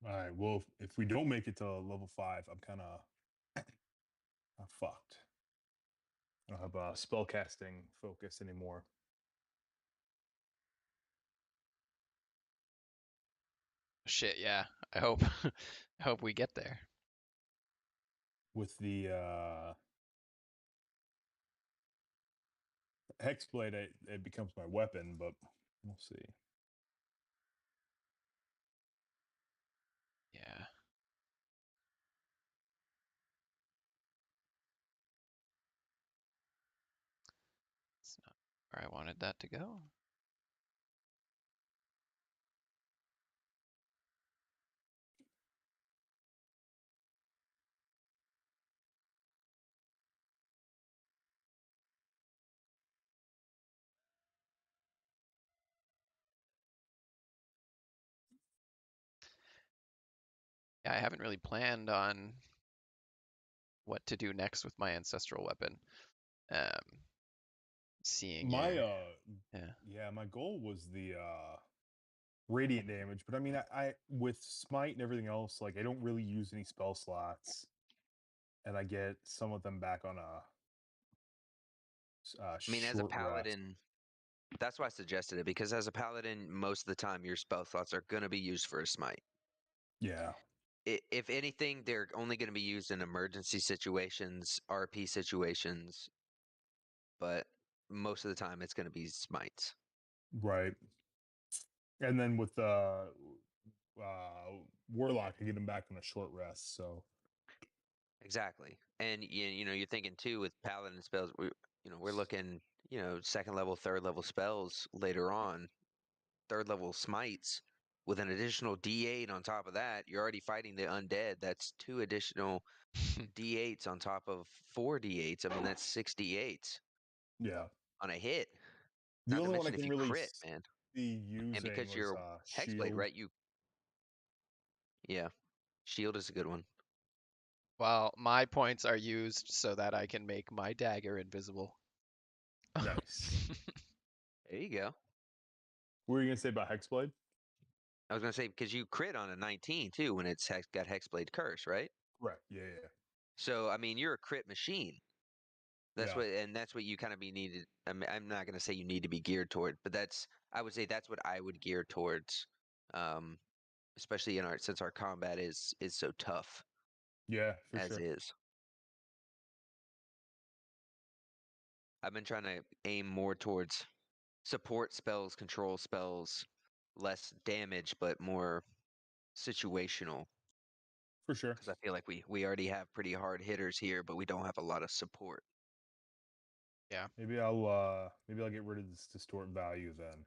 All right. Well, if we don't make it to level 5, I'm kind of fucked. I don't have a spellcasting focus anymore. Shit, yeah. I hope I hope we get there. With the Hexblade, it becomes my weapon, but we'll see. Yeah. It's not where I wanted that to go. Yeah, I haven't really planned on what to do next with my ancestral weapon. Seeing My your yeah, my goal was the radiant damage, but I mean, I with smite and everything else, like I don't really use any spell slots, and I get some of them back on a I mean, as a short rest. paladin, that's why I suggested it, because as a paladin, most of the time your spell slots are going to be used for a smite. Yeah, If anything, they're only going to be used in emergency situations, RP situations, but most of the time it's going to be smites. right. And then with warlock, I get them back on a short rest. So Exactly. And you know, you're thinking too with paladin spells, we're looking, second level, third level spells later on, third level smites with an additional D8 on top of that. You're already fighting the undead. That's 2 additional D8s on top of 4 D8s. I mean, that's 6 D8s yeah, on a hit. the Not to only one I mention if can you really crit, man. see And using because was you're Hexblade, shield. right? Yeah, shield is a good one. well, my points are used so that I can make my dagger invisible. Nice. There you go. What were you gonna say about Hexblade? I was gonna say because you crit on a 19 too when it's got Hexblade Curse, right? Correct. Yeah, yeah, So I mean, you're a crit machine. That's yeah. that's what you kind of be needed. I'm not gonna say you need to be geared toward, but I would say that's what I would gear towards, um, especially since our combat is so tough Yeah, for as sure. is. I've been trying to aim more towards support spells, control spells, less damage, but more situational. For sure. Because I feel like we already have pretty hard hitters here, but we don't have a lot of support. Yeah. Maybe I'll get rid of this distort value then.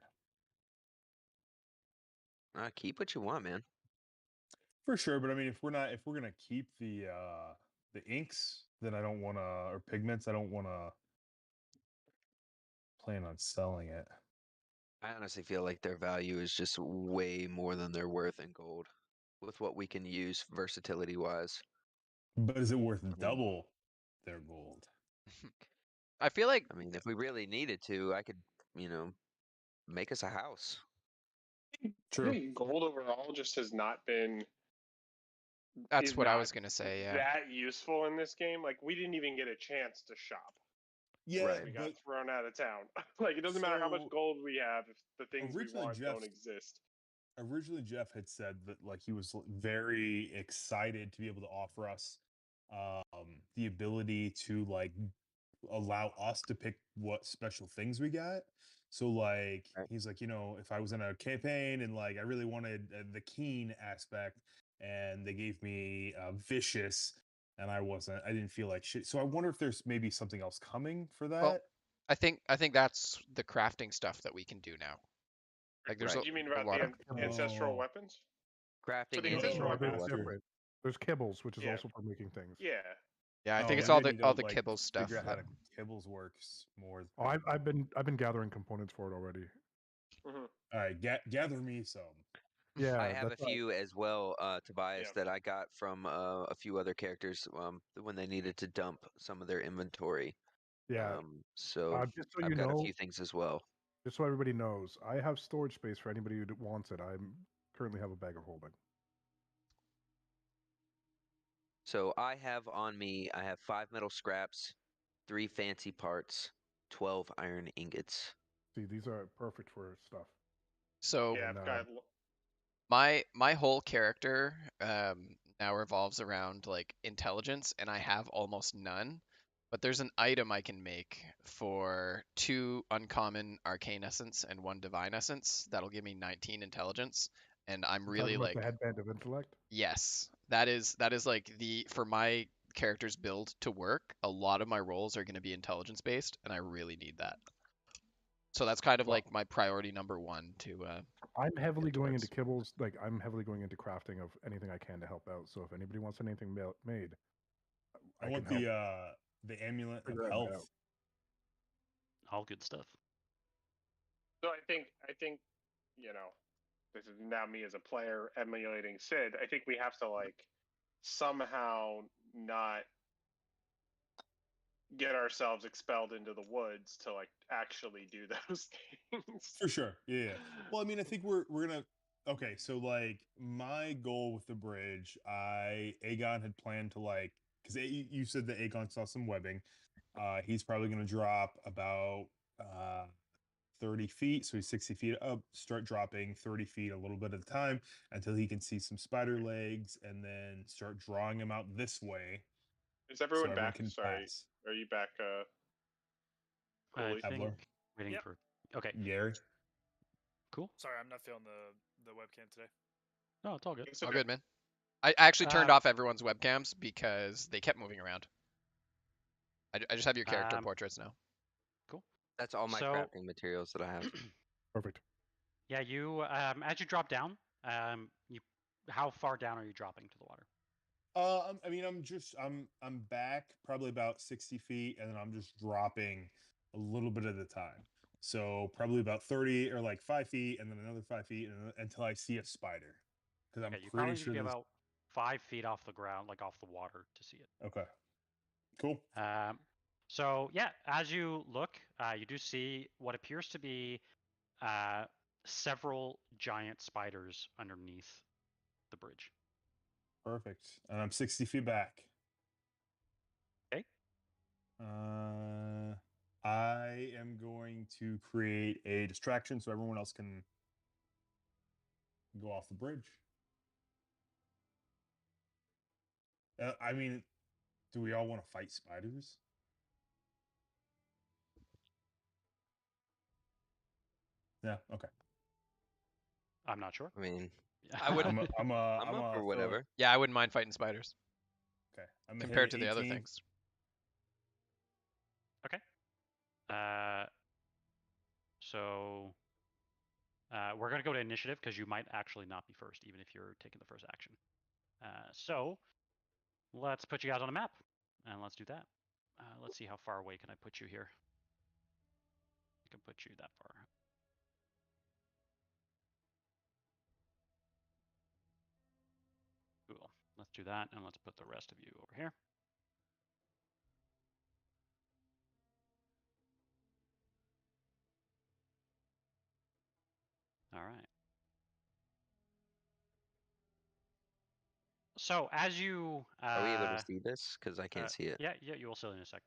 Keep what you want, man. For sure, but I mean, if we're gonna keep the inks, then I don't want to, or pigments, I don't want to plan on selling it. I honestly feel like their value is just way more than they're worth in gold, with what we can use versatility wise. But is it worth double their gold? I feel like I mean, if we really needed to, I could, make us a house. I True. think gold overall just has not been that's is what I not was gonna say. Yeah. that useful in this game. Like we didn't even get a chance to shop. Yeah, Right. We but got thrown out of town. Like it doesn't matter how much so gold we have if the things we originally want don't exist. Jeff had said that like he was very excited to be able to offer us the ability to like allow us to pick what special things we got. So like Right. he's like, if I was in a campaign and like I really wanted the keen aspect and they gave me vicious and I didn't feel like shit. So I wonder if there's maybe something else coming for that. Well, I think that's the crafting stuff that we can do now. Like there's Right. You mean a about lot of the ancestral weapons? Crafting the and ancestral mechanical weapons, weapons. different. There's kibbles, which is Yeah. also for making things. Yeah. yeah. I think it's we all didn't the need to, like, kibble stuff. figure out how that- to kibbles works more. Oh, I've been gathering components for it already. Mm-hmm. All right, gather me some. Yeah, I have a that's right. few as well, Tobias, Yeah. that I got from a few other characters when they needed to dump some of their inventory. Yeah, So just so I've you got a know, few things as well. just so everybody knows, I have storage space for anybody who wants it. I currently have a bag of holding. So I have on me, I have 5 metal scraps, 3 fancy parts, 12 iron ingots. See, these are perfect for stuff. So Yeah, And, I've got. my whole character now revolves around like intelligence, and I have almost none. But there's an item I can make for 2 uncommon arcane essence and 1 divine essence that'll give me 19 intelligence, and I'm You're really talking about like, the headband of intellect. yes, that is like the for my character's build to work. A lot of my roles are going to be intelligence based, and I really need that. So that's kind of Well, like my priority number 1 to I'm heavily get going into towards. kibbles. Like I'm heavily going into crafting of anything I can to help out. So if anybody wants anything made, I I want can help. the amulet of figure it health. out. All good stuff. So I think this is now me as a player emulating Sid. I think we have to like somehow not get ourselves expelled into the woods to like actually do those things. For sure. Yeah. Well, I mean, I think we're gonna. Okay, so like my goal with the bridge, Aegon had planned to like because you said that Aegon saw some webbing. He's probably gonna drop about 30 feet, so he's 60 feet up. Start dropping 30 feet a little bit at a time until he can see some spider legs, and then start drawing them out this way. Is everyone everyone back? can Sorry, pass. are you back? I Cooley? think Abler. waiting Yep. for. Okay, Gary. cool. Sorry, I'm not feeling the webcam today. No, it's all good. It's All okay. good, man. I actually turned Um, off everyone's webcams because they kept moving around. I just have your character Um, portraits now. Cool. That's all my So- crafting materials that I have. Perfect. Yeah, you as you drop down, you how far down are you dropping to the water? I mean, I'm back probably about 60 feet, and then I'm just dropping a little bit at a time. So probably about 30 or like 5 feet, and then another 5 feet, until I see a spider. Because I'm Okay, you pretty probably need to sure be there's. about 5 feet off the ground, like off the water, to see it. Okay. Cool. So yeah, as you look, you do see what appears to be several giant spiders underneath the bridge. Perfect. And I'm 60 feet back. Okay. I am going to create a distraction so everyone else can go off the bridge. I mean, do we all want to fight spiders? Yeah. Okay. I'm not sure. I mean, I would- I'm I'm up for whatever. Yeah, I wouldn't mind fighting spiders Okay. I'm gonna compared hit to an the other 18. things. So we're going to go to initiative because you might actually not be first, even if you're taking the first action. So let's put you guys on a map, and let's do that. Let's see how far away can I put you here. I can put you that far. Cool. Let's do that, and let's put the rest of you over here. All right. So as you Are we able to see this? Because I can't see it. Yeah, you will see it in a sec.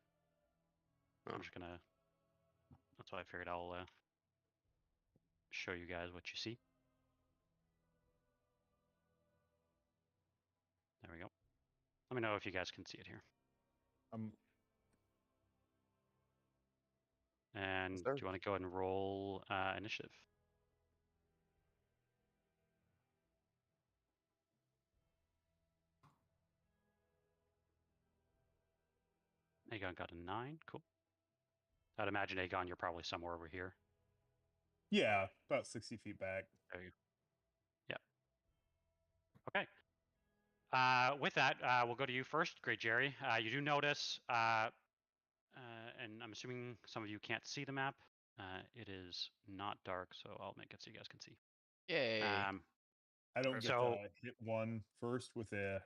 Oh. I'm just gonna. That's why I figured I'll show you guys what you see. There we go. Let me know if you guys can see it here. And do you want to go ahead and roll initiative? Aegon got a 9. Cool. I'd imagine Aegon, you're probably somewhere over here. Yeah, about 60 feet back. There you go. Yeah. Okay. With that, we'll go to you first, Great Jerry. You do notice, and I'm assuming some of you can't see the map. It is not dark, so I'll make it so you guys can see. Yay. I don't get So- to hit one first with a.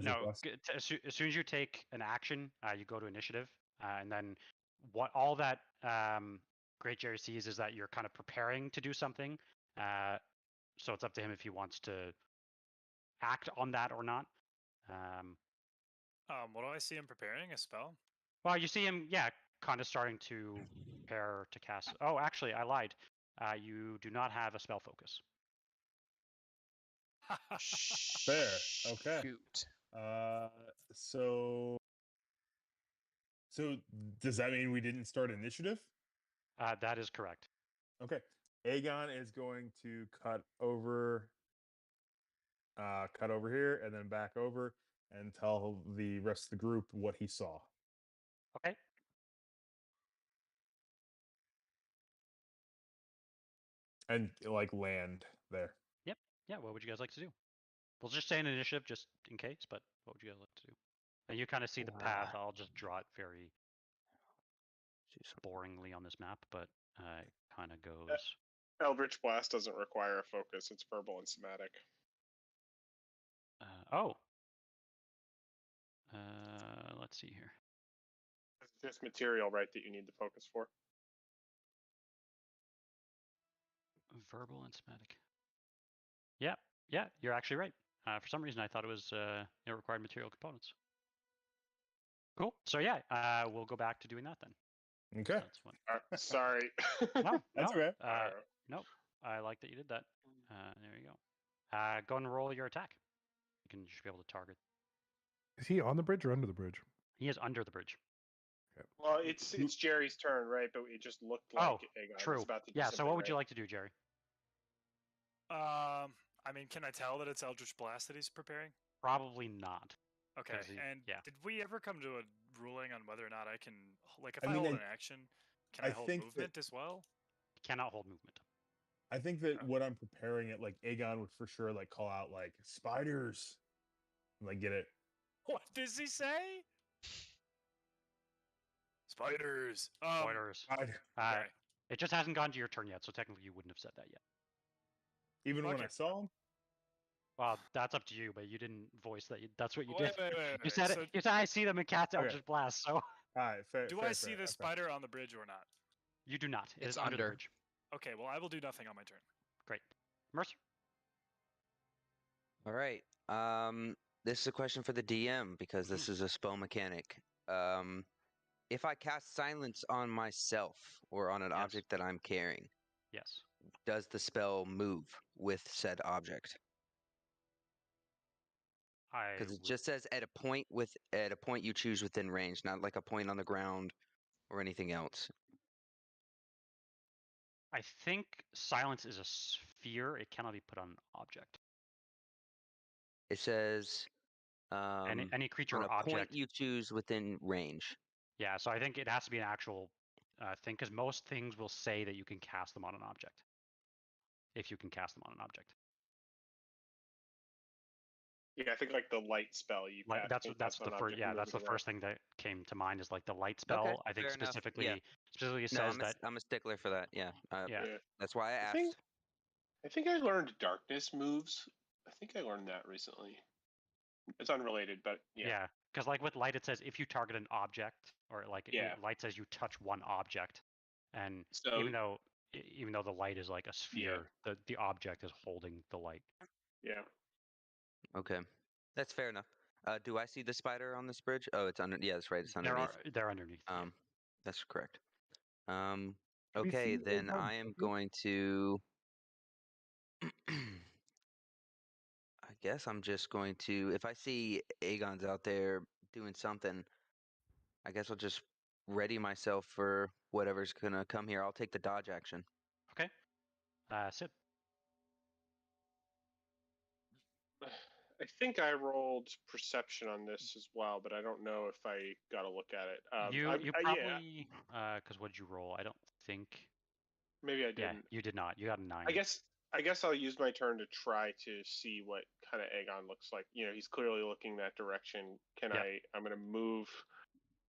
No. As soon as you take an action, you go to initiative, and then what all that Great Jerry sees is that you're kind of preparing to do something. So it's up to him if he wants to act on that or not. What do I see him preparing? A spell? Well, you see him, yeah, kind of starting to prepare to cast. Oh, actually, I lied. You do not have a spell focus. Fair. Okay. Shoot. So does that mean we didn't start initiative? That is correct. Okay. Aegon is going to cut over here and then back over and tell the rest of the group what he saw. Okay. And like land there. Yep. Yeah. What would you guys like to do? We'll just say an initiative, just in case. But what would you guys like to do? And you kind of see the path. I'll just draw it very boringly on this map, but it kind of goes. Eldritch Blast doesn't require a focus. It's verbal and somatic. Let's see here. It's just material, right, that you need the focus for. Verbal and somatic. Yeah, you're actually right. For some reason, I thought it was it required material components. Cool. So yeah, we'll go back to doing that then. Okay. That's what... Sorry. No, That's okay. Nope. I like that you did that. There you go. Go and roll your attack. You should be able to target. Is he on the bridge or under the bridge? He is under the bridge. Okay. Well, it's Jerry's turn, right? But it just looked like Aegon was true. about to do Yeah. So something, what would you right? like to do, Jerry? I mean, can I tell that it's Eldritch Blast that he's preparing? Probably not. Okay. And yeah. did we ever come to a ruling on whether or not I can, like, if I I mean, hold an action, can I hold think movement as well? Cannot hold movement. I think that what I'm preparing it, like Aegon would for sure like call out like spiders, and, like get it. What does he say? Spiders. Spoilers. Okay. It just hasn't gone to your turn yet, so technically you wouldn't have said that yet. Even when Okay. I saw him. Well, that's up to you, but you didn't voice that. That's what you Wait, did. wait, You said so it. You said I see them in cats Okay. Eldritch Blast. So All right. Fair. do fair, I see fair, the okay. spider on the bridge or not? you do not. It It's is under the under. bridge. Okay, well, I will do nothing on my turn. Great. Mercer. All right. This is a question for the DM because this is a spell mechanic. If I cast silence on myself or on an Yes. object that I'm carrying, Yes. does the spell move with said object? Because it just says at a point you choose within range, not like a point on the ground or anything else. I think silence is a sphere. It cannot be put on an object. It says Any creature on or a point object. you choose within range. Yeah, so I think it has to be an actual thing, because most things will say that you can cast them on an object. If you can cast them on an object. Yeah, I think like the light spell you. Like, that's cast the on first. object Yeah, and that's the moving around. first thing that came to mind is like the light spell. Okay, I think fair enough. specifically Yeah. specifically it No, says that. I'm a stickler for that. Yeah. Yeah. That's why I asked. I think I learned darkness moves. I think I learned that recently. It's unrelated, but yeah. Yeah, because like with light, it says if you target an object, or like Yeah. light says you touch one object, and So even though the light is like a sphere, the object is holding the light. yeah. Okay, that's fair enough. Do I see the spider on this bridge? Oh, it's under. Yeah, that's right. It's underneath. They're underneath. Yeah. That's correct. we Okay, see then Aegon I am moving? going to. I guess I'm just going to. If I see Aegon's out there doing something, I guess I'll just ready myself for whatever's gonna come here. I'll take the dodge action. Okay. Sid. I think I rolled perception on this as well, but I don't know if I got to look at it. You yeah, probably because what did you roll? I don't think. maybe I Yeah, didn't. you did not. You got a 9. I guess I'll use my turn to try to see what kind of Aegon looks like. You know, he's clearly looking that direction. Can Yeah. I'm gonna move.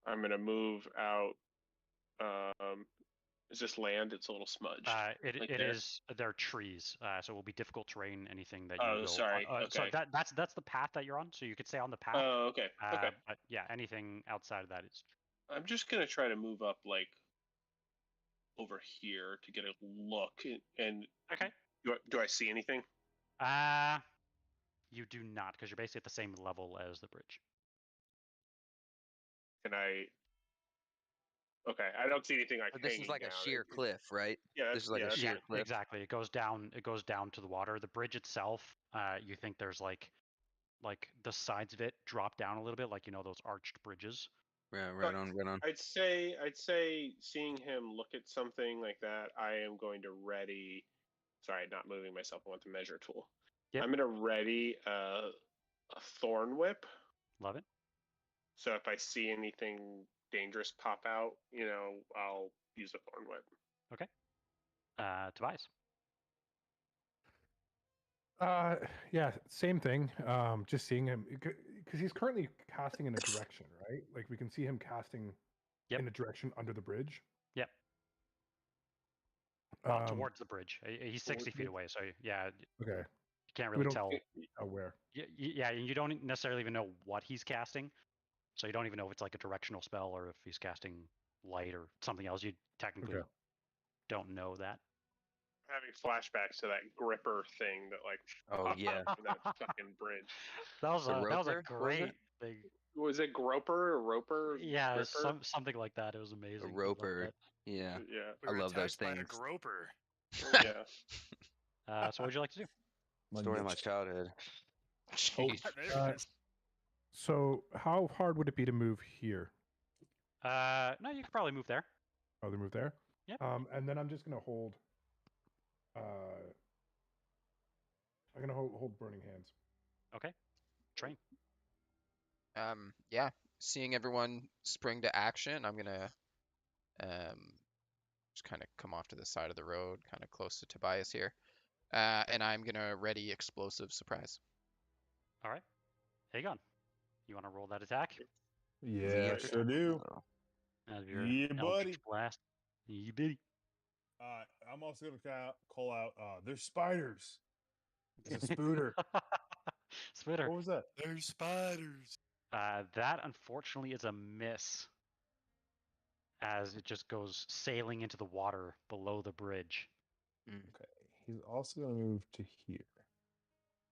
I'm gonna move out. Is this land? It's a little smudged. It like there. is. They're trees, so it will be difficult terrain. Anything that you Oh, go. sorry. So Okay. that's the path that you're on. So you could stay on the path. Oh, okay. Okay. But yeah, anything outside of that is. I'm just gonna try to move up like over here to get a look. And Okay. do I see anything? You do not, because you're basically at the same level as the bridge. Can I? Okay, I don't see anything like But this hanging is like down. a sheer cliff, right? Yeah, This is like a that's sheer good. cliff. Exactly. It goes down. It goes down to the water. The bridge itself, you think there's like the sides of it drop down a little bit, like those arched bridges. Yeah, But right on. I'd say, seeing him look at something like that, I am going to ready. Sorry, not moving myself. I want the measure tool. Yep. I'm going to ready a thorn whip. Love it. So if I see anything dangerous pop out, I'll use a thorn whip. Okay. Tobias. Yeah, same thing. Just seeing him because he's currently casting in a direction, right? Like we can see him casting Yep. in a direction under the bridge. Yep. Well, towards the bridge. He's 60 feet away, so yeah, Okay. you can't We really don't tell. where. Yeah, and you don't necessarily even know what he's casting, so you don't even know if it's like a directional spell or if he's casting light or something else. You technically don't know that. Having flashbacks to that gripper thing that Oh yeah. in that fucking bridge. That was The a roper? great thing. Was it groper or roper? Yeah, Gripper? something like that. It was A amazing. I loved roper. that. Yeah. Yeah. We I were love those attacked by a things. groper. Yeah. So what would you like to do? Story of my childhood. Jeez. There it is. So how hard would it be to move here? No, you could probably move there. Oh, they move there. Yep. And then I'm just gonna hold. I'm gonna hold burning hands. Okay. Train. Yeah, seeing everyone spring to action, I'm gonna just kind of come off to the side of the road, kind of close to Tobias here, and I'm gonna ready explosive surprise. All right. Hagon, you want to roll that attack? Yeah, Yeah. sure do. Out of your Yeah, Eldritch buddy. Blast. Yeah, buddy. I'm also gonna call out. There's spiders. It's a spooter. Spitter. What was that? There's spiders. That unfortunately is a miss, as it just goes sailing into the water below the bridge. Okay. He's also gonna move to here.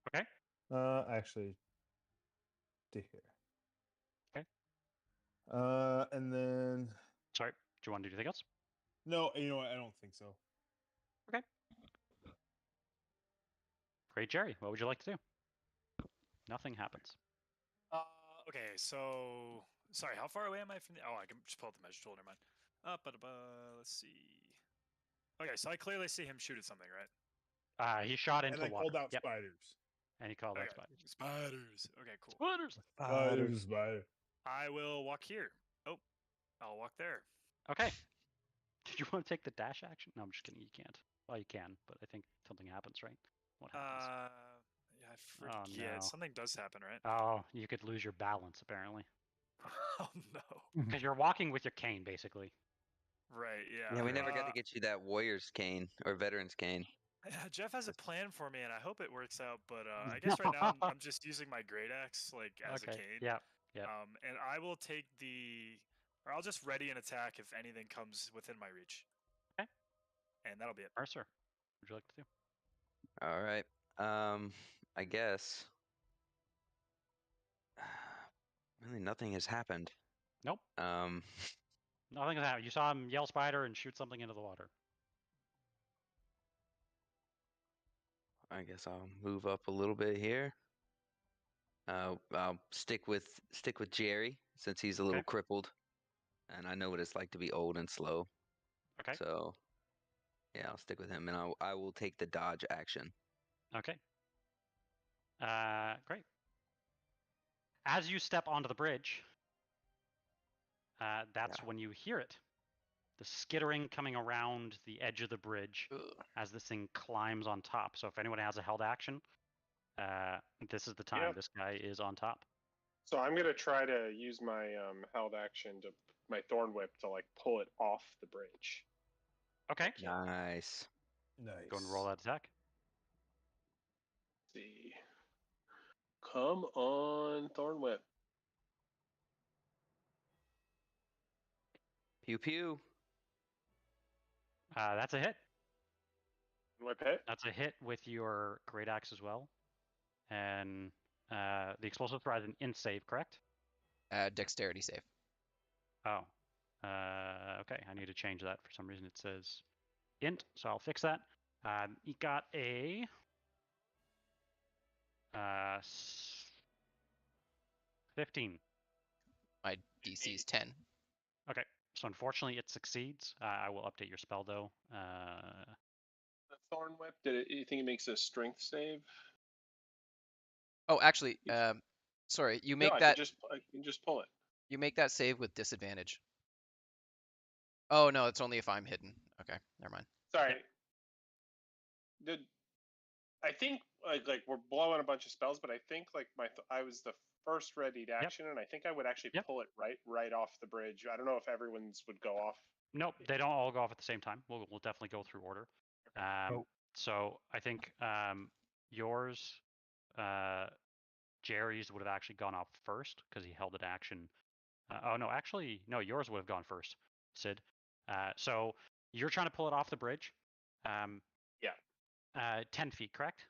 Okay. Actually, to here. Okay. And then Sorry, do you want to do anything else? no, you know what? I don't think so. Great, Jerry. What would you like to do? Nothing happens. Okay, so sorry, how far away am I from the? Oh, I can just pull out the measure tool. Never mind. Let's see. Okay, so I clearly see him shoot at something, right? He shot into And I the water. called out Yep. spiders. And he called out Okay, spiders. Spiders. Okay, cool. Spiders. Spider. I will walk here. Oh, I'll walk there. Okay. Did you want to take the dash action? No, I'm just kidding. You can't. Well, you can, but I think something happens, right? What happens? Yeah, I forget. no. Something does happen, right? Oh, you could lose your balance, apparently. Oh no. Because you're walking with your cane, basically. Right. Yeah. Yeah, we never got to get you that warrior's cane or veteran's cane. Yeah, Jeff has a plan for me, and I hope it works out. But I guess right now I'm just using my great axe as a cane. Yeah. Yeah. And I will take or I'll just ready an attack if anything comes within my reach. Okay. And that'll be it. Mercer, what would you like to do? All right. I guess. Really, nothing has happened. Nope. Nothing has happened. You saw him yell spider and shoot something into the water. I guess I'll move up a little bit here. I'll stick with Jerry since he's a little crippled, and I know what it's like to be old and slow. Okay. So, yeah, I'll stick with him, and I will take the dodge action. Okay. Great. As you step onto the bridge, that's when you hear it. The skittering coming around the edge of the bridge as this thing climbs on top. So if anyone has a held action, this is the time. Yep. This guy is on top. So I'm gonna try to use my held action my thorn whip to pull it off the bridge. Okay. Nice. Go and roll that attack. Let's see. Come on, thorn whip. Pew pew. That's a hit. Whip hit. That's a hit with your great axe as well. and the explosive threat is an int save, correct? Dexterity save. Oh, okay. I need to change that. For some reason, it says int, so I'll fix that. He got a 15. My DC is 10. Okay, so unfortunately, it succeeds. I will update your spell though. The Thorn Whip, you think it makes a strength save? Oh, actually, Yes. sorry. You No, make I that. can just pull it. You make that save with disadvantage. Oh no, it's only if I'm hidden. Okay, never mind. Sorry. I think like we're blowing a bunch of spells, but I think like I was the first readied action, and I think I would actually pull it right off the bridge. I don't know if everyone's would go off. Nope, they don't all go off at the same time. We'll definitely go through order. So I think yours, Jerry's would have actually gone off first because he held an action. Oh no, actually no, yours would have gone first, Sid. So you're trying to pull it off the bridge. 10 feet, correct?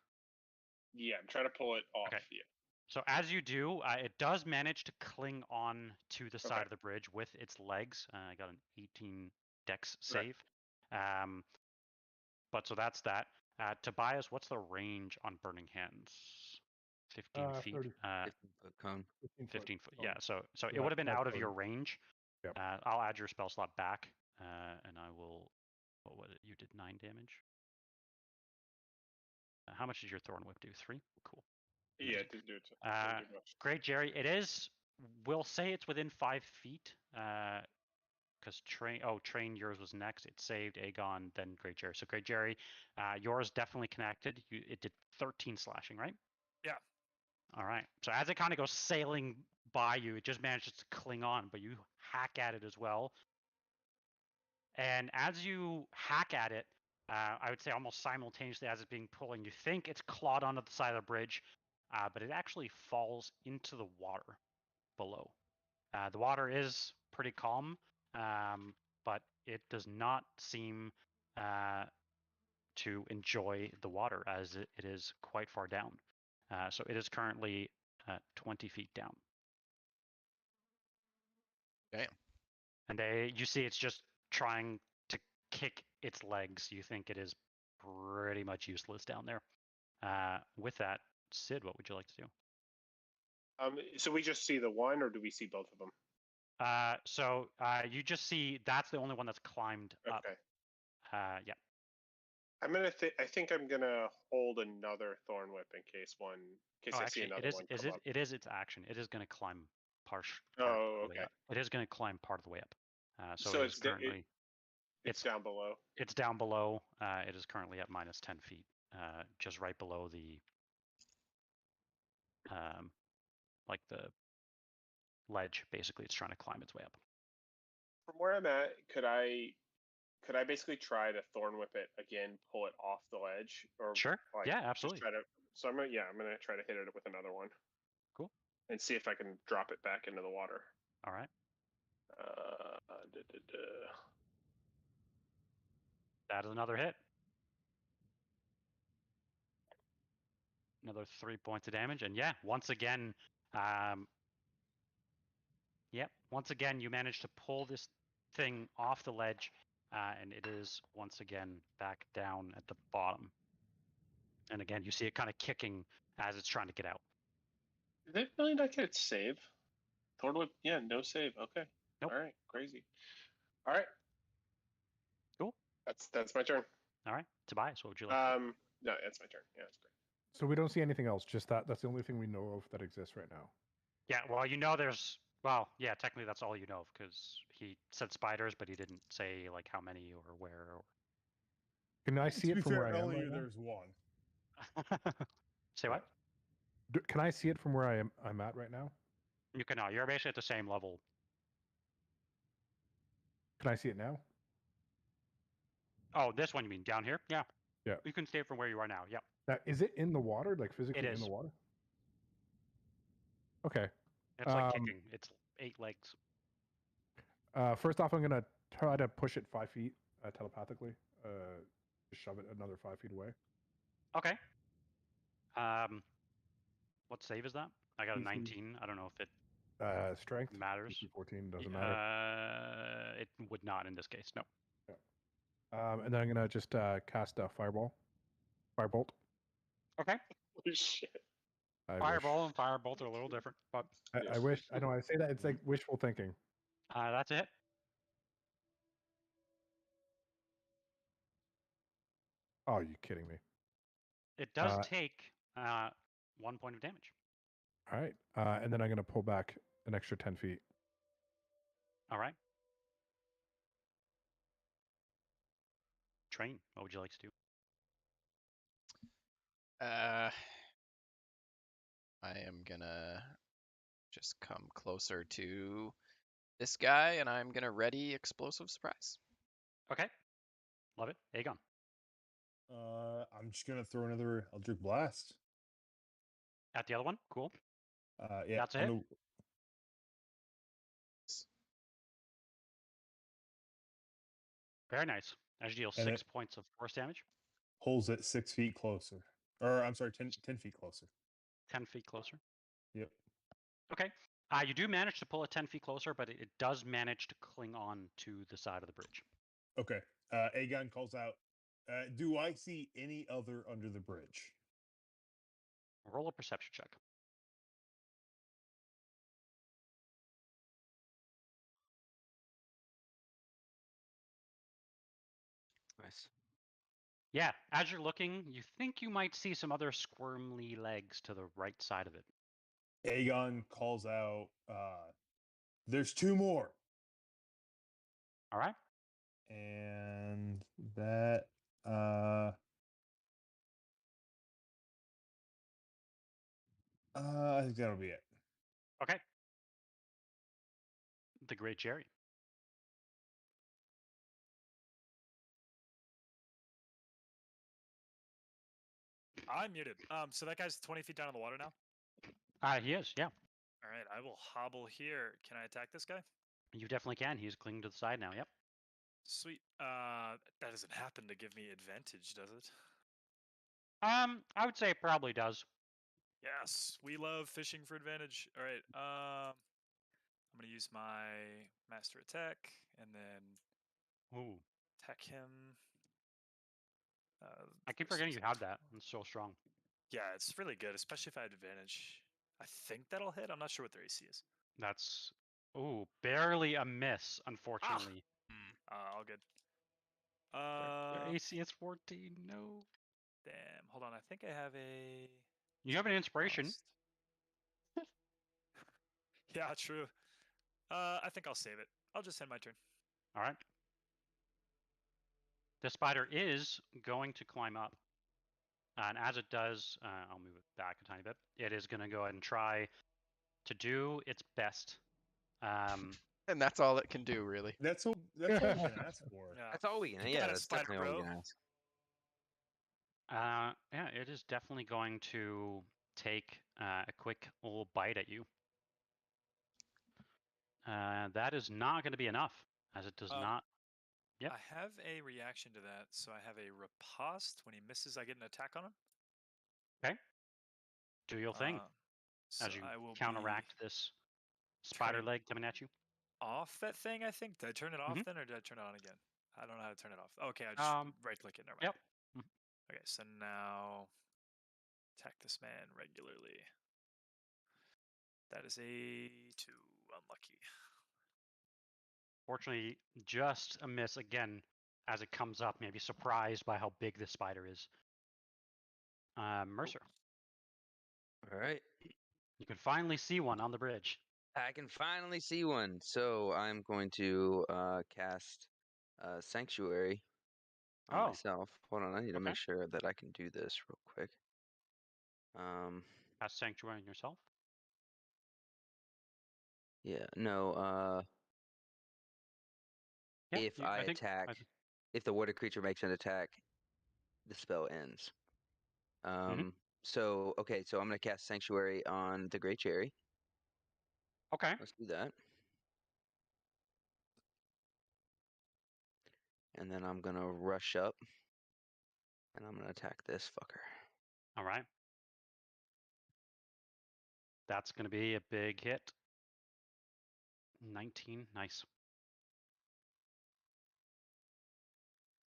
Yeah, I'm trying to pull it off. Okay. Yeah. So as you do, it does manage to cling on to the side of the bridge with its legs. I got an 18 dex save. But so that's that. Tobias, what's the range on Burning Hands? 15 feet. 15-foot cone. 15 foot. Yeah. So it would have been out of your range. Yep. I'll add your spell slot back, and I will. What was it? You did 9 damage. How much did your Thorn Whip do? 3? Cool. Yeah, it didn't do it. Great, Jerry. It is. We'll say it's within 5 feet. Because train yours was next. It saved Aegon, then Great Jerry. So Great Jerry, yours definitely connected. It did 13 slashing, right? Yeah. All right. So as it kind of goes sailing by you, it just manages to cling on, but you hack at it as well. And as you hack at it, I would say almost simultaneously as it's being pulling, you think it's clawed onto the side of the bridge, but it actually falls into the water below. The water is pretty calm, but it does not seem to enjoy the water as it is quite far down. So it is currently 20 feet down. Damn. And you see it's just trying to kick its legs. You think it is pretty much useless down there. With that, Sid, what would you like to do? So we just see the one, or do we see both of them? So you just see that's the only one that's climbed up. Yeah. I think I'm gonna hold another Thorn Whip in case I see another one come up. It is its action. It is going to climb part Oh, of the way okay. up. It is going to climb part of the way up. So it's currently it's down below. It's down below. It is currently at minus 10 feet, just right below the like the ledge. Basically, it's trying to climb its way up. From where I'm at, could I basically try to Thorn Whip it again, pull it off the ledge, or Sure? Yeah, absolutely. So I'm gonna try to hit it with another one. Cool. And see if I can drop it back into the water. All right. That is another hit. Another 3 points of damage, and yeah, once again, once again, you manage to pull this thing off the ledge, and it is once again back down at the bottom. And again, you see it kind of kicking as it's trying to get out. Did they really not get its save? Thorn Whip, yeah, no save. Okay. Nope. All right, crazy. All right. Cool. That's my turn. All right, Tobias, what would you like? No, that's my turn. Yeah, that's great. So we don't see anything else. Just that's the only thing we know of that exists right now. Yeah, well, yeah, technically that's all you know of because he said spiders, but he didn't say like how many or where. Can I see it from where I am? Only Right there's one. Say what? Can I see it from where I'm at right now? You cannot. You're basically at the same level. Can I see it now? Oh, this one you mean down here? Yeah. Yeah. You can see it from where you are now. Yep. Now, is it in the water? Like physically in the water? Okay. It's like kicking. It's 8 legs. First off, I'm gonna try to push it 5 feet telepathically. Just shove it another 5 feet away. Okay. What save is that? I got a DC. 19. I don't know if it Strength matters. DC 14 doesn't matter. It would not in this case. No. And then I'm gonna just cast a firebolt. Okay. Holy shit. I Fireball wish. and firebolt are a little different, but I wish. I know. I say that it's like wishful thinking. that's it. Oh, you kidding me? It does Uh, take 1 point of damage. All right. And then I'm gonna pull back an extra 10 feet. All right. Train. What would you like to do? I am gonna just come closer to this guy, and I'm gonna ready explosive surprise. Okay. Love it. Aegon. I'm just gonna throw another Eldritch Blast. At the other one. Cool. Yeah, That's it? Very nice. As you deal And 6 points of force damage. Pulls it 6 feet closer. Or I'm sorry, 10 feet closer. 10 feet closer. Yep. Okay. You do manage to pull it 10 feet closer, but it does manage to cling on to the side of the bridge. Okay. Aegon calls out, do I see any other under the bridge? Roll a perception check. Nice. Yeah, as you're looking, you think you might see some other squirmly legs to the right side of it. Aegon calls out, there's 2 more. All right. And that I think that'll be it. Okay. The Great Jerry. I'm muted. So that guy's 20 feet down in the water now. He is, yeah. All right, I will hobble here. Can I attack this guy? You definitely can. He's clinging to the side now, yep. Sweet. That doesn't happen to give me advantage, does it? I would say it probably does. Yes, we love fishing for advantage. All right. I'm gonna use my master attack and then Ooh. attack him. I keep forgetting you had that. It's so strong. Yeah, it's really good, especially if I had advantage. I think that'll hit. I'm not sure what their AC is. That's barely a miss, unfortunately. All good. Their AC is 14. No. Damn. Hold on. I think I have a. You have an inspiration. Lost. Yeah, true. I think I'll save it. I'll just end my turn. All right. The spider is going to climb up. And as it does, I'll move it back a tiny bit. It is going to go ahead and try to do its best. And that's all it can do, really. That's all we can ask for. Yeah. That's all we can. You Yeah, got it, that's Spider definitely all we Bro. can ask. Yeah, it is definitely going to take a quick little bite at you. That is not going to be enough, as it does not. Yep. I have a reaction to that, so I have a riposte. When he misses, I get an attack on him. Okay. Do your thing So as you I will counteract this spider turning leg coming at you. off that thing, I think. Did I turn it off then, or did I turn it on again? I don't know how to turn it off. Okay, I just right-click it. Never mind. Yep. Okay, so now attack this man regularly. That is a 2. Unlucky. Fortunately, just a miss again as it comes up, maybe surprised by how big this spider is. Mercer. All right. You can finally see one on the bridge. I can finally see one. So I'm going to cast Sanctuary on myself. Hold on, I need to make sure that I can do this real quick. Cast Sanctuary on yourself? Yeah, no, Yeah, if I attack, if the water creature makes an attack, the spell ends. So, okay, so I'm going to cast Sanctuary on the Great Cherry. Okay. Let's do that. And then I'm going to rush up. And I'm going to attack this fucker. All right. That's going to be a big hit. 19, nice.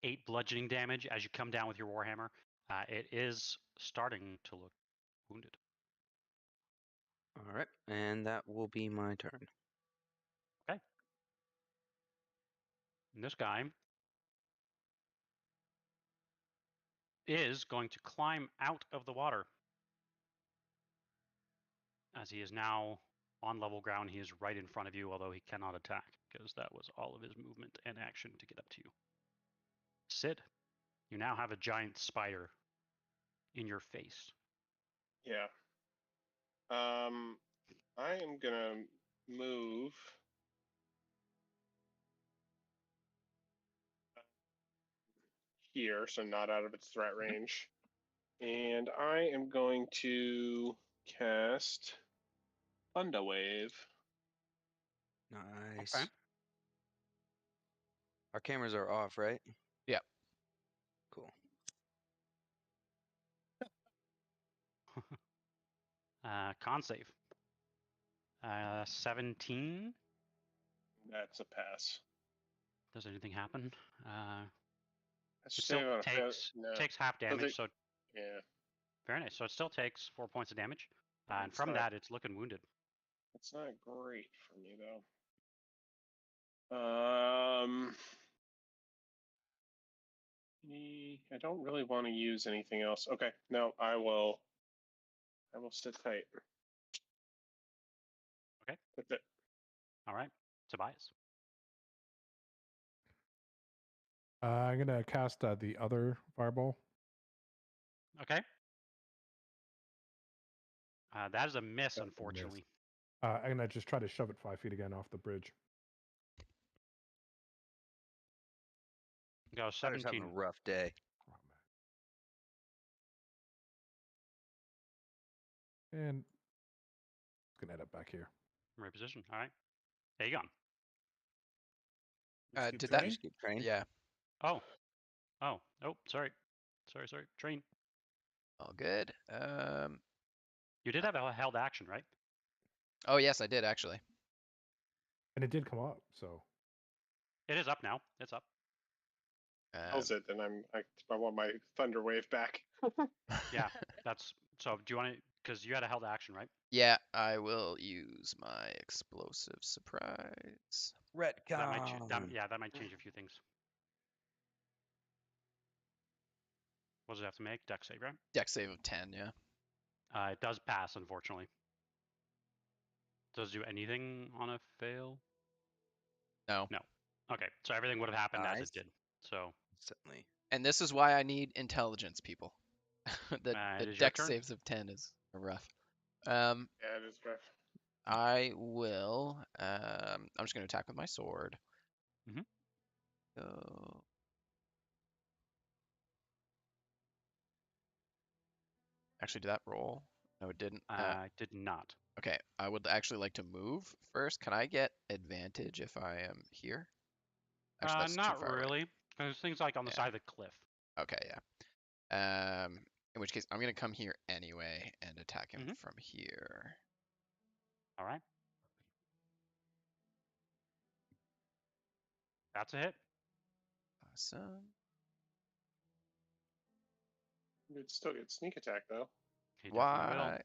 8 bludgeoning damage as you come down with your warhammer. It is starting to look wounded. All right, and that will be my turn. Okay. And this guy is going to climb out of the water. As he is now on level ground, he is right in front of you, although he cannot attack, because that was all of his movement and action to get up to you. Sid, you now have a giant spider in your face. Yeah. I am gonna move here, so not out of its threat range. And I am going to cast Thunder Wave. Nice. Okay. Our cameras are off, right? Yeah. Cool. Con save. 17. That's a pass. Does anything happen? That's It still no. takes half damage, so Yeah. very nice. So it still takes 4 points of damage, and It's from not- that, it's looking wounded. It's not great for me though. I don't really want to use anything else. Okay, no, I will sit tight. Okay. That's it. All right, Tobias. I'm gonna cast the other fireball. Okay. That is a miss, That's a miss. unfortunately. I'm gonna just try to shove it 5 feet again off the bridge. Go Spider's having 17. a rough day. And gonna head up back here. Right position. All right. There you go. Skip Did that? train? Skip train. Yeah. Oh. Sorry. Train. All good. You did have a held action, right? Oh yes, I did actually. And it did come up, so It is up now. It's up. How's it? Then I want my Thunder Wave back. Yeah. That's so. Do you want to? Because you had a held action, right? Yeah, I will use my explosive surprise. Retcon. That might change a few things. What does it have to make? Dex save, right? Dex save of 10, yeah. It does pass, unfortunately. Does it do anything on a fail? No. No. Okay, so everything would have happened as Nice. it did. So Certainly. And this is why I need intelligence, people. the it is your dex turn. saves of 10 is rough. Yeah, it is rough. I will. I'm just going to attack with my sword. Mhm. So. Actually, did that roll? No, it didn't. I did not. Okay, I would actually like to move first. Can I get advantage if I am here? Actually, that's too Not far away. really. There's things like on the Yeah. side of the cliff. Okay, yeah. In which case, I'm gonna come here anyway and attack him from here. All right. That's a hit. Awesome. You'd still get sneak attack though. He definitely will. Why?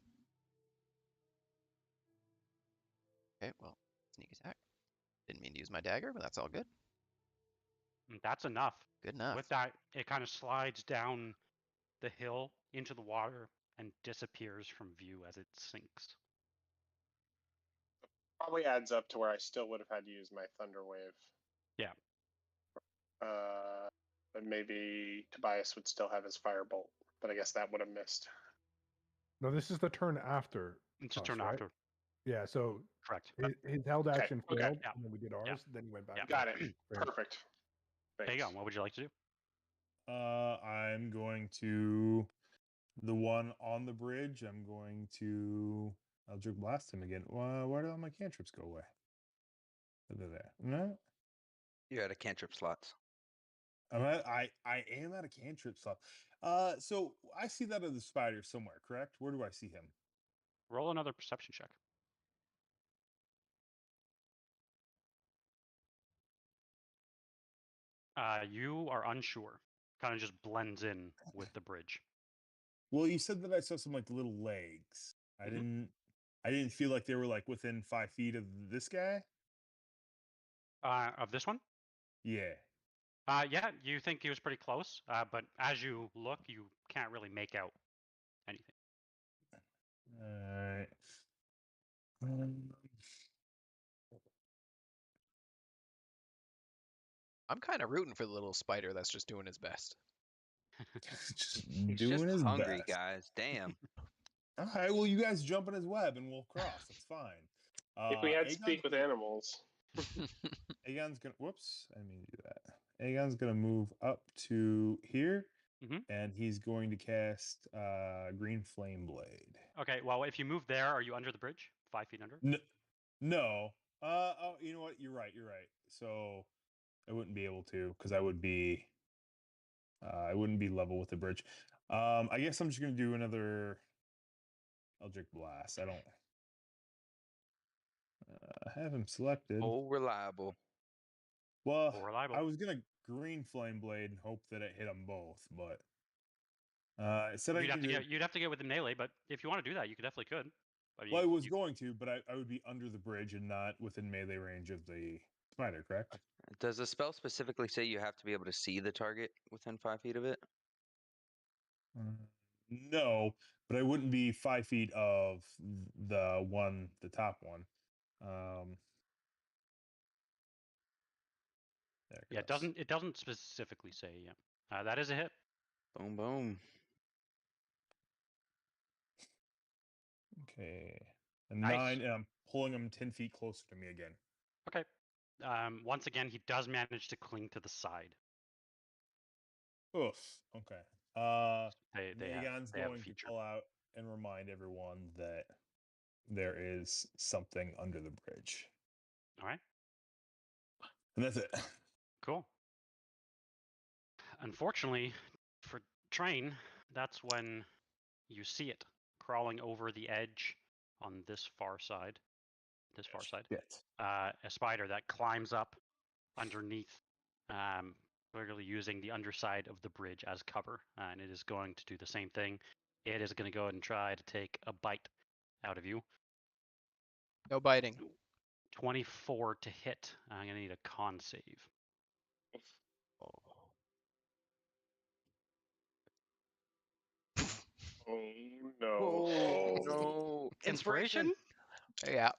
Okay, well, sneak attack. Didn't mean to use my dagger, but that's all good. That's enough. Good enough. With that, it kind of slides down the hill into the water and disappears from view as it sinks. Probably adds up to where I still would have had to use my Thunder Wave. Yeah. And maybe Tobias would still have his Firebolt, but I guess that would have missed. no, this is the turn after. It's a us, turn right? after. Yeah, so Correct. his held action okay, failed, yeah, and then we did ours. Then he went back. yeah. to Got it. fair. Perfect. There you go. Thanks. What would you like to do? I'm going to the one on the bridge. I'm going to Eldritch Blast him again. Where did all my cantrips go away? They're there. No, You're out of cantrip slots. I am at a cantrip slot. So I see that other spider somewhere, correct? Where do I see him? Roll another perception check. You are unsure. Kind of just blends in with the bridge. Well, you said that I saw some like little legs. Mhm. I didn't feel like they were like within 5 feet of this guy. Of this one? Yeah. Yeah, you think he was pretty close, but as you look, you can't really make out anything. Alright. I'm kind of rooting for the little spider that's just doing his best. Just He's doing just his hungry, best. guys. Damn. All right, well, you guys jump in his web and we'll cross. That's fine. If we had Aegon's speak with gonna- animals, Aegon's gonna. Whoops, I didn't mean to do that. Aegon's gonna move up to here, Mhm. and he's going to cast Green Flame Blade. Okay, well, if you move there, are you under the bridge? 5 feet under? No. Oh, you know what? You're right. You're right. So I wouldn't be able to because I would be. I wouldn't be level with the bridge. I guess I'm just gonna do another Eldritch Blast. I don't have him selected. Oh, reliable. Well, Or reliable. I was gonna Green Flame Blade and hope that it hit them both, but it said You'd have to get with the melee, but if you want to do that, you definitely could. I mean, Well, I was going to, but I would be under the bridge and not within melee range of the spider, correct? Does the spell specifically say you have to be able to see the target within 5 feet of it? No, but I wouldn't be 5 feet of the top one. There it yeah, goes. it doesn't specifically say. Yeah, that is a hit. Boom, boom. Okay, a Nice. 9, and I'm pulling him 10 feet closer to me again. Okay. Once again, he does manage to cling to the side. Oof. Okay. They Megan's have a going to feature. call out and remind everyone that there is something under the bridge, All right. and that's it. Cool. Unfortunately, for Train, that's when you see it crawling over the edge on this far side. This far side. Shit. A spider that climbs up underneath, literally using the underside of the bridge as cover, and it is going to do the same thing. It is going to go ahead and try to take a bite out of you. No biting. 24 to hit. I'm going to need a con save. oh no. Oh, no. Inspiration? Yeah.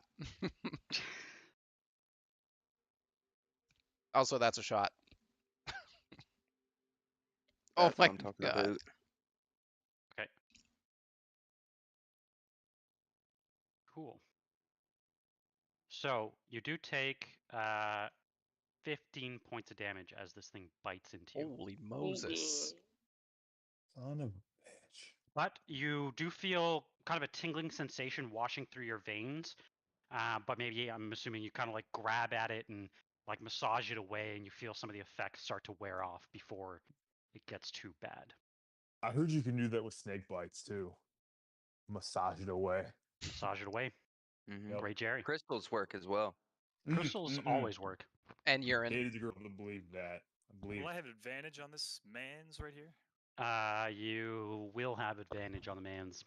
Also, that's a shot. Oh That's my what I'm talking god. about. Okay. Cool. So you do take 15 points of damage as this thing bites into you. Holy Moses. Son of a bitch. But you do feel kind of a tingling sensation washing through your veins. But maybe I'm assuming you kind of like grab at it and like massage it away, and you feel some of the effects start to wear off before it gets too bad. I heard you can do that with snake bites too. Massage it away. Massage it away. Mhm. Great, Jerry. Crystals work as well. Crystals always work. And urine. Hated the girl to believe that. I believe. Will I have advantage on this man's right here? You will have advantage on the man's.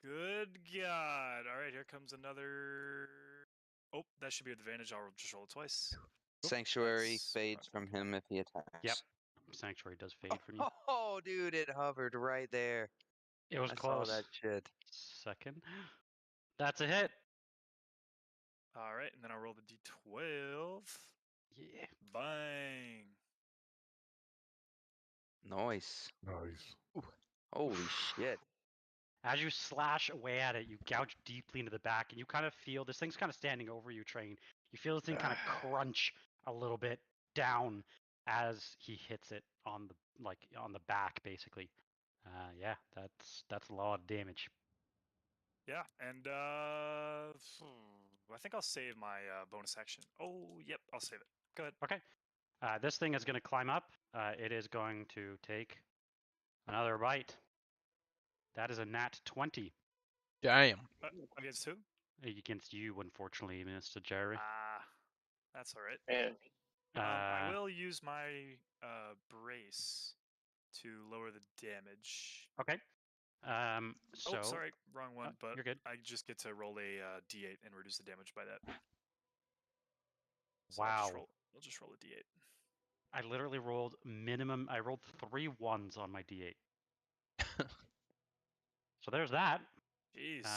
Good God. All right, here comes another. Oh, that should be advantage. I'll just roll it twice. Sanctuary that's fades from him if he attacks. Yep. Sanctuary does fade from you. Oh, dude, it hovered right there. It was I close. saw that shit. Second. That's a hit. All right, and then I'll roll the d12. Yeah. Bang. Nice. Nice. Holy shit. As you slash away at it, you gouge deeply into the back, and you kind of feel this thing's kind of standing over you, Train. You feel this thing kind of crunch a little bit down as he hits it on the back, basically. Yeah, that's a lot of damage. Yeah, and I think I'll save my bonus action. Oh, yep, I'll save it. Go ahead. Okay. This thing is going to climb up. It is going to take another bite. That is a nat 20. Damn. Against who? Against you, unfortunately, Mr. Jerry. That's all right. And I will use my brace to lower the damage. Okay. So. Oh, sorry, wrong one. But you're good. I just get to roll a d8 and reduce the damage by that. So Wow. I'll just roll a d8. I literally rolled minimum. I rolled 3 1s on my d8. So there's that. Jeez.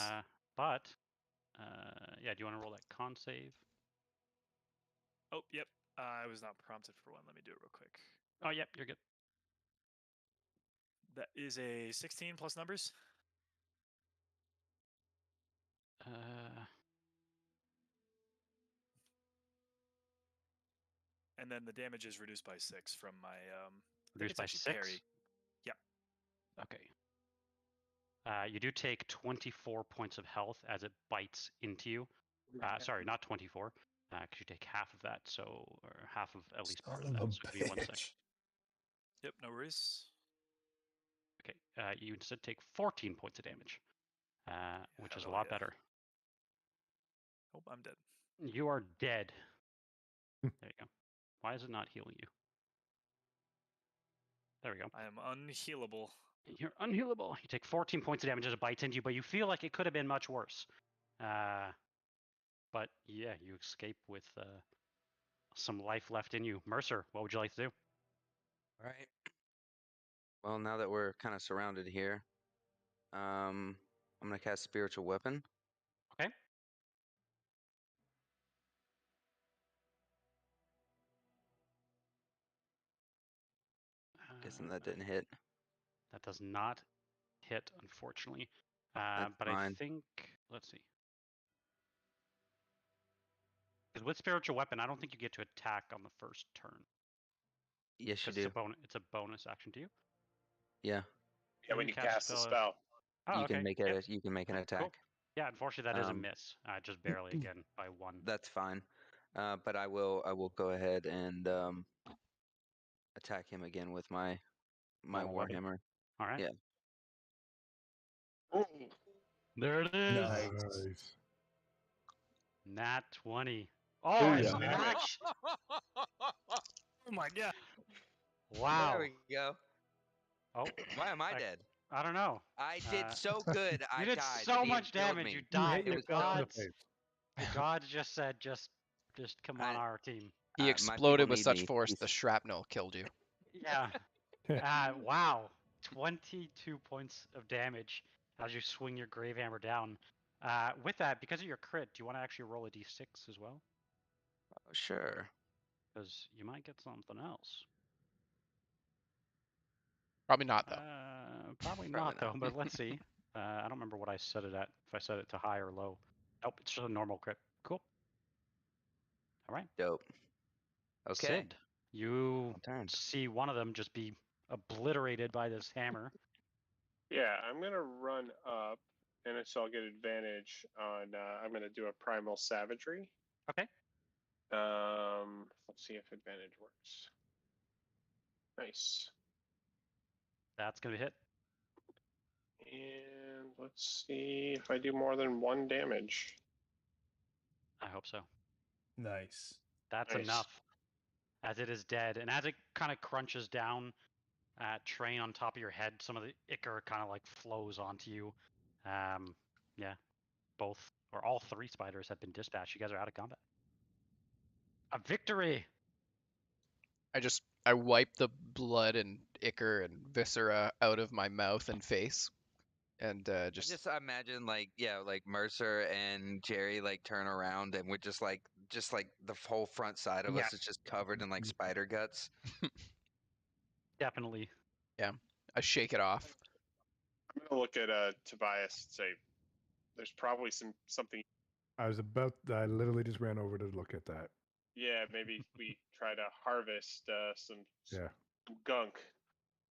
But yeah, do you want to roll that con save? Oh, yep. I was not prompted for one. Let me do it real quick. Oh, yep, you're good. That is a 16 plus numbers. And then the damage is reduced by 6 from my reduced by 6. Parry. Yeah. Okay. You do take 24 points of health as it bites into you. Sorry, not 24. Because you take half of that, or half of at least part of that. So give me 1 second. Yep, no worries. Okay. You instead take 14 points of damage, which is a lot better. Oh, I'm dead. You are dead. There you go. Why is it not healing you? There we go. I am unhealable. You're unhealable. You take 14 points of damage as it bites into you, but you feel like it could have been much worse. But yeah, you escape with some life left in you. Mercer, what would you like to do? All right. Well, now that we're kind of surrounded here, I'm gonna cast Spiritual Weapon. Okay. Guessing that didn't hit. That does not hit, unfortunately. That's but fine. I think, let's see. Because with Spiritual Weapon, I don't think you get to attack on the first turn. Yes, you do. It's a bonus action to you. Yeah. Yeah, when you cast the spell. Oh, You can okay. make it. You can make an attack. Cool. Yeah, unfortunately, that is a miss. Just barely again by 1. That's fine. But I will go ahead and attack him again with my Warhammer. All right. Yeah. There it is. Nice. Nat 20. Oh, it's Booyah. matched. Oh my god. Wow. There we go. Oh, Why am I dead? I don't know. I did so good. I You did died. so He much killed damage. me. You You died. hit yourself in the face. The gods just said, just come on our team. He my exploded people with need such me. force the shrapnel killed you. Yeah. Wow. 22 points of damage as you swing your grave hammer down. With that, because of your crit, do you want to actually roll a d6 as well? Oh, sure. Because you might get something else. Probably not though. Probably Probably not, though, not. but let's see. I don't remember what I set it at, if I set it to high or low. Nope, it's just a normal crit. Cool. All right. Dope. Okay. Sid, you Turn. see one of them just be obliterated by this hammer. Yeah, I'm gonna run up, and so I'll get advantage on. I'm gonna do a primal savagery. Okay. Let's see if advantage works. Nice. That's gonna be hit. And let's see if I do more than 1 damage. I hope so. Nice. That's Nice. enough. As it is dead, and as it kind of crunches down, train on top of your head, some of the ichor kind of like flows onto you. Yeah, both or all 3 spiders have been dispatched. You guys are out of combat. A victory. I wipe the blood and ichor and viscera out of my mouth and face, and just Just imagine like Mercer and Jerry like turn around and we're just like the whole front side of us is just covered in like spider guts. Definitely. I shake it off. I'm gonna look at Tobias and say, "There's probably something." I literally just ran over to look at that. Yeah, maybe we try to harvest some Yeah. gunk.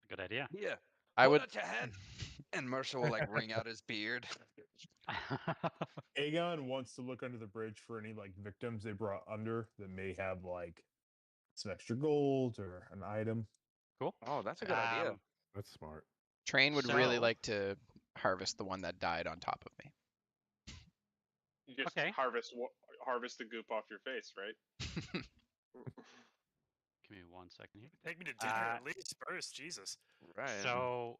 Good idea. Yeah. I Hold would. out your head. And Mercer will like wring out his beard. Aegon wants to look under the bridge for any like victims they brought under that may have like some extra gold or an item. Cool. Oh, that's a good idea. That's smart. Train would really So- like to harvest the one that died on top of me. You just Okay. harvest the goop off your face, right? Give me 1 second here. Take me to dinner at least first, Jesus. Right. So,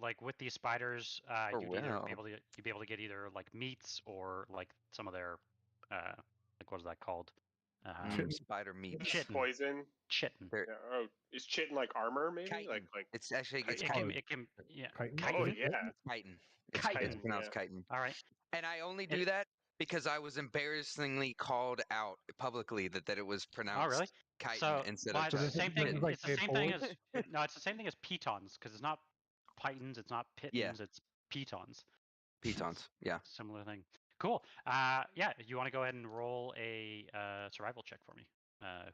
like with these spiders, Oh, you'd either wow. be able to get either like meats or like some of their, like what is that called? Spider meat. Chitin. Poison. Chitin. There- Yeah. Oh, is chitin like armor? Maybe Chitin. like. It's actually it's chitin. It can, yeah. Chitin? Oh Chitin. yeah. chitin. It's Chitin. pronounced Yeah. chitin. All right. And I only do that because I was embarrassingly called out publicly that it was pronounced Oh, really? chitin So, instead well, of it's the chitin. same thing. It's like It's the same Polish? thing as no. It's the same thing as pitons because it's not pitons. It's not pitons. It's pitons. Pitons. Yeah. Similar thing. Cool. Yeah. You want to go ahead and roll a survival check for me?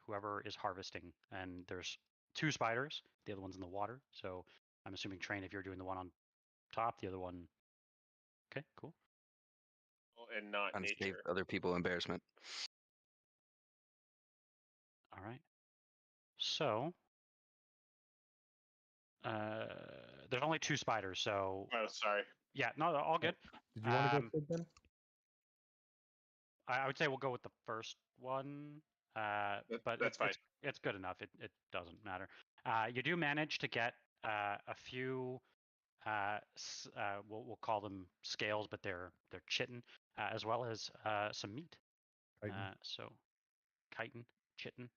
Whoever is harvesting, and there's 2 spiders. The other one's in the water. So I'm assuming Train, if you're doing the one on top, the other one. Okay. Cool. And not Trying to save nature. other people embarrassment. All right. So there's only 2 spiders. So Oh, sorry. yeah. No, all good. Did you want to go Sid then? I would say we'll go with the first one, but That's fine. It's good enough. It doesn't matter. You do manage to get a few, we'll call them scales, but they're chitin, as well as some meat. Chitin. So, chitin, chitin.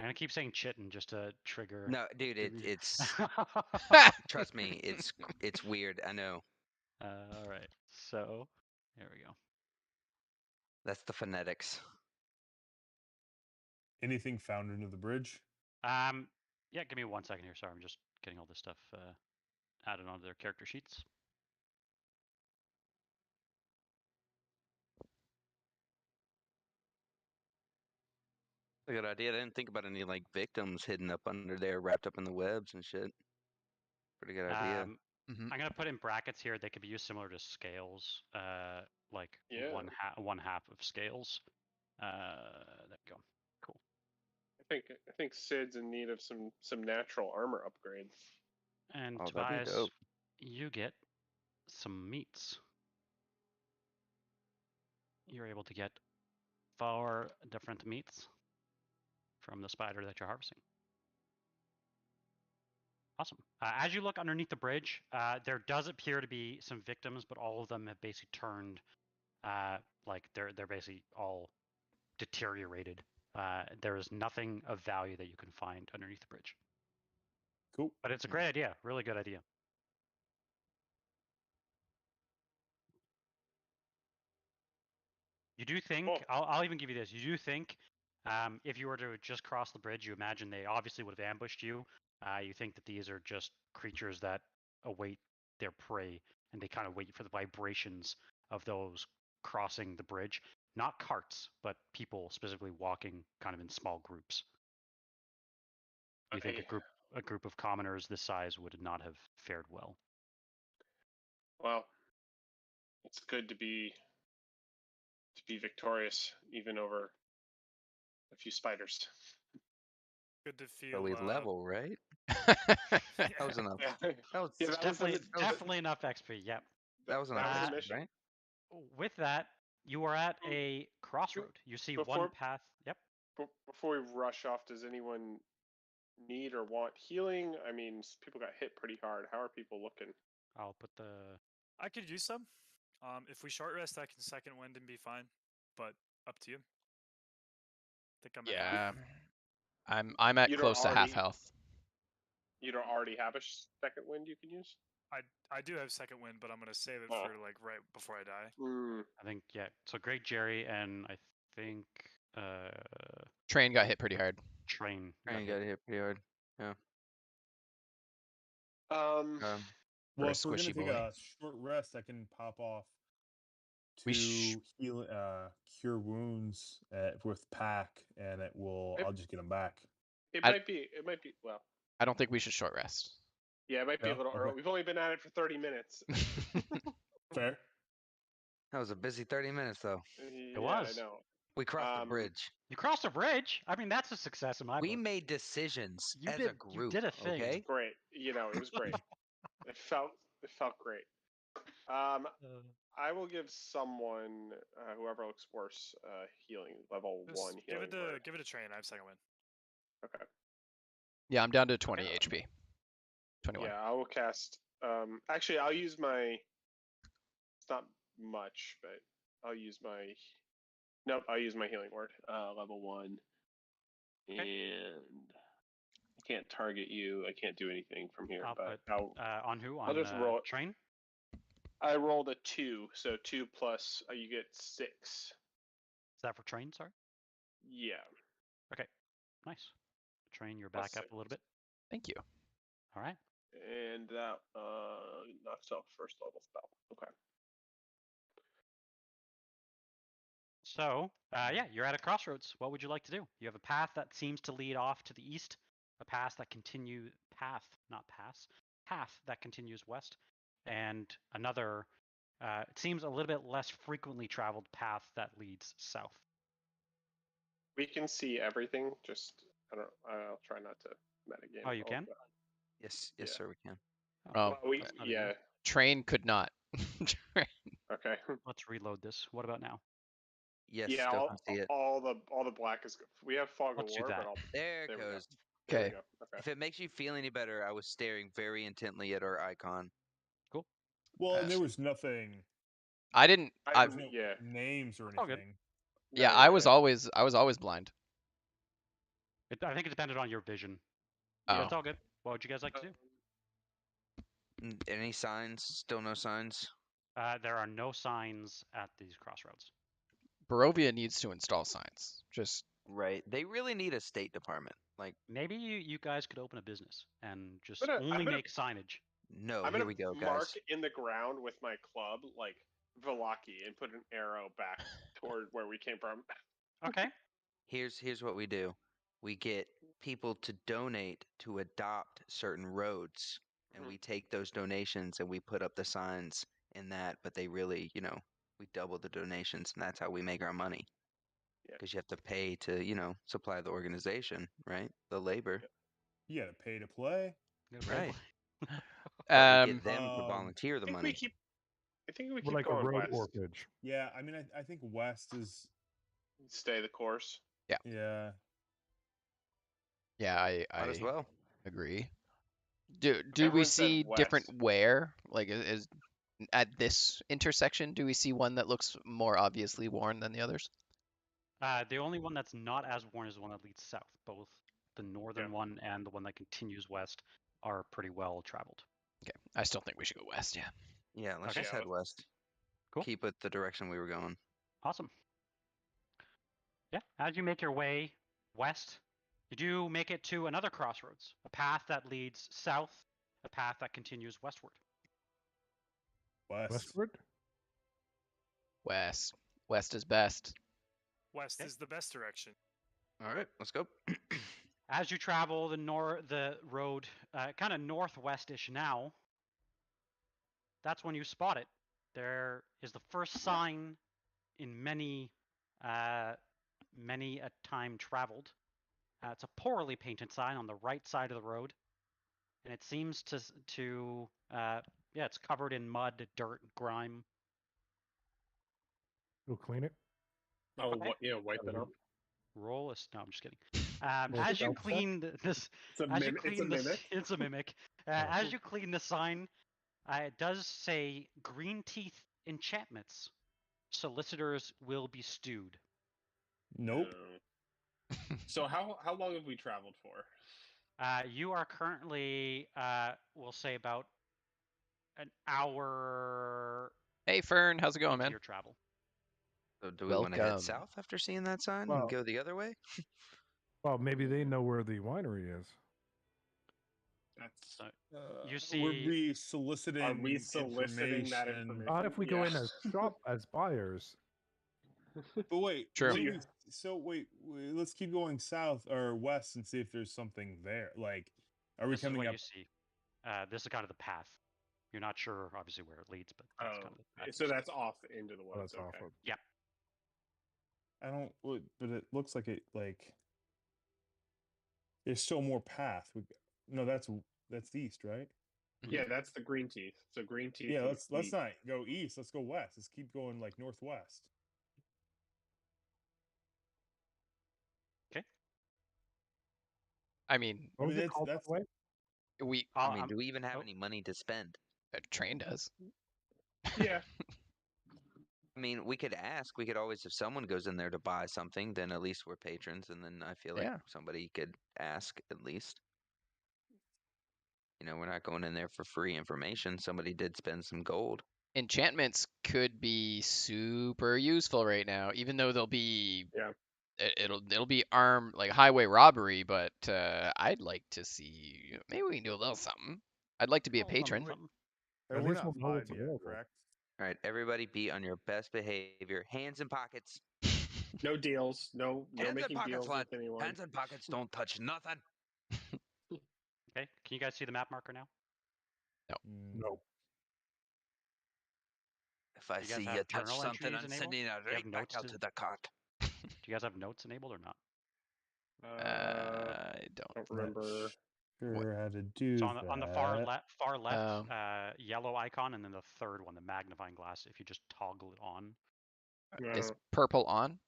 I'm gonna keep saying chitin just to trigger. No, dude, it's trust me, it's weird. I know. All right. So, there we go. That's the phonetics. Anything found under the bridge? Yeah, give me 1 second here. Sorry, I'm just getting all this stuff added onto their character sheets. A good idea. I didn't think about any like victims hidden up under there, wrapped up in the webs and shit. Pretty good idea. Mhm. I'm gonna put in brackets here. They could be used similar to scales, like Yeah. one half of scales. There we go. Cool. I think Sid's in need of some natural armor upgrades. And Oh, that'd be Tobias, dope. you get some meats. You're able to get 4 different meats from the spider that you're harvesting. Awesome. As you look underneath the bridge, there does appear to be some victims, but all of them have basically turned, like they're basically all deteriorated. There is nothing of value that you can find underneath the bridge. Cool. But it's a great idea, really good idea. You do think, Cool. I'll even give you this, you do think if you were to just cross the bridge, you imagine they obviously would have ambushed you. You think that these are just creatures that await their prey, and they kind of wait for the vibrations of those crossing the bridge. Not carts, but people specifically walking kind of in small groups. You think a group of commoners this size would not have fared well. Well, it's good to be victorious, even over a few spiders. Good to feel. So we level, right? Yeah. That was enough. Yeah. That was Yeah, that was the- Definitely enough XP. Yep. that was that enough, was the Uh, mission. right? With that, you are at a crossroad. You see one Before- path. Yep. Before we rush off, does anyone need or want healing? I mean, people got hit pretty hard. How are people looking? I'll put the. I could use some. If we short rest, I can second wind and be fine. But up to you. Think I'm at half. Yeah. I'm at You don't close to half already- health. You don't already have a second wind you can use? I do have second wind, but I'm gonna save it Oh. for like right before I die. I think yeah. So Great Jerry and I think Train got hit pretty hard. Train. got And you hit. got hit pretty hard. Um, Well, a if we're gonna squishy take boy. a short rest, I can pop off We to heal, cure wounds with pack, and it will. Yep. I'll just get them back. it I- might be. Well, I don't think we should short rest. yeah, it might be Yeah, a little okay. early. We've only been at it for 30 minutes. Fair. That was a busy 30 minutes, though. Yeah, was. I know. We crossed the Um, bridge. You crossed a bridge. I mean, that's a success in my We book. made decisions You as did- a you group. did a thing. Okay. Great. It was great. it felt great. I will give someone, whoever looks worse, healing level Just 1 healing. give it a train. I have second win. Okay. Yeah, I'm down to 20 HP. 21. Yeah, I will cast. Actually, I'll use my. It's not much, but I'll use my. Nope, I'll use my healing word. Level 1, and I can't target you. I can't do anything from here. I'll but put on who? I'll On just roll it. train? I rolled a 2, so 2 plus you get 6. Is that for train, sorry? Yeah. Okay, nice. Train your Plus back up 6. a little bit. Thank you. All right. And that knocks off first level spell. Okay. So, yeah, you're at a crossroads. What would you like to do? You have a path that seems to lead off to the east, a path that continues west, and another, it seems a little bit less frequently traveled path that leads south. We can see everything. Just I'll try not to metagame. Oh, you can? Yes, Yeah. sir, we can. Oh, Well, that's not yeah. train could not. Okay. Let's reload this. What about now? Yes, Yeah. still can see it. All the black is. We have fog Let's of do war, that. but There it there we go. goes. There we Okay. go. Okay. If it makes you feel any better, I was staring very intently at our icon. Cool. Well, and there was nothing. I didn't. There's no yeah. names or all good. anything. Yeah, No, I was always blind. I think it depended on your vision. Oh. That's all good. What would you guys like to do? Any signs? Still no signs? There are no signs at these crossroads. Barovia needs to install signs. Just Right. They really need a State Department. Like, Maybe you guys could open a business and just I'm gonna- only I'm gonna- make signage. no, I'm here gonna we go, mark guys. in the ground with my club like Velaki and put an arrow back toward where we came from. Okay. Here's what we do. We get people to donate to adopt certain roads, and Mhm. we take those donations and we put up the signs in that, but they really, we double the donations, and that's how we make our money. Yeah. Because you have to pay to, supply the organization, right? The labor. You got to pay to play. Right. But we get them to Um, volunteer the money. I think we We're keep like a going road west. orphanage. Yeah, I mean, I think west is. Stay the course. Yeah. yeah, Might I as well. agree. Do Everyone we said see different west. wear? Like is at this intersection, do we see one that looks more obviously worn than the others? The only one that's not as worn is the one that leads south. Both the northern one and the one that continues west are pretty well traveled. Okay, I still think we should go west. Yeah. Yeah, let's Okay. just head west. Cool. Keep it the direction we were going. Awesome. Yeah, as you make your way west, you do make it to another crossroads, a path that leads south, a path that continues westward. Westward? West. West is best. West Okay. is the best direction. All right, let's go. As you travel the road kind of northwestish now, that's when you spot it. There is the first sign in many a time traveled. It's a poorly painted sign on the right side of the road, and it seems to it's covered in mud, dirt, grime. Go clean it. Oh, Okay. wipe it up. Roll a. No, I'm just kidding. Well, As you stealth check? clean this, It's a as you mimic. clean this, it's a mimic. As you clean the sign, it does say green teeth enchantments. Solicitors will be stewed. Nope. So how long have we traveled for? You are currently, we'll say about an hour Hey Fern, how's it going, into man? your travel. So do we want to head Welcome. south after seeing that sign Well- and go the other way? Well, maybe they know where the winery is. That's You Were see, we soliciting? Are we soliciting that information? Not if we go in Yeah. as shop as buyers. But wait. True. Wait. Let's keep going south or west and see if there's something there. Like, are we this is coming what up? you see. This is kind of the path. You're not sure, obviously, where it leads, but that's kind of the path. So that's off into the Oh, woods. that's off Okay. of. Yeah. I don't. But it looks like it. Like, there's still more path. No, that's east, right? Yeah, that's the green teeth. So green teeth. Yeah, would let's be- not go east. Let's go west. Let's keep going like northwest. I mean, What was it that's called, by the way? we I mean, do we even have oh. any money to spend? a train does. Yeah. I mean, we could ask. We could always, if someone goes in there to buy something, then at least we're patrons, and then I feel like Yeah. somebody could ask at least. You know, we're not going in there for free information. Somebody did spend some gold. Enchantments could be super useful right now, even though they'll be Yeah. it'll be armed like highway robbery, but I'd like to see maybe we can do a little something. I'd like to be a Something, patron. something. And At we're least not we'll know 5 what's yet, available. correct? All right, everybody, be on your best behavior. Hands in pockets. No deals. No Hands in making pockets, deals lad. with anyone. Hands in pockets. Don't touch nothing. Okay, can you guys see the map marker now? No. If I Do you guys see have you touch journal something, entries I'm enabled? sending it Do you have right back notes out to the cart. Do you guys have notes enabled or not? I don't. Don't remember. Sure how to do So that. on the far left, Oh. yellow icon, and then the third one, the magnifying glass. If you just toggle it on, Is No. purple on?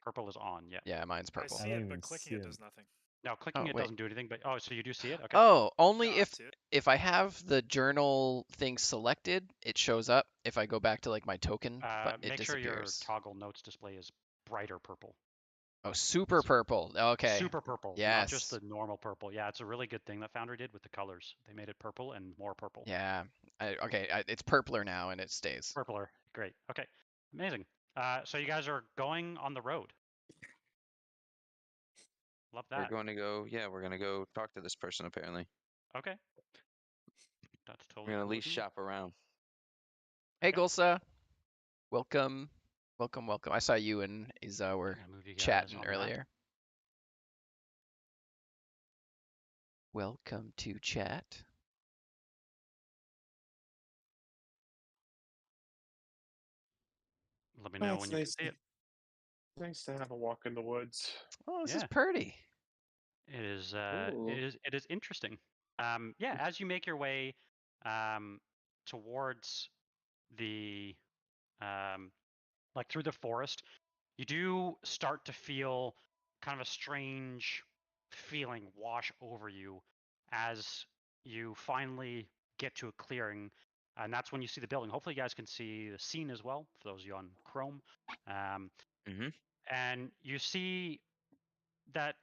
purple is on. Yeah. Yeah, mine's I purple. see don't it, even but clicking see it him. does nothing. Now clicking Oh, it wait. doesn't do anything, but so you do see it. Okay. Oh, only Yeah, I see it. if I have the journal thing selected, it shows up. If I go back to like my token, but it Make sure your disappears. toggle notes display is brighter purple. Oh, super purple. Okay. Super purple, not Yes. just the normal purple. Yeah, it's a really good thing that Founder did with the colors. They made it purple and more purple. Yeah. It's purpler now and it stays. Purpler. Great. Okay. Amazing. So you guys are going on the road. Love that. We're going to go. Yeah, we're going to go talk to this person. Apparently, Okay. That's we're totally going to at cool least with me. shop around. Hey, Okay. Gulsa. Welcome. Welcome. I saw you and Iza were I'm gonna move you guys chatting on that. earlier. Welcome to chat. Let me know it's when you nice can see it. Nice to have a walk in the woods. Oh, this is Yeah. pretty. It is. Ooh. It is interesting. Yeah. As you make your way towards the like through the forest, you do start to feel kind of a strange feeling wash over you as you finally get to a clearing, and that's when you see the building. Hopefully you guys can see the scene as well for those of you on Chrome. And you see that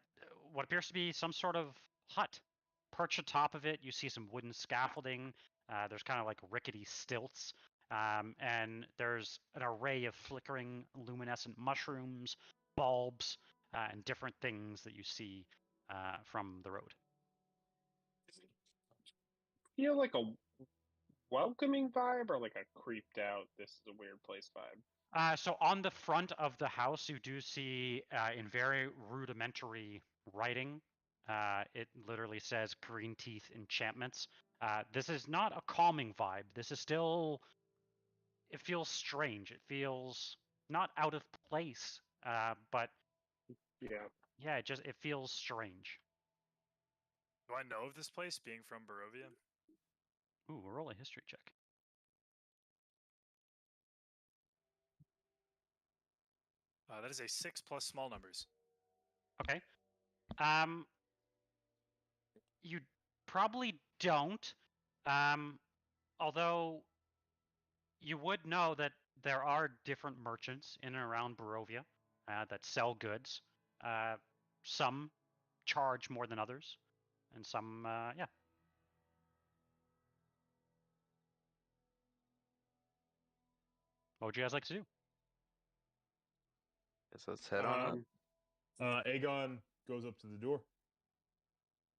what appears to be some sort of hut. Perched atop of it, you see some wooden scaffolding. There's kind of like rickety stilts. And there's an array of flickering luminescent mushrooms, bulbs, and different things that you see from the road. Feel like a welcoming vibe or like a creeped out, this is a weird place vibe? So on the front of the house, you do see in very rudimentary writing, it literally says green teeth enchantments. This is not a calming vibe. This is still, it feels strange. It feels not out of place, but yeah, it feels strange. Do I know of this place, being from Barovia? Ooh, roll a history check. That is a 6 plus small numbers. Okay. You probably don't. Although you would know that there are different merchants in and around Barovia that sell goods. Some charge more than others, and some, yeah. What would you guys like to do? Guess let's head on up. Aegon goes up to the door.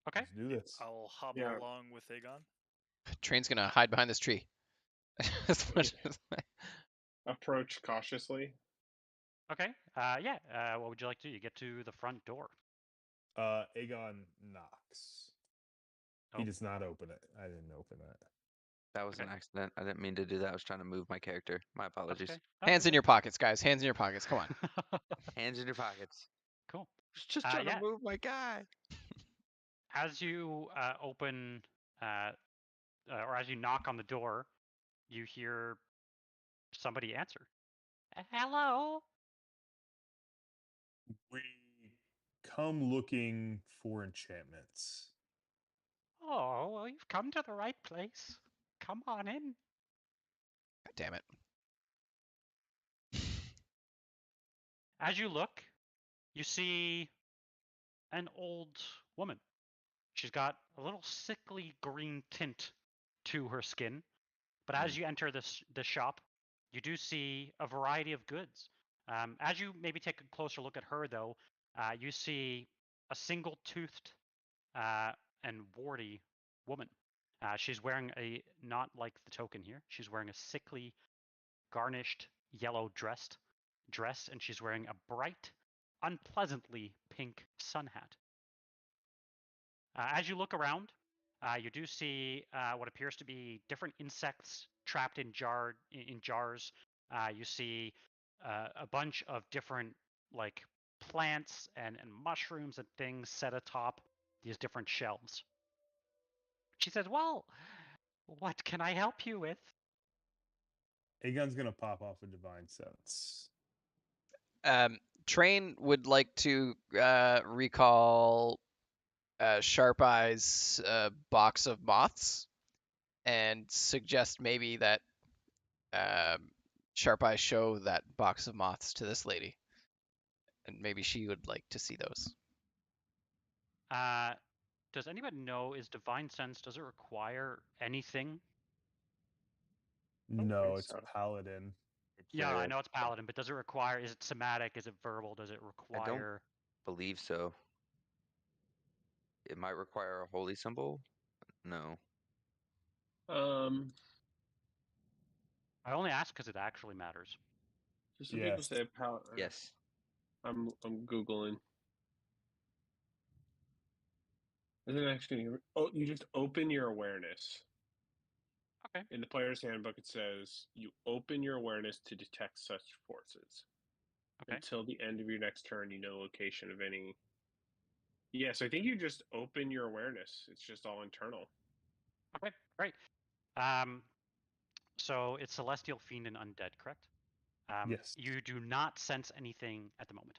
Okay. Let's do this. I'll hobble Yeah. along with Aegon. Train's gonna hide behind this tree. As much as Approach cautiously. Okay. Yeah. What would you like to do? You get to the front door. Aegon knocks. Oh. He does not open it. I didn't open that. That was an Okay. accident. I didn't mean to do that. I was trying to move my character. My That's apologies. okay. Hands in your pockets, guys. Hands in your pockets. Come on. Hands in your pockets. Cool. I was just trying yeah. to move my guy. As you open or as you knock on the door, you hear somebody answer. Hello. We come looking for enchantments. Oh, well, you've come to the right place. Come on in. God damn it. As you look, you see an old woman. She's got a little sickly green tint to her skin. But as you enter the shop, you do see a variety of goods. As you maybe take a closer look at her, though, you see a single-toothed and warty woman. She's wearing not like the token here, she's wearing a sickly, garnished yellow dress, and she's wearing a bright, unpleasantly pink sun hat. As you look around, you do see what appears to be different insects trapped in jars. You see a bunch of different like plants and mushrooms and things set atop these different shelves. She says, "Well, what can I help you with?" Aegon's gonna pop off a divine sense. Train would like to recall Sharp Eye's box of moths and suggest maybe that Sharp Eye show that box of moths to this lady. And maybe she would like to see those. Does anybody know, is Divine Sense, does it require anything? don't No, think it's so. paladin. Yeah, I know it's Paladin, but does it require, is it somatic, is it verbal, does it require... Believe so. It might require a holy symbol. No. I only ask because it actually matters. So some people Yes. say Yes. I'm googling. Isn't actually? Oh, you just open your awareness. Okay. In the player's handbook, it says you open your awareness to detect such forces. Okay. Until the end of your next turn, you know location of any. Yeah, so I think you just open your awareness. It's just all internal. Okay, great. So it's Celestial, Fiend, and Undead, correct? Yes. You do not sense anything at the moment.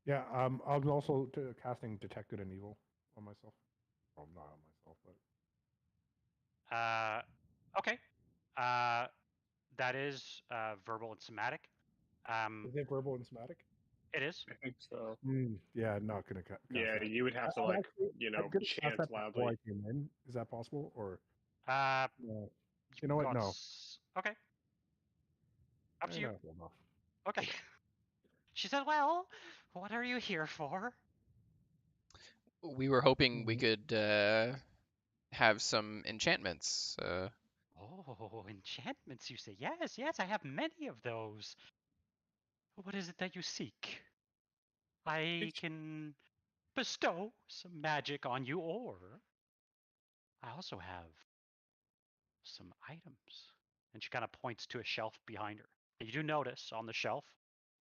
Yeah, I'm also casting Detect Good and Evil on myself. Well, not on myself, but... Okay. That is verbal and somatic. Is it verbal and somatic? It is. I think so. Yeah, I'm not going to cast Yeah, that. you would have to I'm like actually, I'm gonna cast chant that before loudly. I came in. Is that possible? Or No. you know what? No. Okay. Up to you. That's enough. Okay. She said, "Well, what are you here for?" We were hoping we could have some enchantments. Oh, enchantments, you say? Yes, yes, I have many of those. What is it that you seek? I can bestow some magic on you, or I also have some items. And she kind of points to a shelf behind her. You do notice on the shelf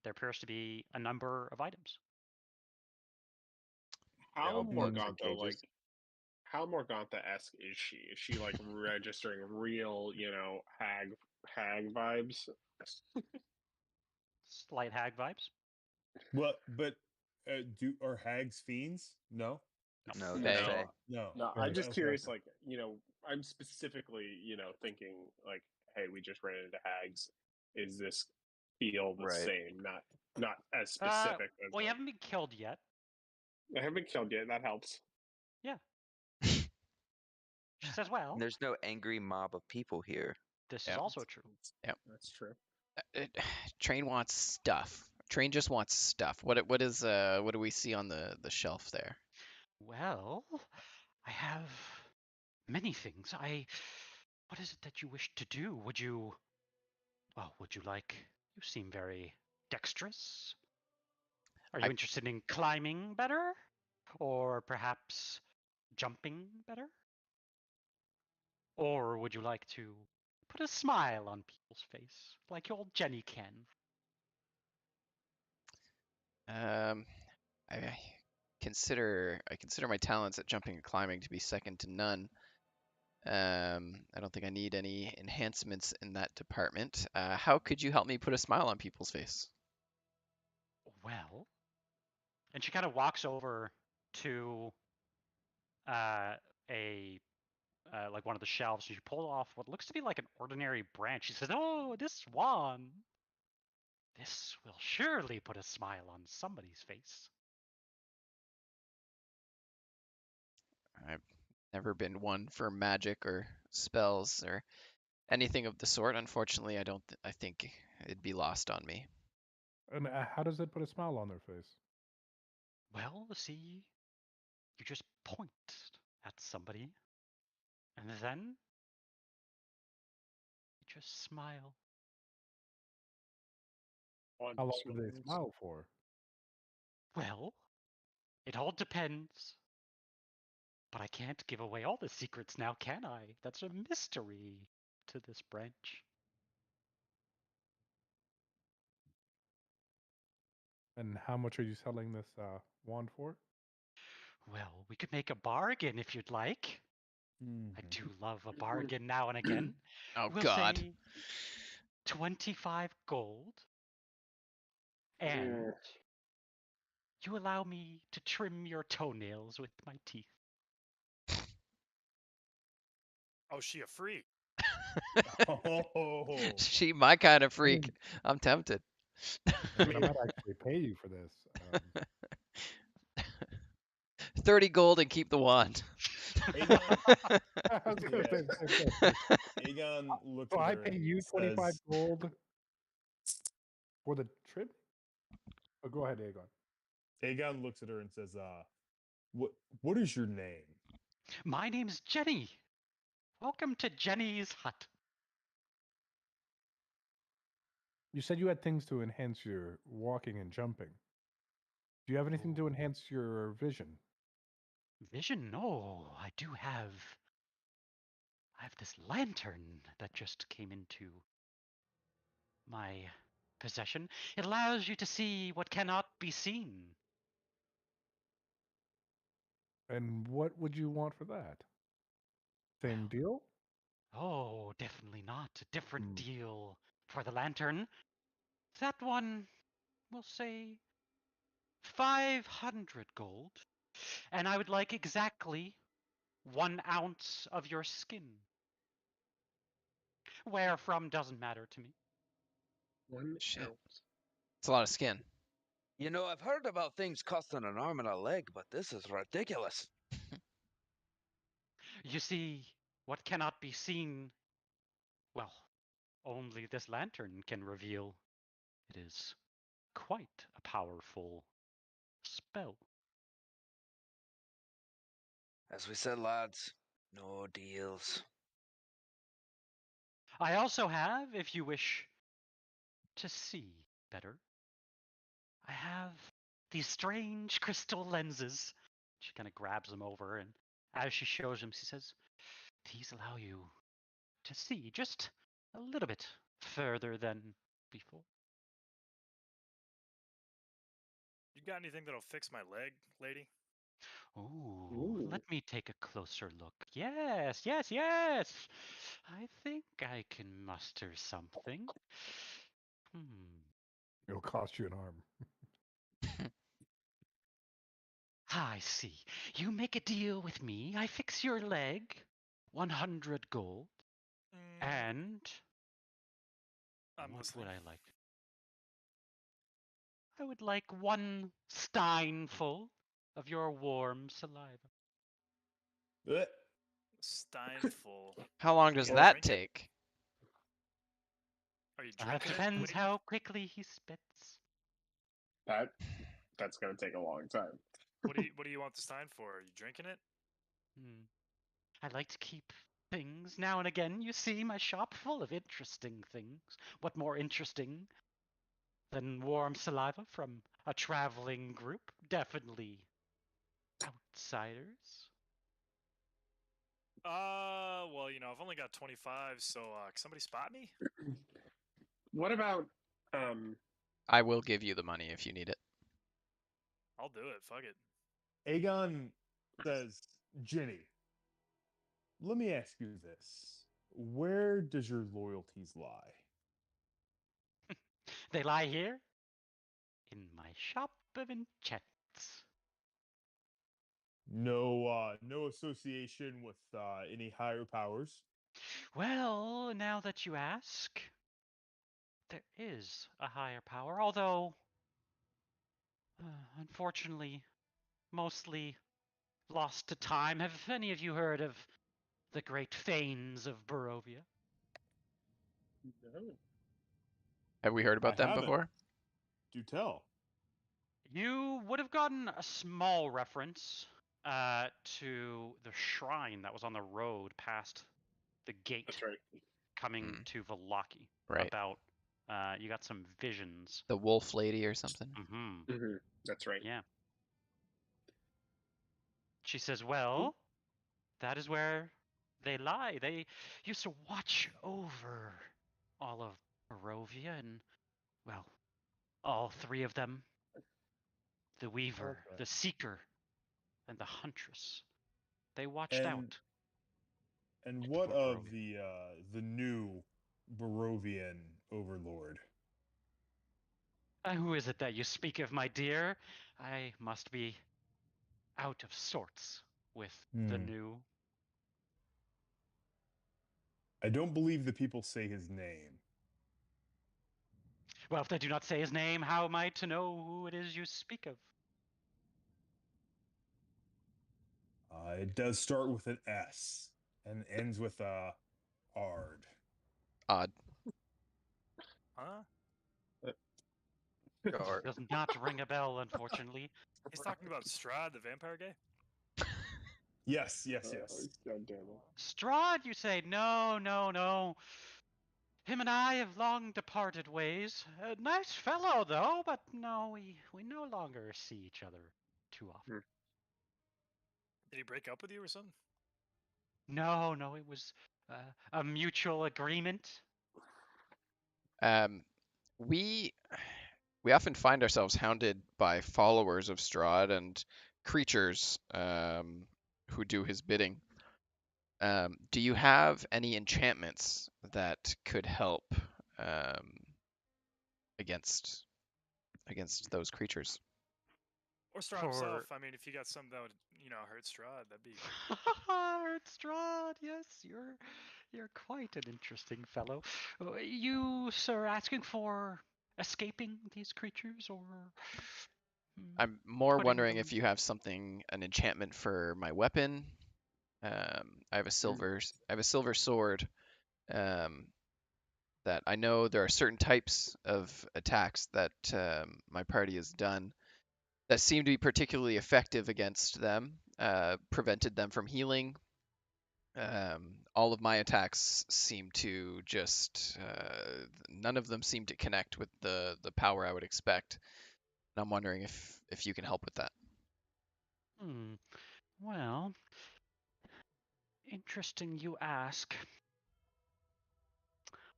there appears to be a number of items. How all books and Morgantha cages. how Morgantha-esque is she? Is she like registering real, hag vibes? Slight hag vibes. Well, but are hags fiends? No. No, They- they're Fae. No. No, Right, I'm just that's what I curious. thought. Like, I'm specifically, thinking like, hey, we just ran into hags. Is this feel the Right. same? Not as specific. As Well, you haven't been killed yet. I haven't been killed yet. That helps. She says, "Well, There's no angry mob of people here. this Yeah. is also true." That's true. Train wants stuff. Train just wants stuff. What do we see on the shelf there? Well, I have many things. What is it that you wish to do? Would you like, you seem very dexterous. Are you interested in climbing better? Or perhaps jumping better? Or would you like to put a smile on people's face, like your old Jenny can? I consider my talents at jumping and climbing to be second to none. I don't think I need any enhancements in that department. How could you help me put a smile on people's face? Well, and she kind of walks over to a like one of the shelves, and she pulls off what looks to be like an ordinary branch. She says, "Oh, this wand. This will surely put a smile on somebody's face." I've never been one for magic or spells or anything of the sort. Unfortunately, I think it'd be lost on me. And how does it put a smile on their face? Well, see, you just point at somebody, and then you just smile. How long do they smile for? Well, it all depends. But I can't give away all the secrets now, can I? That's a mystery to this branch. And how much are you selling this wand for? Well, we could make a bargain if you'd like. I do love a bargain now and again. Oh We'll God. say 25 gold. And you allow me to trim your toenails with my teeth. Oh, she a freak. Oh. She my kind of freak. I'm tempted. I mean, I might actually pay you for this. 30 gold and keep the wand. Aegon, I was gonna Yeah. say the same thing. Aegon looks So at I her pay and you 25 says, gold for the trip? Oh, go ahead, Aegon. Aegon looks at her and says, what is your name? My name's Jenny. Welcome to Jenny's hut. You said you had things to enhance your walking and jumping. Do you have anything to enhance your vision? Vision? No, I do have. I have this lantern that just came into my possession. It allows you to see what cannot be seen. And what would you want for that? Same Well, deal? oh, definitely not. A different Hmm. deal for the lantern. That one, we'll say 500 gold. And I would like exactly 1 ounce of your skin. Where from doesn't matter to me. Shit. It's a lot of skin. You know, I've heard about things costing an arm and a leg, but this is ridiculous. You see, what cannot be seen, well, only this lantern can reveal. It is quite a powerful spell. As we said, lads, no deals. I also have, if you wish to see better, I have these strange crystal lenses. She kind of grabs them over, and as she shows them, she says, "These allow you to see just a little bit further than before." You got anything that'll fix my leg, lady? Ooh, let me take a closer look. Yes, yes, yes. I think I can muster something. It'll cost you an arm. I see. You make a deal with me. I fix your leg. 100 gold. And I'm what listening. would I like? I would like 1 steinful of your warm saliva. "Bleh." Steinful. How long You does gonna that drink it? take? Are you That drinking it? depends What do you- how quickly he spits. That's gonna take a long time. What do you want the stein for? Are you drinking it? I like to keep things now and again. You see, my shop full of interesting things. What more interesting than warm saliva from a traveling group? Definitely outsiders. Well, I've only got 25, so can somebody spot me? What about I will give you the money if you need it. I'll do it. Fuck it. Aegon says, Jenny, let me ask you this: where does your loyalties lie? They lie here in my shop of enchantments. No association with any higher powers. Well, now that you ask, there is a higher power, although, unfortunately, mostly lost to time. Have any of you heard of the great Fanes of Barovia? No. Have we heard I about them haven't. before? Do tell. You would have gotten a small reference to the shrine that was on the road past the gate That's right. coming Mm. to Vallaki. Right. About, you got some visions. The wolf lady or something? Mm-hmm. Mm-hmm. That's right. Yeah. She says, well, that is where they lie. They used to watch over all of Barovia and, well, all three of them. The Weaver, Okay. the Seeker, and the Huntress. They watched And out. what for of Barovia. the new Barovian overlord? Who is it that you speak of, my dear? I must be out of sorts with the new. I don't believe the people say his name. Well, if they do not say his name, how am I to know who it is you speak of? It does start with an S and ends with a Ard. Odd. Huh? Does not ring a bell, unfortunately. He's talking about Strahd, the vampire guy? Yes. God damn it. Strahd, you say? No, no, no. Him and I have long departed ways. A nice fellow, though, but no, we no longer see each other too often. Did he break up with you or something? No, no, it was a mutual agreement. We often find ourselves hounded by followers of Strahd and creatures who do his bidding. Do you have any enchantments that could help against those creatures? Or Strahd himself. I mean, if you got something that would, hurt Strahd, that'd be... Hurt Strahd, yes, you're quite an interesting fellow. You, sir, asking for escaping these creatures, or I'm more putting wondering them- if you have an enchantment for my weapon. I have a silver sword. That I know there are certain types of attacks that my party has done that seem to be particularly effective against them, prevented them from healing. All of my attacks seem to just none of them seem to connect with the power I would expect. And I'm wondering if you can help with that. Well, interesting you ask.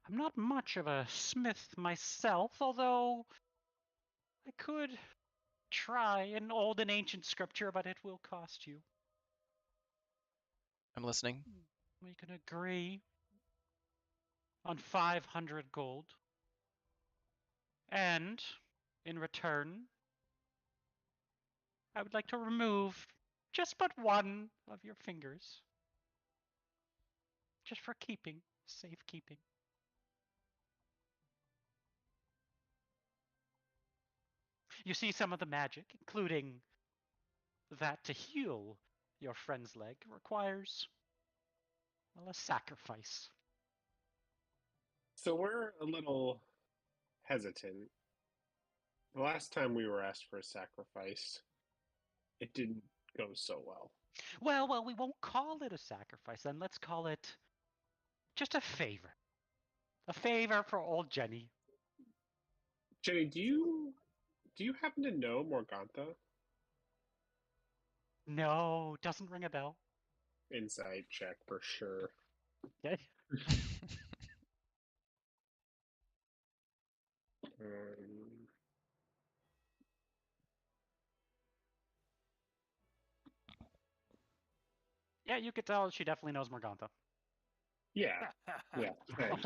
I'm not much of a smith myself, although I could try an old and ancient scripture, but it will cost you. I'm listening. We can agree on 500 gold. And in return, I would like to remove just but one of your fingers. Just for keeping, safekeeping. You see, some of the magic, including that to heal your friend's leg, requires, well, a sacrifice. So we're a little hesitant. The last time we were asked for a sacrifice, it didn't go so well. Well, we won't call it a sacrifice then. Let's call it just a favor. A favor for old Jenny. Jenny, do you happen to know Morgantha? No, doesn't ring a bell. Insight check for sure. Okay. Yeah, you could tell she definitely knows Morgantha. Yeah. Yeah. Thanks.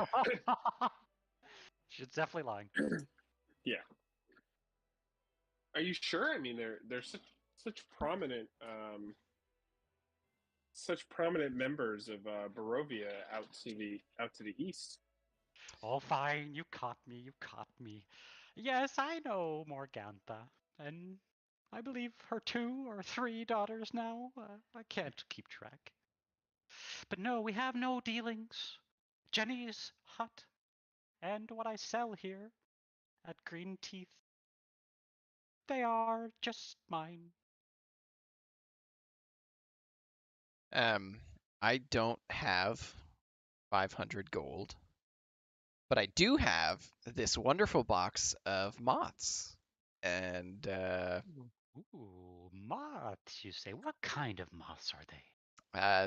She's definitely lying. Yeah. Are you sure? I mean, they're such prominent members of Barovia out to the east. Oh, fine. You caught me. You caught me. Yes, I know Morgantha, and I believe her 2 or 3 daughters now. I can't keep track. But no, we have no dealings. Jenny's hut and what I sell here at Green Teeth, they are just mine. I don't have 500 gold, but I do have this wonderful box of moths. And Ooh, moths, you say? What kind of moths are they?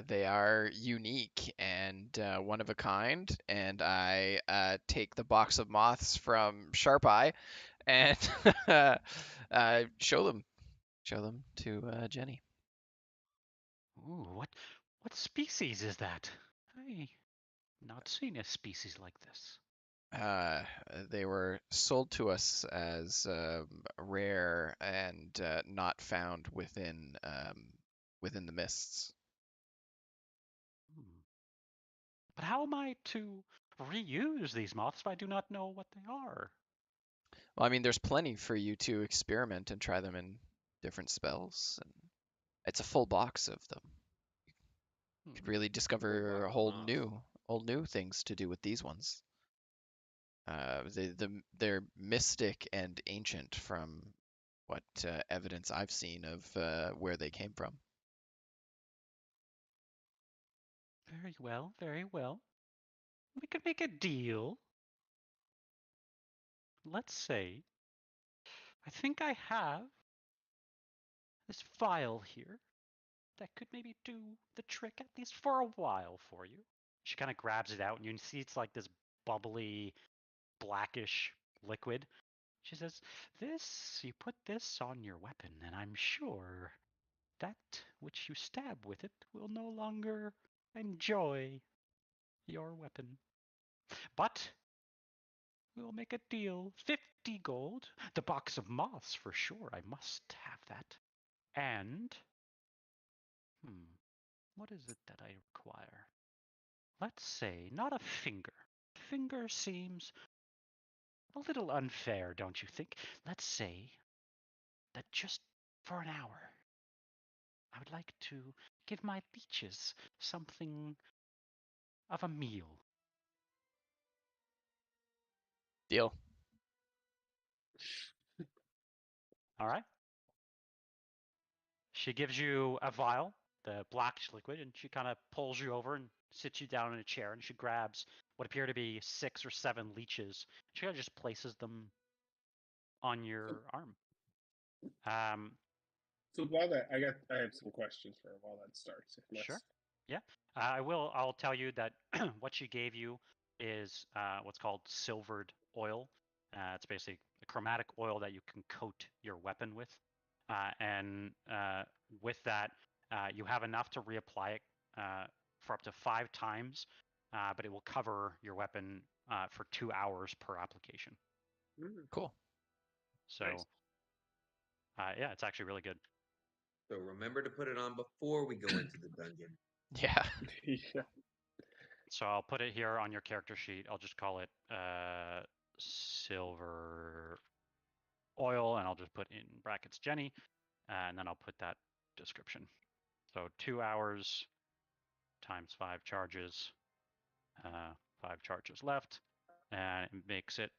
they are unique and one of a kind. And I take the box of moths from Sharp Eye and show them to Jenny. Ooh, what species is that? I've not seen a species like this. They were sold to us as rare and not found within the mists. But how am I to reuse these moths if I do not know what they are? Well, I mean, there's plenty for you to experiment and try them in different spells, and it's a full box of them. You could really discover a whole new things to do with these ones. They're mystic and ancient from what evidence I've seen of where they came from. Very well, very well. We could make a deal. Let's say, I think I have this vial here that could maybe do the trick, at least for a while, for you. She kind of grabs it out, and you can see it's like this bubbly, blackish liquid. She says, you put this on your weapon, and I'm sure that which you stab with it will no longer enjoy your weapon. But we will make a deal. 50 gold. The box of moths, for sure. I must have that. And, what is it that I require? Let's say, not a finger. Finger seems a little unfair, don't you think? Let's say that just for an hour, I would like to give my leeches something of a meal. Deal. All right? She gives you a vial, the blackish liquid, and she kind of pulls you over and sits you down in a chair, and she grabs what appear to be 6 or 7 leeches. She kind of just places them on your arm. So while that, I have some questions for her while that starts. Sure. Yeah. I'll tell you that what she gave you is what's called silvered oil. It's basically a chromatic oil that you can coat your weapon with. And with that, you have enough to reapply it for up to 5 times, but it will cover your weapon for 2 hours per application. Cool. So, nice. Yeah, it's actually really good. So remember to put it on before we go into the dungeon. Yeah. Yeah. So I'll put it here on your character sheet. I'll just call it silver oil, and I'll just put in brackets Jenny, and then I'll put that description. So 2 hours times 5 charges, 5 charges left, and it makes it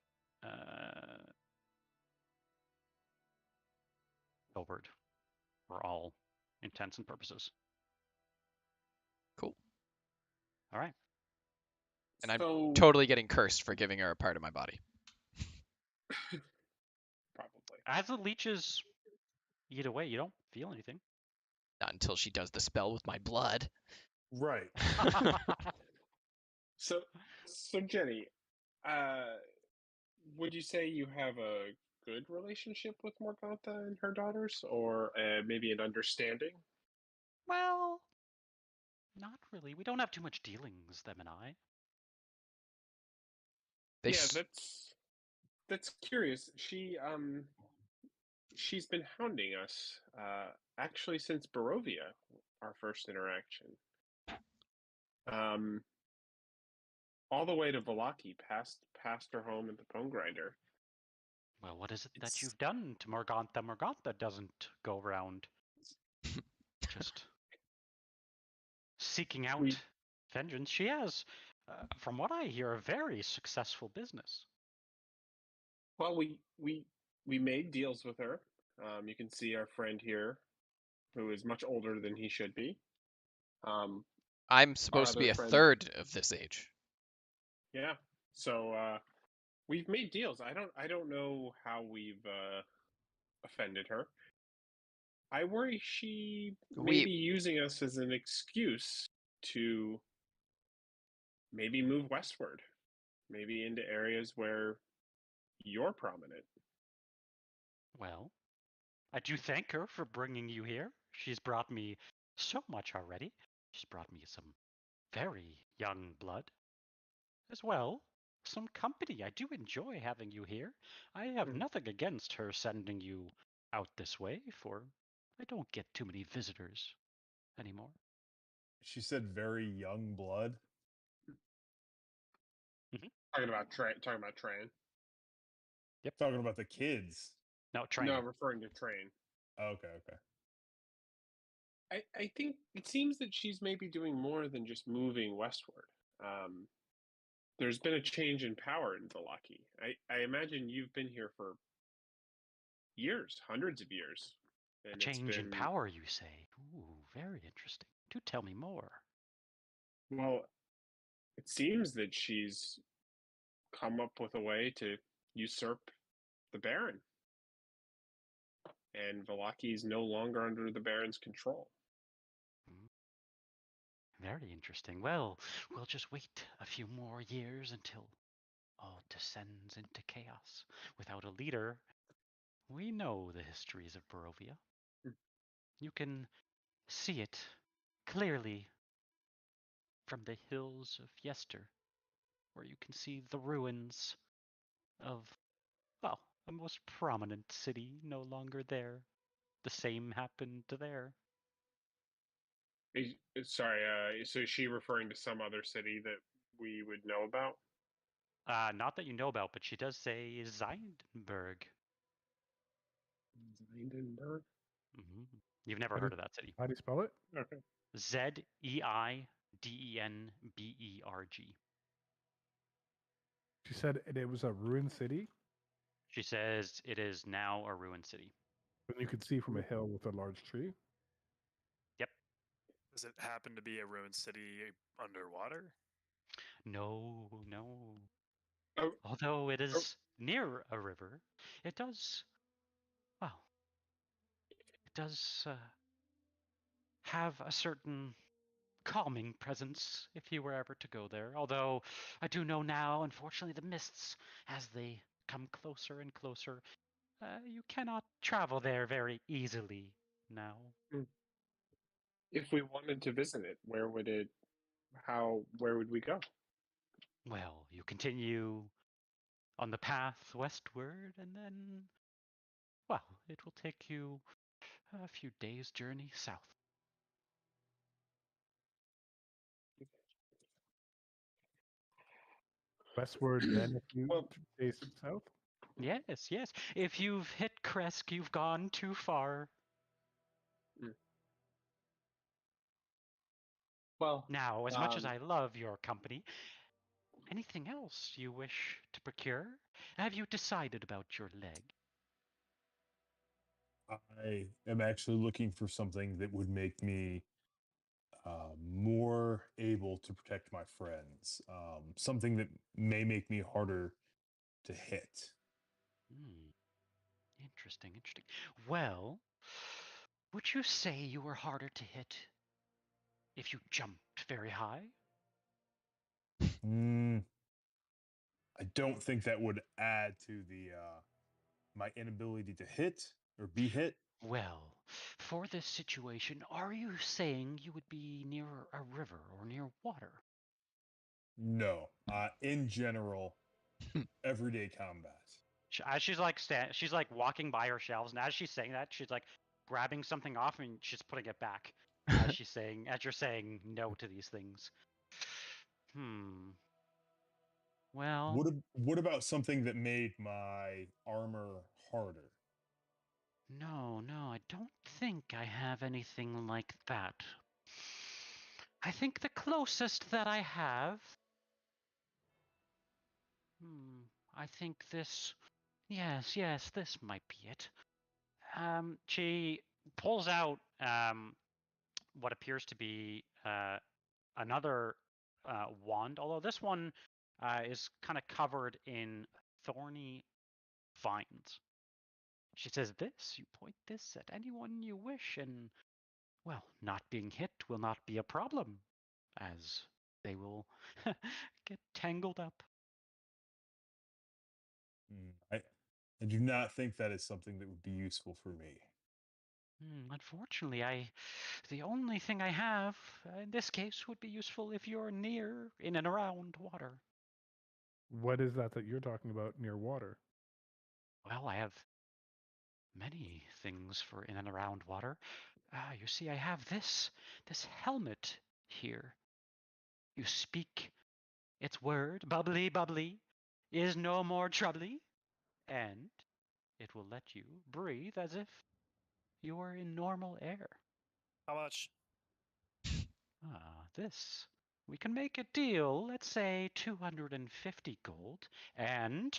silvered for all intents and purposes. Cool. All right. And I'm totally getting cursed for giving her a part of my body. Probably. As the leeches eat away, you don't feel anything. Not until she does the spell with my blood. Right. So Jenny, would you say you have a good relationship with Morgantha and her daughters, or maybe an understanding? Well, Not really. We don't have too much dealings, them and I. They Yeah, s- that's curious. She's been hounding us, actually since Barovia, our first interaction. All the way to Valaki, past her home at the Bone Grinder. Well, what is it that It's- you've done to Morgantha? Morgantha doesn't go around just seeking out We- vengeance. She has, from what I hear, a very successful business. Well, we made deals with her. You can see our friend here, who is much older than he should be. I'm Our supposed to be other a friend, third of this age. yeah. So we've made deals. I don't know how we've offended her. I worry she may We be using us as an excuse to maybe move westward, maybe into areas where you're prominent. Well, I do thank her for bringing you here. She's brought me so much already. She's brought me some very young blood. As well, some company. I do enjoy having you here. I have Hmm. nothing against her sending you out this way, for I don't get too many visitors anymore. She said very young blood. Talking about Tran. Talking about the kids. No, train. No, referring to Train. Okay. I think it seems that she's maybe doing more than just moving westward. There's been a change in power in Valaki. I imagine you've been here for years, hundreds of years. A And it's change in been, power, you say? Ooh, very interesting. Do tell me more. well, it seems that she's come up with a way to usurp the Baron. And Valaki is no longer under the Baron's control. Very interesting. Well, we'll just wait a few more years until all descends into chaos. Without a leader, we know the histories of Barovia. Hmm. You can see it clearly from the hills of yester, where you can see the ruins of, well, a most prominent city no longer there. The same happened there. Sorry, so is she referring to some other city that we would know about? Not that you know about, but she does say Zindenberg. Zindenberg? You've never heard of that city. How do you spell it? Okay. Zeidenberg. She said it was a ruined city, She says it is now a ruined city. and you could see from a hill with a large tree. Yep. Does it happen to be a ruined city underwater? No. Oh, Although it is near a river, it does, well, it does have a certain calming presence if you were ever to go there. Although I do know now, unfortunately, the mists, as they come closer and closer, you cannot travel there very easily now. if we wanted to visit it, where would we go? Well, you continue on the path westward, and then, well, it will take you a few days' journey south. Westward, then a few Well, days south. Yes. If you've hit Kresk, you've gone too far. well, Now, as much as I love your company, anything else you wish to procure? Have you decided about your leg? I am actually looking for something that would make me more able to protect my friends. Something that may make me harder to hit. Interesting. Well, would you say you were harder to hit if you jumped very high? I don't think that would add to the my inability to hit or be hit. Well, for this situation, are you saying you would be near a river or near water? No. In general, everyday combat. As she's like she's like walking by her shelves, and as she's saying that, she's like grabbing something off and she's putting it back. As you're saying no to these things. Well, What about something that made my armor harder? no, I don't think I have anything like that. I think the closest that I have. I think this. Yes, this might be it. She pulls out what appears to be another wand, although this one is kind of covered in thorny vines. She says, "This, you point this at anyone you wish, and, well, not being hit will not be a problem, as they will get tangled up." I do not think that is something that would be useful for me. Unfortunately, the only thing I have in this case would be useful if you're near, in and around water. What is that you're talking about near water? Well, I have many things for in and around water. You see, I have this helmet here. You speak its word, bubbly, bubbly, is no more troubly, and it will let you breathe as if you were in normal air. How much? This. We can make a deal, let's say 250 gold, and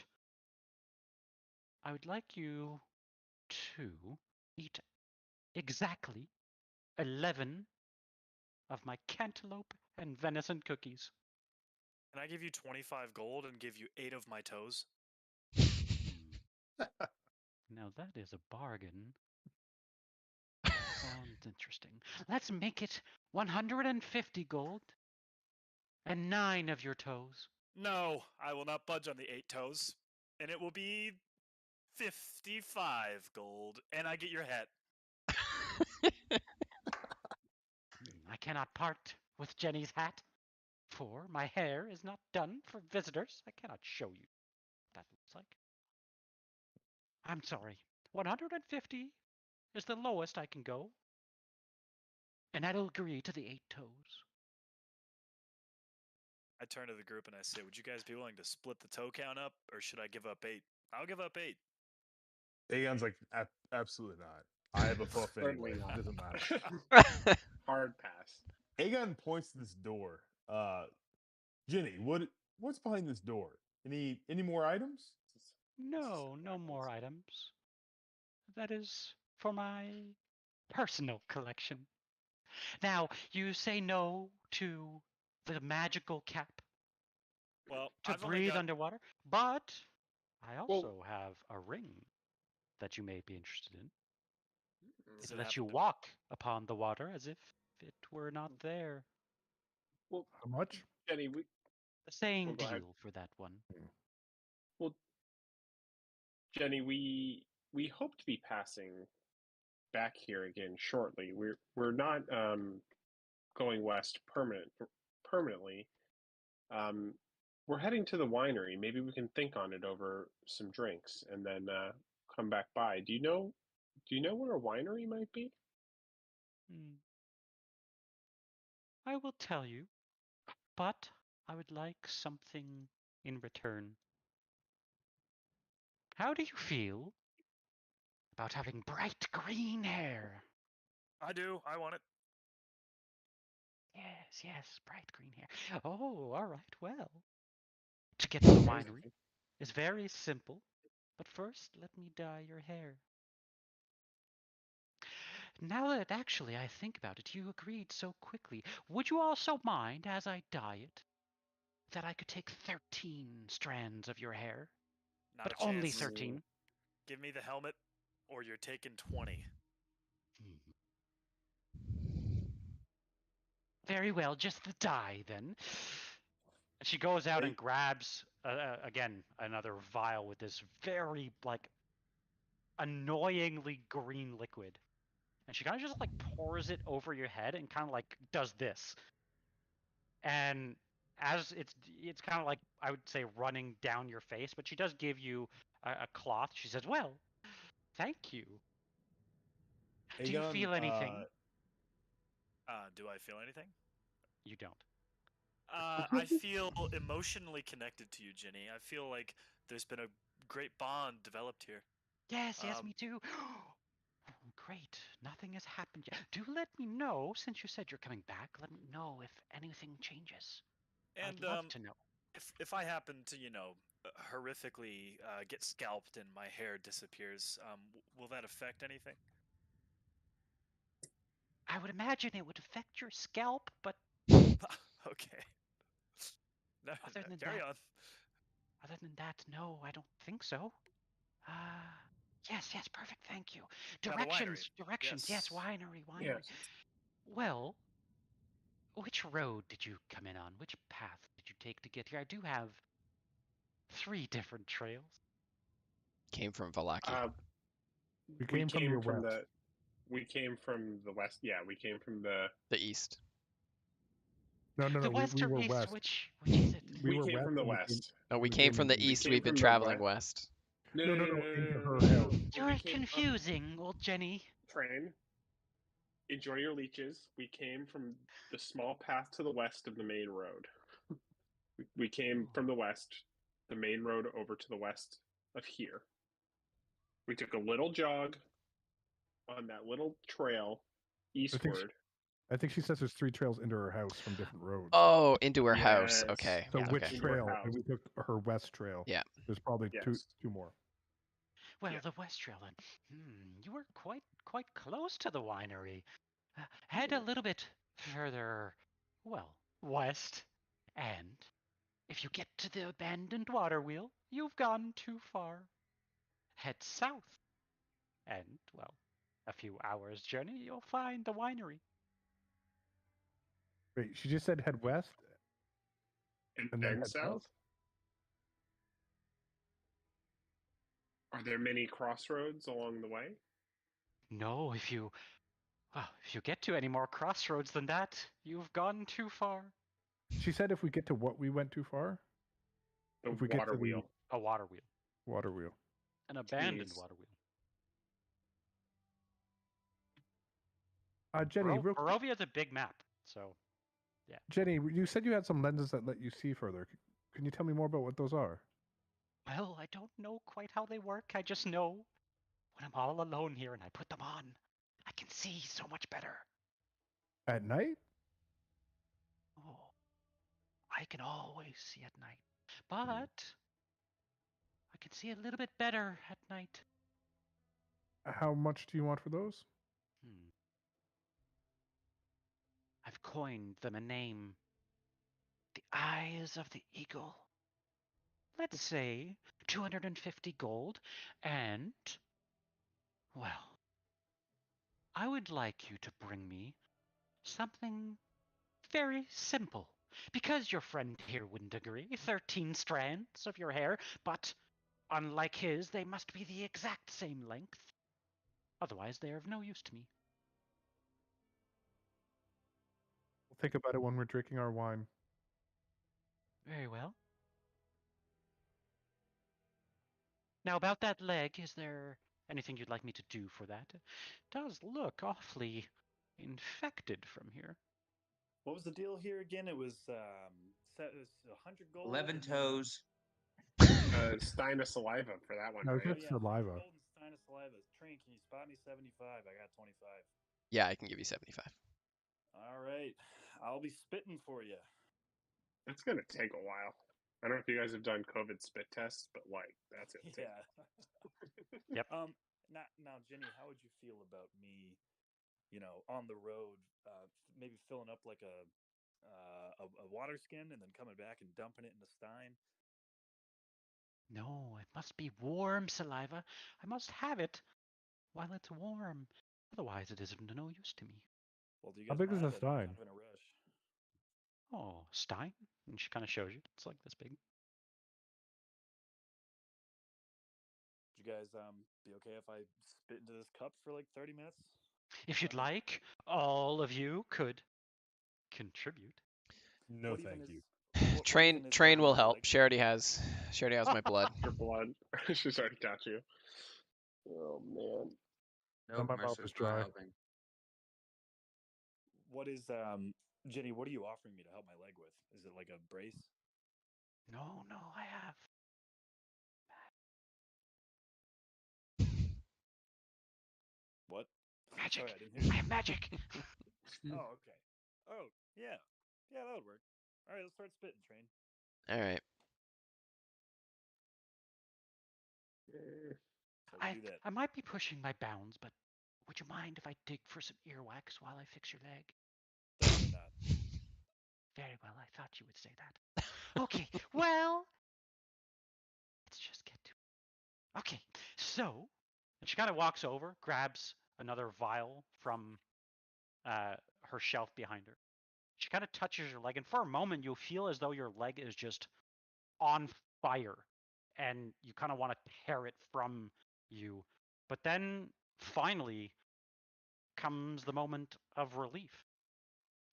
I would like you to eat exactly 11 of my cantaloupe and venison cookies. Can I give you 25 gold and give you 8 of my toes? Now that is a bargain. Sounds interesting. Let's make it 150 gold and 9 of your toes. No, I will not budge on the 8 toes. And it will be 55 gold, and I get your hat. I cannot part with Jenny's hat, for my hair is not done for visitors. I cannot show you what that looks like. I'm sorry. 150 is the lowest I can go, and I'll agree to the 8 toes. I turn to the group and I say, would you guys be willing to split the toe count up, or should I give up 8? I'll give up 8. Aegon's like, absolutely not. I have a buff Certainly anyway. not. It doesn't matter. Hard pass. Aegon points to this door. Jenny, what's behind this door? Any more items? No more items. That is for my personal collection. Now, you say no to the magical cap Well, to I've only breathe got... underwater, but I also have a ring that you may be interested in. Does It it lets you happen to- walk upon the water as if it were not there. Well, How much? Jenny, The same go ahead. deal for that one. Well, Jenny, we hope to be passing back here again shortly. We're not going west permanently. We're heading to the winery. Maybe we can think on it over some drinks and then come back by. Do you know where a winery might be? I will tell you, but I would like something in return. How do you feel about having bright green hair? I do. I want it. Yes, bright green hair. Oh, all right, well. To get to the winery is very simple, but first let me dye your hair. Now that actually I think about it, you agreed so quickly. Would you also mind, as I dye it, that I could take 13 strands of your hair? Not But a chance. only 13. Give me the helmet, or you're taking 20. Very well, just the dye then. She goes out and grabs, again, another vial with this very, like, annoyingly green liquid. And she kind of just like pours it over your head and kind of like does this. And as it's kind of like, I would say, running down your face, but she does give you a cloth. She says, "Well, thank you. Do you Aegon, feel anything?" Do I feel anything? You don't. I feel emotionally connected to you, Jenny. I feel like there's been a great bond developed here. Yes, me too. Great. Nothing has happened yet. Do let me know, since you said you're coming back. Let me know if anything changes. And I'd love to know. if I happen to, horrifically get scalped and my hair disappears, will that affect anything? I would imagine it would affect your scalp, but Okay. No, other than carry that, on. other than that, no, I don't think so. Yes, perfect. Thank you. Now, the winery. Directions. Yes, Yes. winery. Yes. Well, which road did you come in on? Which path did you take to get here? I do have 3 different trails. Came from Valaki. We came from your west. We came from the west. Yeah, we came from the. The east. No. The We west or were east? west. Which is it? We We were came west from the and we west. No, we we came came from the into- east. came We've been from the traveling west. west. No, into her house. You're We came up confusing, old Jenny. train. Enjoy your leeches. We came from the small path to the west of the main road. We came from the west, the main road over to the west of here. We took a little jog on that little trail eastward. I think she says there's 3 trails into her house from different roads. Oh, into her house. Yes. Okay. So Yeah, which okay. Into her trail? house. And we took her west trail. Yeah. There's probably Yes. two more. Well, Yeah. the west trail then. You were quite close to the winery. Head a little bit further, well, west, and if you get to the abandoned water wheel, you've gone too far. Head south, and, well, a few hours' journey, you'll find the winery. Wait, she just said head west And and then then head south? Are there many crossroads along the way? No, if you get to any more crossroads than that, you've gone too far. She said if we get to what we went too far? The If we get water to the wheel. A water wheel. water wheel. An abandoned Jeez. water wheel. Jenny, real quick. Barovia is a big map, so Jenny, you said you had some lenses that let you see further. Can you tell me more about what those are? well, I don't know quite how they work. I just know when I'm all alone here and I put them on, I can see so much better. At night? Oh, I can always see at night, but I can see a little bit better at night. How much do you want for those? I've coined them a name. The Eyes of the Eagle. Let's say 250 gold, and, well, I would like you to bring me something very simple. Because your friend here wouldn't agree. 13 strands of your hair, but unlike his, they must be the exact same length. Otherwise, they are of no use to me. We'll think about it when we're drinking our wine. Very well. Now, about that leg, is there anything you'd like me to do for that? It does look awfully infected from here. What was the deal here again? It was 100 gold. 11 and then- toes. Stein of saliva for that one, No, right? that's saliva. 100 gold and stein of saliva. Train, can you spot me 75? I got 25. Yeah, I can give you 75. All right, I'll be spitting for you. That's gonna take a while. I don't know if you guys have done COVID spit tests, but like that's it. Yeah. Yep. Now, Jenny, how would you feel about me, on the road, maybe filling up like a water skin and then coming back and dumping it in the stein? No, it must be warm saliva. I must have it while it's warm. Otherwise, it is of no use to me. Well, do you How guys big is mind? the I'm stein? kind of in a rush. Oh, Stein? And she kind of shows you. It's like this big. Did you guys be okay if I spit into this cup for like 30 minutes? If you'd Nothing? like, all of you could contribute. No, What even thank is- you. what Train even is train will formidable, help. like- She already has my blood. Your blood. She's already got you. Oh man. No, my mouth Mercer's is not dry. helping. What is Jenny? What are you offering me to help my leg with? Is it like a brace? No, I have. What? Magic. Sorry, I didn't hear I you. have magic. Oh, okay. Oh, yeah. Yeah, that would work. All right, let's start spitting, Train. All right. How do you do that? I might be pushing my bounds, but would you mind if I dig for some earwax while I fix your leg? Definitely not. Very well, I thought you would say that. Okay, well, let's just get to it. Okay, so, and she kind of walks over, grabs another vial from her shelf behind her. She kind of touches your leg, and for a moment, you'll feel as though your leg is just on fire, and you kind of want to tear it from you. But then, finally, comes the moment of relief.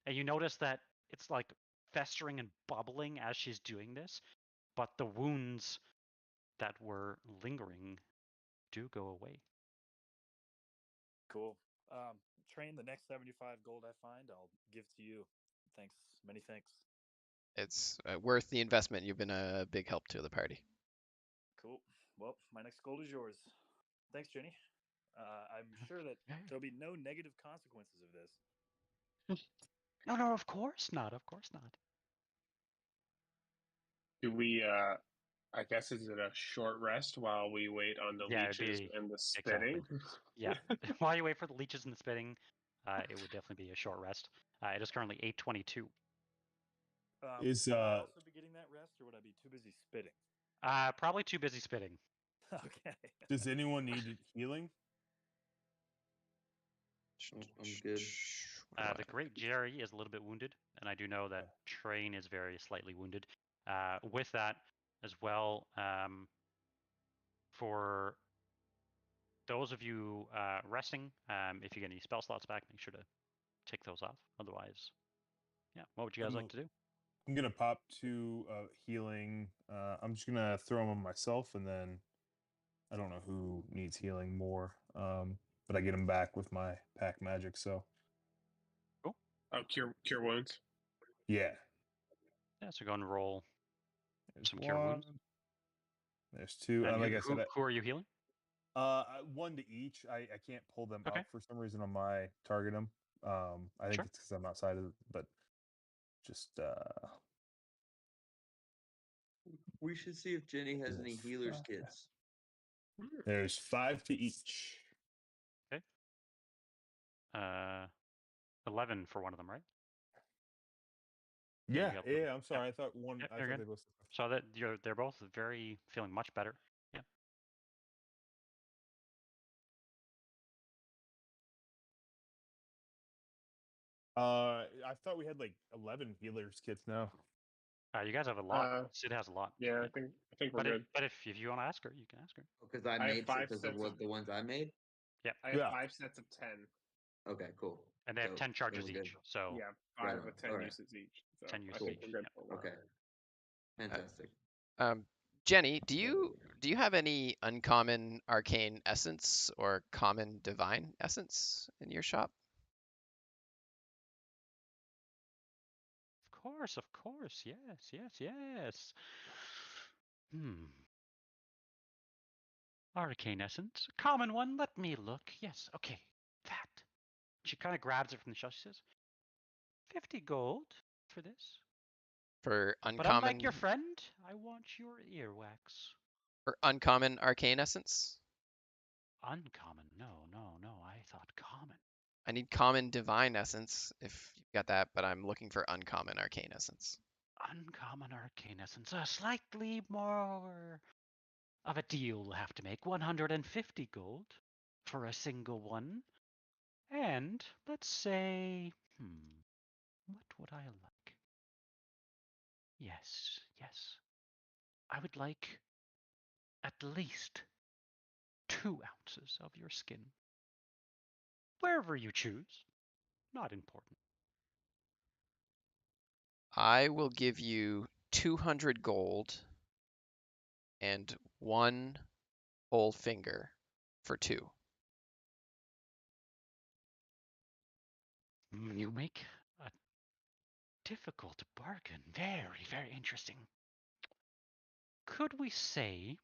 And you notice that it's like festering and bubbling as she's doing this, but the wounds that were lingering do go away. Cool. Train, the next 75 gold I find, I'll give to you. Thanks. Many thanks. It's worth the investment. You've been a big help to the party. Cool. Well, my next gold is yours. Thanks, Jenny. I'm sure that Yeah. there'll be no negative consequences of this. No, of course not. Of course not. Do we? I guess is it a short rest while we wait on the Yeah, it'd leeches be- and the spitting? Yeah. While you wait for the leeches and the spitting, it would definitely be a short rest. It is currently 8:22. Is, Would I also be getting that rest, or would I be too busy spitting? Probably too busy spitting. Okay. Does anyone need healing? I'm good. The great Jerry is a little bit wounded, and I do know that Train is very slightly wounded. With that as well, for those of you resting, if you get any spell slots back, make sure to take those off. Otherwise, yeah, what would you guys like to do? I'm gonna pop 2 healing. I'm just gonna throw them on myself, and then I don't know who needs healing more. But I get them back with my pack magic. So Oh, cure wounds. yeah, Yeah, so go and roll there's some cure wounds. There's 2. And Like I who, said, who are you healing? 1 to each. I can't pull them Okay. up for some reason on my target them. I think Sure. it's because I'm outside of it, but just We should see if Jenny has any healers 5. kits. There's 5 to each. 11 for one of them, right? Yeah, got yeah. them. I'm sorry. I thought one. Yep, I you're thought good. they both. So that they're both very feeling much better. Yeah. I thought we had like 11 healers kits now. You guys have a lot. Sid has a lot. Yeah, I think we're good. But if you want to ask her, you can ask her. Because I I have made 5 because of sets what of- the ones I made. I have 5 sets of 10. Okay, cool. And they have So, 10 charges we're good. each. So Yeah, Right 5 on. with 10 Alright. uses each. So 10 uses I think each, we're good yep. for a while. Okay. Fantastic. Jenny, do you have any uncommon arcane essence or common divine essence in your shop? Of course. Yes. Arcane essence. Common one. Let me look. Yes, okay. That. She kind of grabs it from the shelf. She says, 50 gold for this. For But uncommon unlike your friend, I want your earwax. for uncommon arcane essence? Uncommon. No. I thought common. I need common divine essence if you've got that, but I'm looking for uncommon arcane essence. Uncommon arcane essence. Slightly more of a deal we'll have to make. 150 gold for a single one. And let's say, what would I like? Yes. I would like at least 2 ounces of your skin. Wherever you choose. Not important. I will give you 200 gold and 1 whole finger for 2. You make a difficult bargain. Very, very interesting. Could we say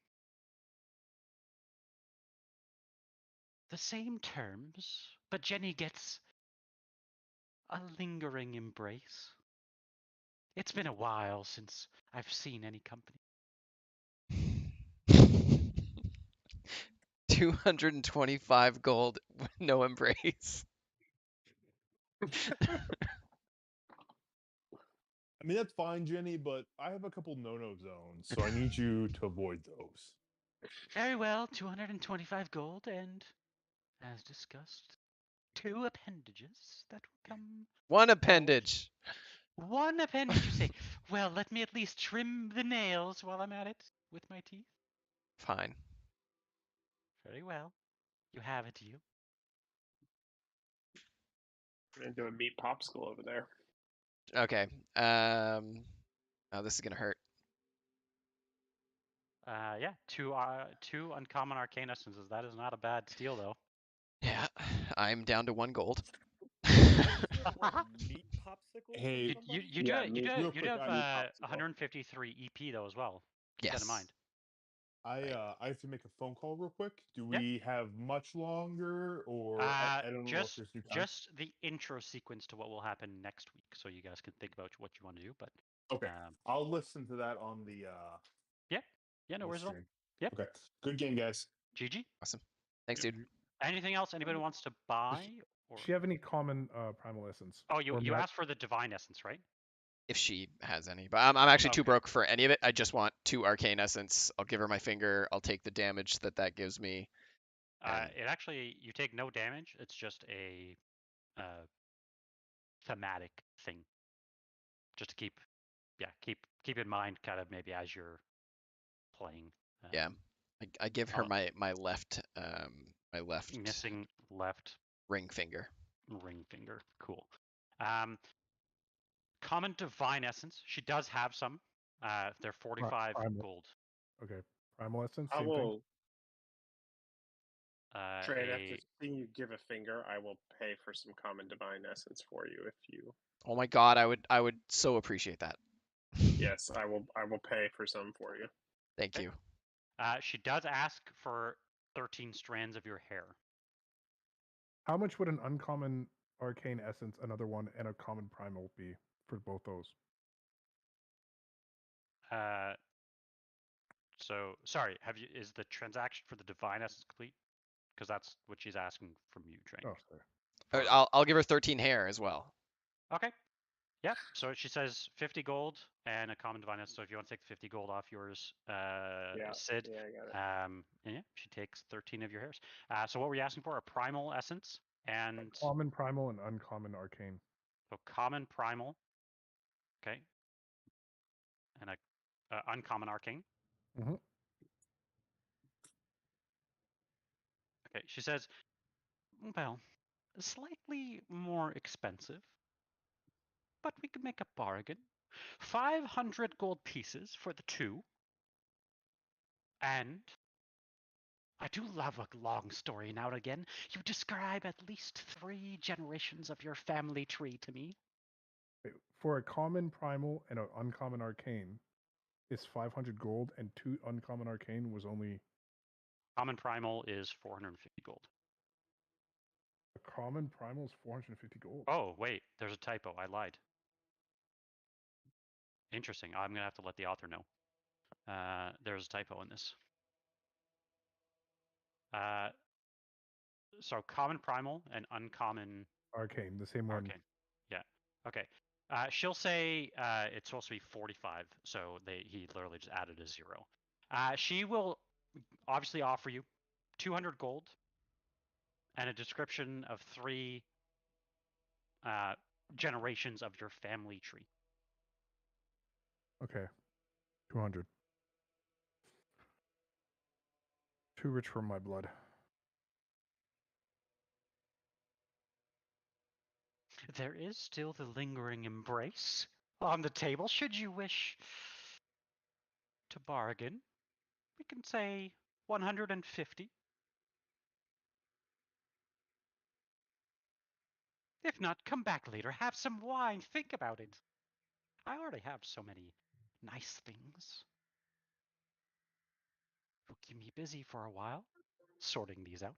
the same terms, but Jenny gets a lingering embrace? It's been a while since I've seen any company. 225 gold with no embrace. I mean, that's fine, Jenny, but I have a couple no-no zones, so I need you to avoid those. Very well, 225 gold and, as discussed, 2 appendages that will come. 1 appendage. 1 appendage, you say? Well, let me at least trim the nails while I'm at it with my teeth. Fine. Very well. You have a deal. We're gonna do a meat popsicle over there. Okay. Oh, this is gonna hurt. Yeah, 2 uncommon arcane essences. That is not a bad steal, though. Yeah, I'm down to 1 gold. Meat popsicle? Hey, You Yeah, do me- have, real you do quick, have meat popsicle. 153 EP though as well. Keep that in Yes. mind. I have to make a phone call real quick. Do Yep. we have much longer, or I don't know if there's new time? Just the intro sequence to what will happen next week, so you guys can think about what you want to do. But Okay, um, I'll listen to that on the yeah, no on the worries at all. stream. Yep. Okay, good game, guys. GG. Awesome. Thanks, dude. Anything else anybody wants to buy? Or Does she have any common primal essence? oh, you Or asked for the divine essence, right? If she has any, but I'm actually too Okay. broke for any of it. I just want 2 arcane essence. I'll give her my finger. I'll take the damage that gives me. And It actually, you take no damage. It's just a thematic thing. Just to keep in mind, kind of maybe as you're playing. yeah, I give her Oh. my left my left Missing left ring finger. ring finger. Cool. Common divine essence. She does have some. They're 45 primal. gold. Okay, primal essence. I Same thing. will trade A- after seeing you give a finger. I will pay for some common divine essence for you if you. Oh my god, I would so appreciate that. Yes, I will. I will pay for some for you. Thank Okay. you. she does ask for 13 strands of your hair. How much would an uncommon arcane essence, another one, and a common primal be for both those? So sorry. Is the transaction for the divine essence complete? Because that's what she's asking from you, Train. Oh, sorry. I'll give her 13 hair as well. Okay. Yep. So she says 50 gold and a common divine essence. So if you want to take 50 gold off yours, Sid, Yeah, I got it. yeah, she takes 13 of your hairs. So what were you asking for? A primal essence and Common primal and uncommon arcane. so common primal, okay, and a uncommon arcane. Mhm. Okay. She says, well, slightly more expensive, but we could make a bargain. 500 gold pieces for the 2. And I do love a long story now and again. You describe at least 3 generations of your family tree to me. Wait, for a common primal and an uncommon arcane, is 500 gold, and 2 uncommon arcane was only Common primal is 450 gold. a common primal is 450 gold. Oh, wait, there's a typo. I lied. Interesting. I'm going to have to let the author know. There's a typo in this. So common primal and uncommon Arcane, the same one. arcane. Yeah. Okay. She'll say it's supposed to be 45, so he literally just added a 0. She will obviously offer you 200 gold and a description of 3 generations of your family tree. Okay, 200. Too rich for my blood. There is still the lingering embrace on the table, should you wish to bargain. We can say 150. If not, come back later, have some wine, think about it. I already have so many nice things. Will keep me busy for a while, sorting these out.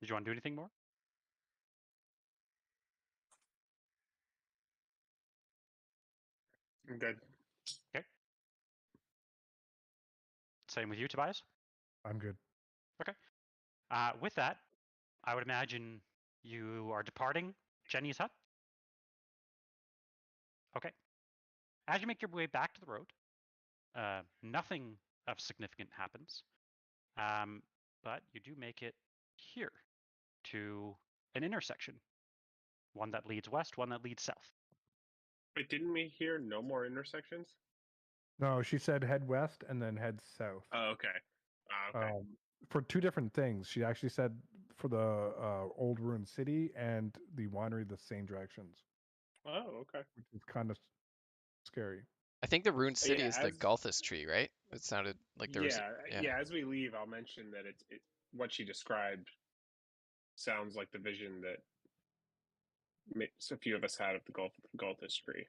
Did you want to do anything more? I'm good. Okay. Same with you, Tobias? I'm good. Okay. With that, I would imagine you are departing Jenny's hut? Okay. As you make your way back to the road, nothing of significant happens, but you do make it here to an intersection. One that leads west, one that leads south. Wait, didn't we hear no more intersections? No, she said head west and then head south. Oh, okay. Okay. For two different things. She actually said for the old ruined city and the winery the same directions, Oh, okay. which is kind of scary. I think the ruined city Yeah, is the as- Gothic tree, right? It sounded like there was. Yeah. As we leave, I'll mention that what she described sounds like the vision that a few of us had of the Gulf history.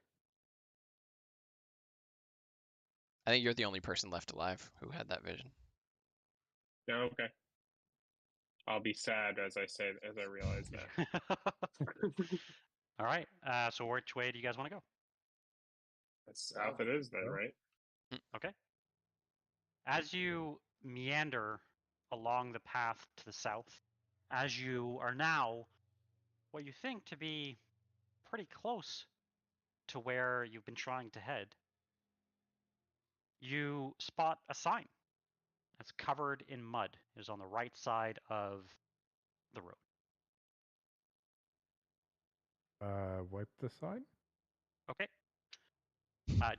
I think you're the only person left alive who had that vision. No, okay. I'll be sad as I realize that. All right. So which way do you guys want to go? That's south it is then, right? Okay. As you meander along the path to the south, as you are now what you think to be pretty close to where you've been trying to head, you spot a sign that's covered in mud. It is on the right side of the road. Wipe the sign? Okay.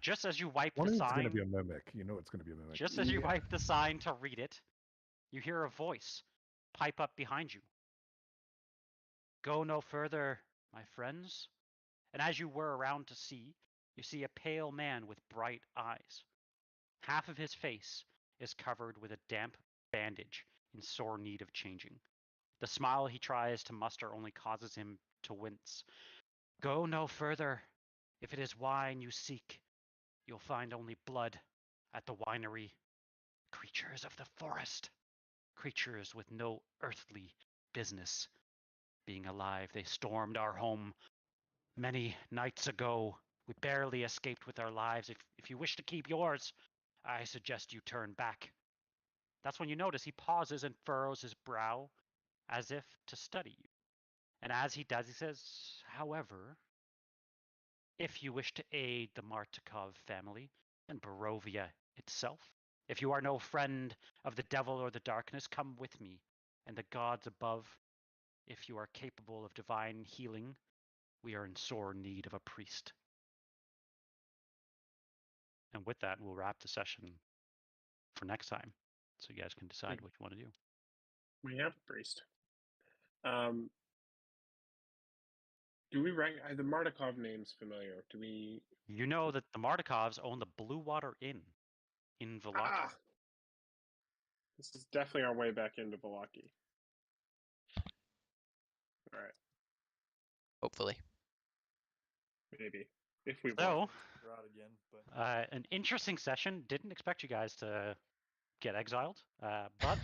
Just as you wipe One the of it's going to sign, be a mimic. You know it's going to be a mimic. just as you wipe the sign to read it, you hear a voice pipe up behind you. Go no further, my friends. And as you whir around to see, you see a pale man with bright eyes. Half of his face is covered with a damp bandage in sore need of changing. The smile he tries to muster only causes him to wince. Go no further. If it is wine you seek, you'll find only blood at the winery. Creatures of the forest. Creatures with no earthly business being alive. They stormed our home many nights ago. We barely escaped with our lives. If you wish to keep yours, I suggest you turn back. That's when you notice he pauses and furrows his brow as if to study you. And as he does, he says, however, if you wish to aid the Martikov family and Barovia itself, if you are no friend of the devil or the darkness, come with me and the gods above. If you are capable of divine healing, we are in sore need of a priest. And with that, we'll wrap the session for next time, so you guys can decide what you want to do. We have a priest. Do we the Martikov name's familiar? Do we? You know that the Martikovs own the Blue Water Inn in Vallaki. This is definitely our way back into Vallaki. All right. Hopefully. Maybe. If we So, Strahd again, but an interesting session. Didn't expect you guys to get exiled, but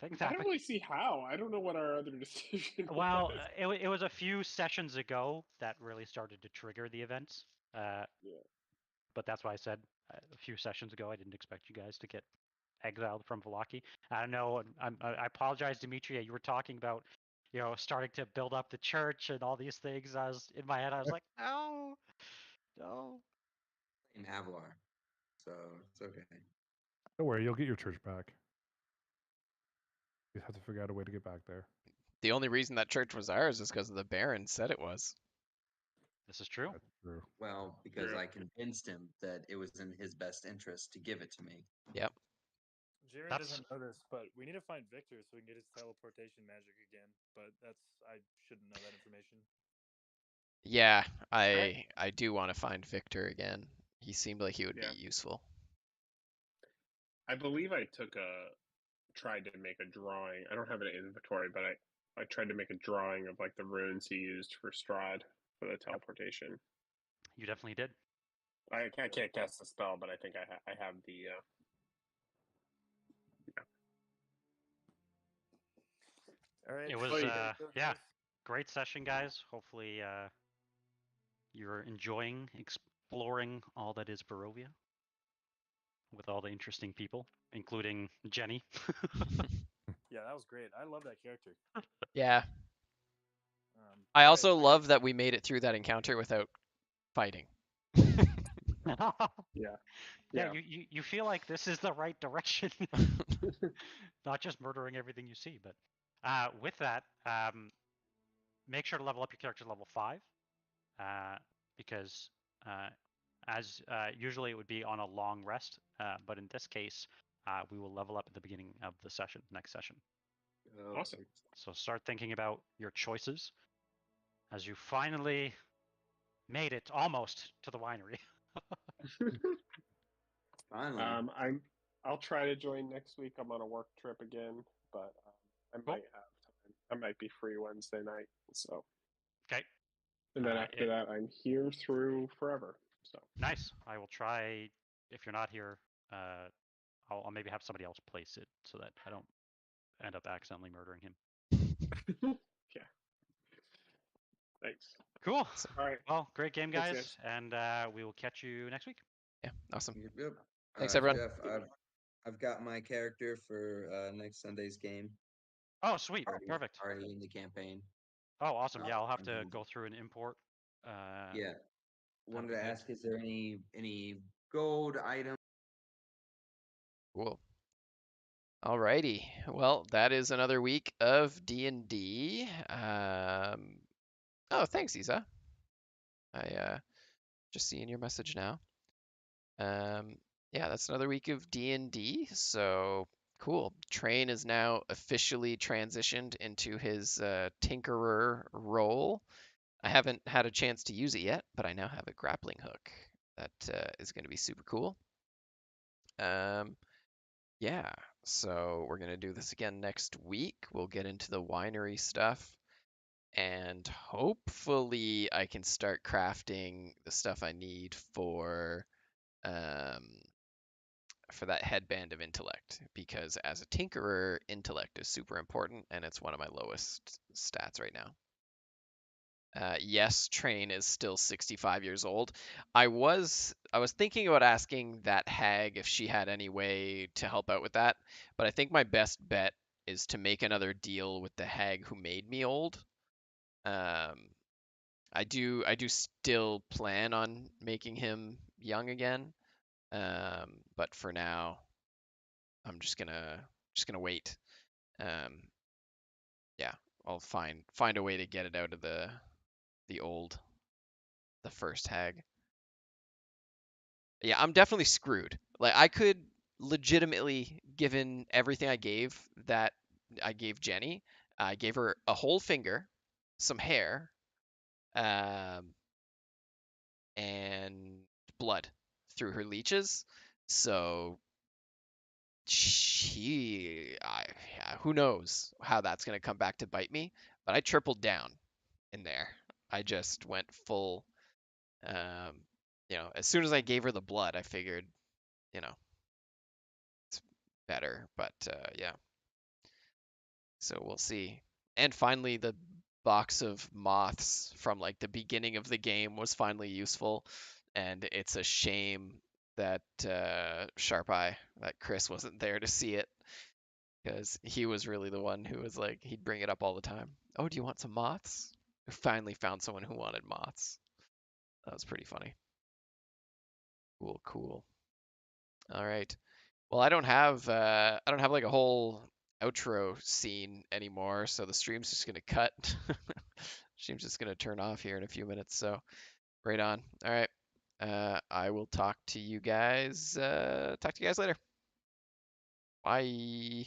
things I happen. don't really see how. I don't know what our other decision Well, was. it was a few sessions ago that really started to trigger the events. Yeah. But that's why I said a few sessions ago I didn't expect you guys to get exiled from Vallaki. I don't know. I apologize, Demetria. You were talking about, starting to build up the church and all these things. I was in my head. I was like, no. In Avalar, so it's okay. Don't worry, you'll get your church back. You have to figure out a way to get back there. The only reason that church was ours is because the Baron said it was. This is true. That's true. Well, because True. I convinced him that it was in his best interest to give it to me. Yep. Jeremy That's- doesn't know this, but we need to find Victor so we can get his teleportation magic again. But I shouldn't know that information. Yeah, I do want to find Victor again. He seemed like he would Yeah. be useful. I believe I tried to make a drawing. I don't have an inventory, but I tried to make a drawing of like the runes he used for Strahd for the teleportation. You definitely did. I can't cast the spell, but I think I have the. All right. It was, Oh, you did. yeah, great session, guys. Hopefully, you're enjoying exploring all that is Barovia with all the interesting people, including Jenny. Yeah, that was great. I love that character. Yeah. all I right, also love that we made it through that encounter without fighting. Yeah. Yeah, you feel like this is the right direction, not just murdering everything you see. But with that, make sure to level up your character to level 5, because as usually it would be on a long rest, but in this case, we will level up at the beginning of the session, next session. Awesome. So start thinking about your choices as you finally made it almost to the winery. Finally. I'll try to join next week. I'm on a work trip again, but I Cool. might have time. I might be free Wednesday night. So. Okay. And then after that, I'm here through forever. So. Nice. I will try. If you're not here, I'll maybe have somebody else place it so that I don't end up accidentally murdering him. Yeah. Thanks. Cool. All right. Well, great game, Thanks, guys, and we will catch you next week. Yeah, awesome. Yep. Thanks, everyone. Jeff, I've got my character for next Sunday's game. Oh, sweet. Already, Perfect. Already in the campaign. Oh, awesome. Yeah, I'll have to go through and import. Yeah. Wanted be to good. ask, is there any gold items? Cool. Alrighty. Well, that is another week of D&D. Oh, thanks, Isa. I just seeing your message now. Yeah, that's another week of D&D. So cool. Train is now officially transitioned into his tinkerer role. I haven't had a chance to use it yet, but I now have a grappling hook. That is going to be super cool. Yeah, so we're going to do this again next week. We'll get into the winery stuff. And hopefully I can start crafting the stuff I need for that headband of intellect, because as a tinkerer, intellect is super important, and it's one of my lowest stats right now. Yes, Train is still 65 years old. I was thinking about asking that hag if she had any way to help out with that, but I think my best bet is to make another deal with the hag who made me old. I do still plan on making him young again, but for now, I'm just gonna wait. Yeah, I'll find a way to get it out of the first hag. Yeah, I'm definitely screwed. Like, I could legitimately, given everything I gave Jenny, I gave her a whole finger, some hair, and blood through her leeches. So who knows how that's gonna come back to bite me? But I tripled down in there. I just went full. As soon as I gave her the blood, I figured, it's better. But yeah. So we'll see. And finally, the box of moths from like the beginning of the game was finally useful, and it's a shame that Sharp Eye, that Chris wasn't there to see it, because he was really the one who was like, he'd bring it up all the time. Oh, do you want some moths? We finally found someone who wanted moths. That was pretty funny. Cool. All right. Well, I don't have like a whole outro scene anymore, so the stream's just gonna cut. Stream's just gonna turn off here in a few minutes, so right on. All right. I will talk to you guys later. Bye.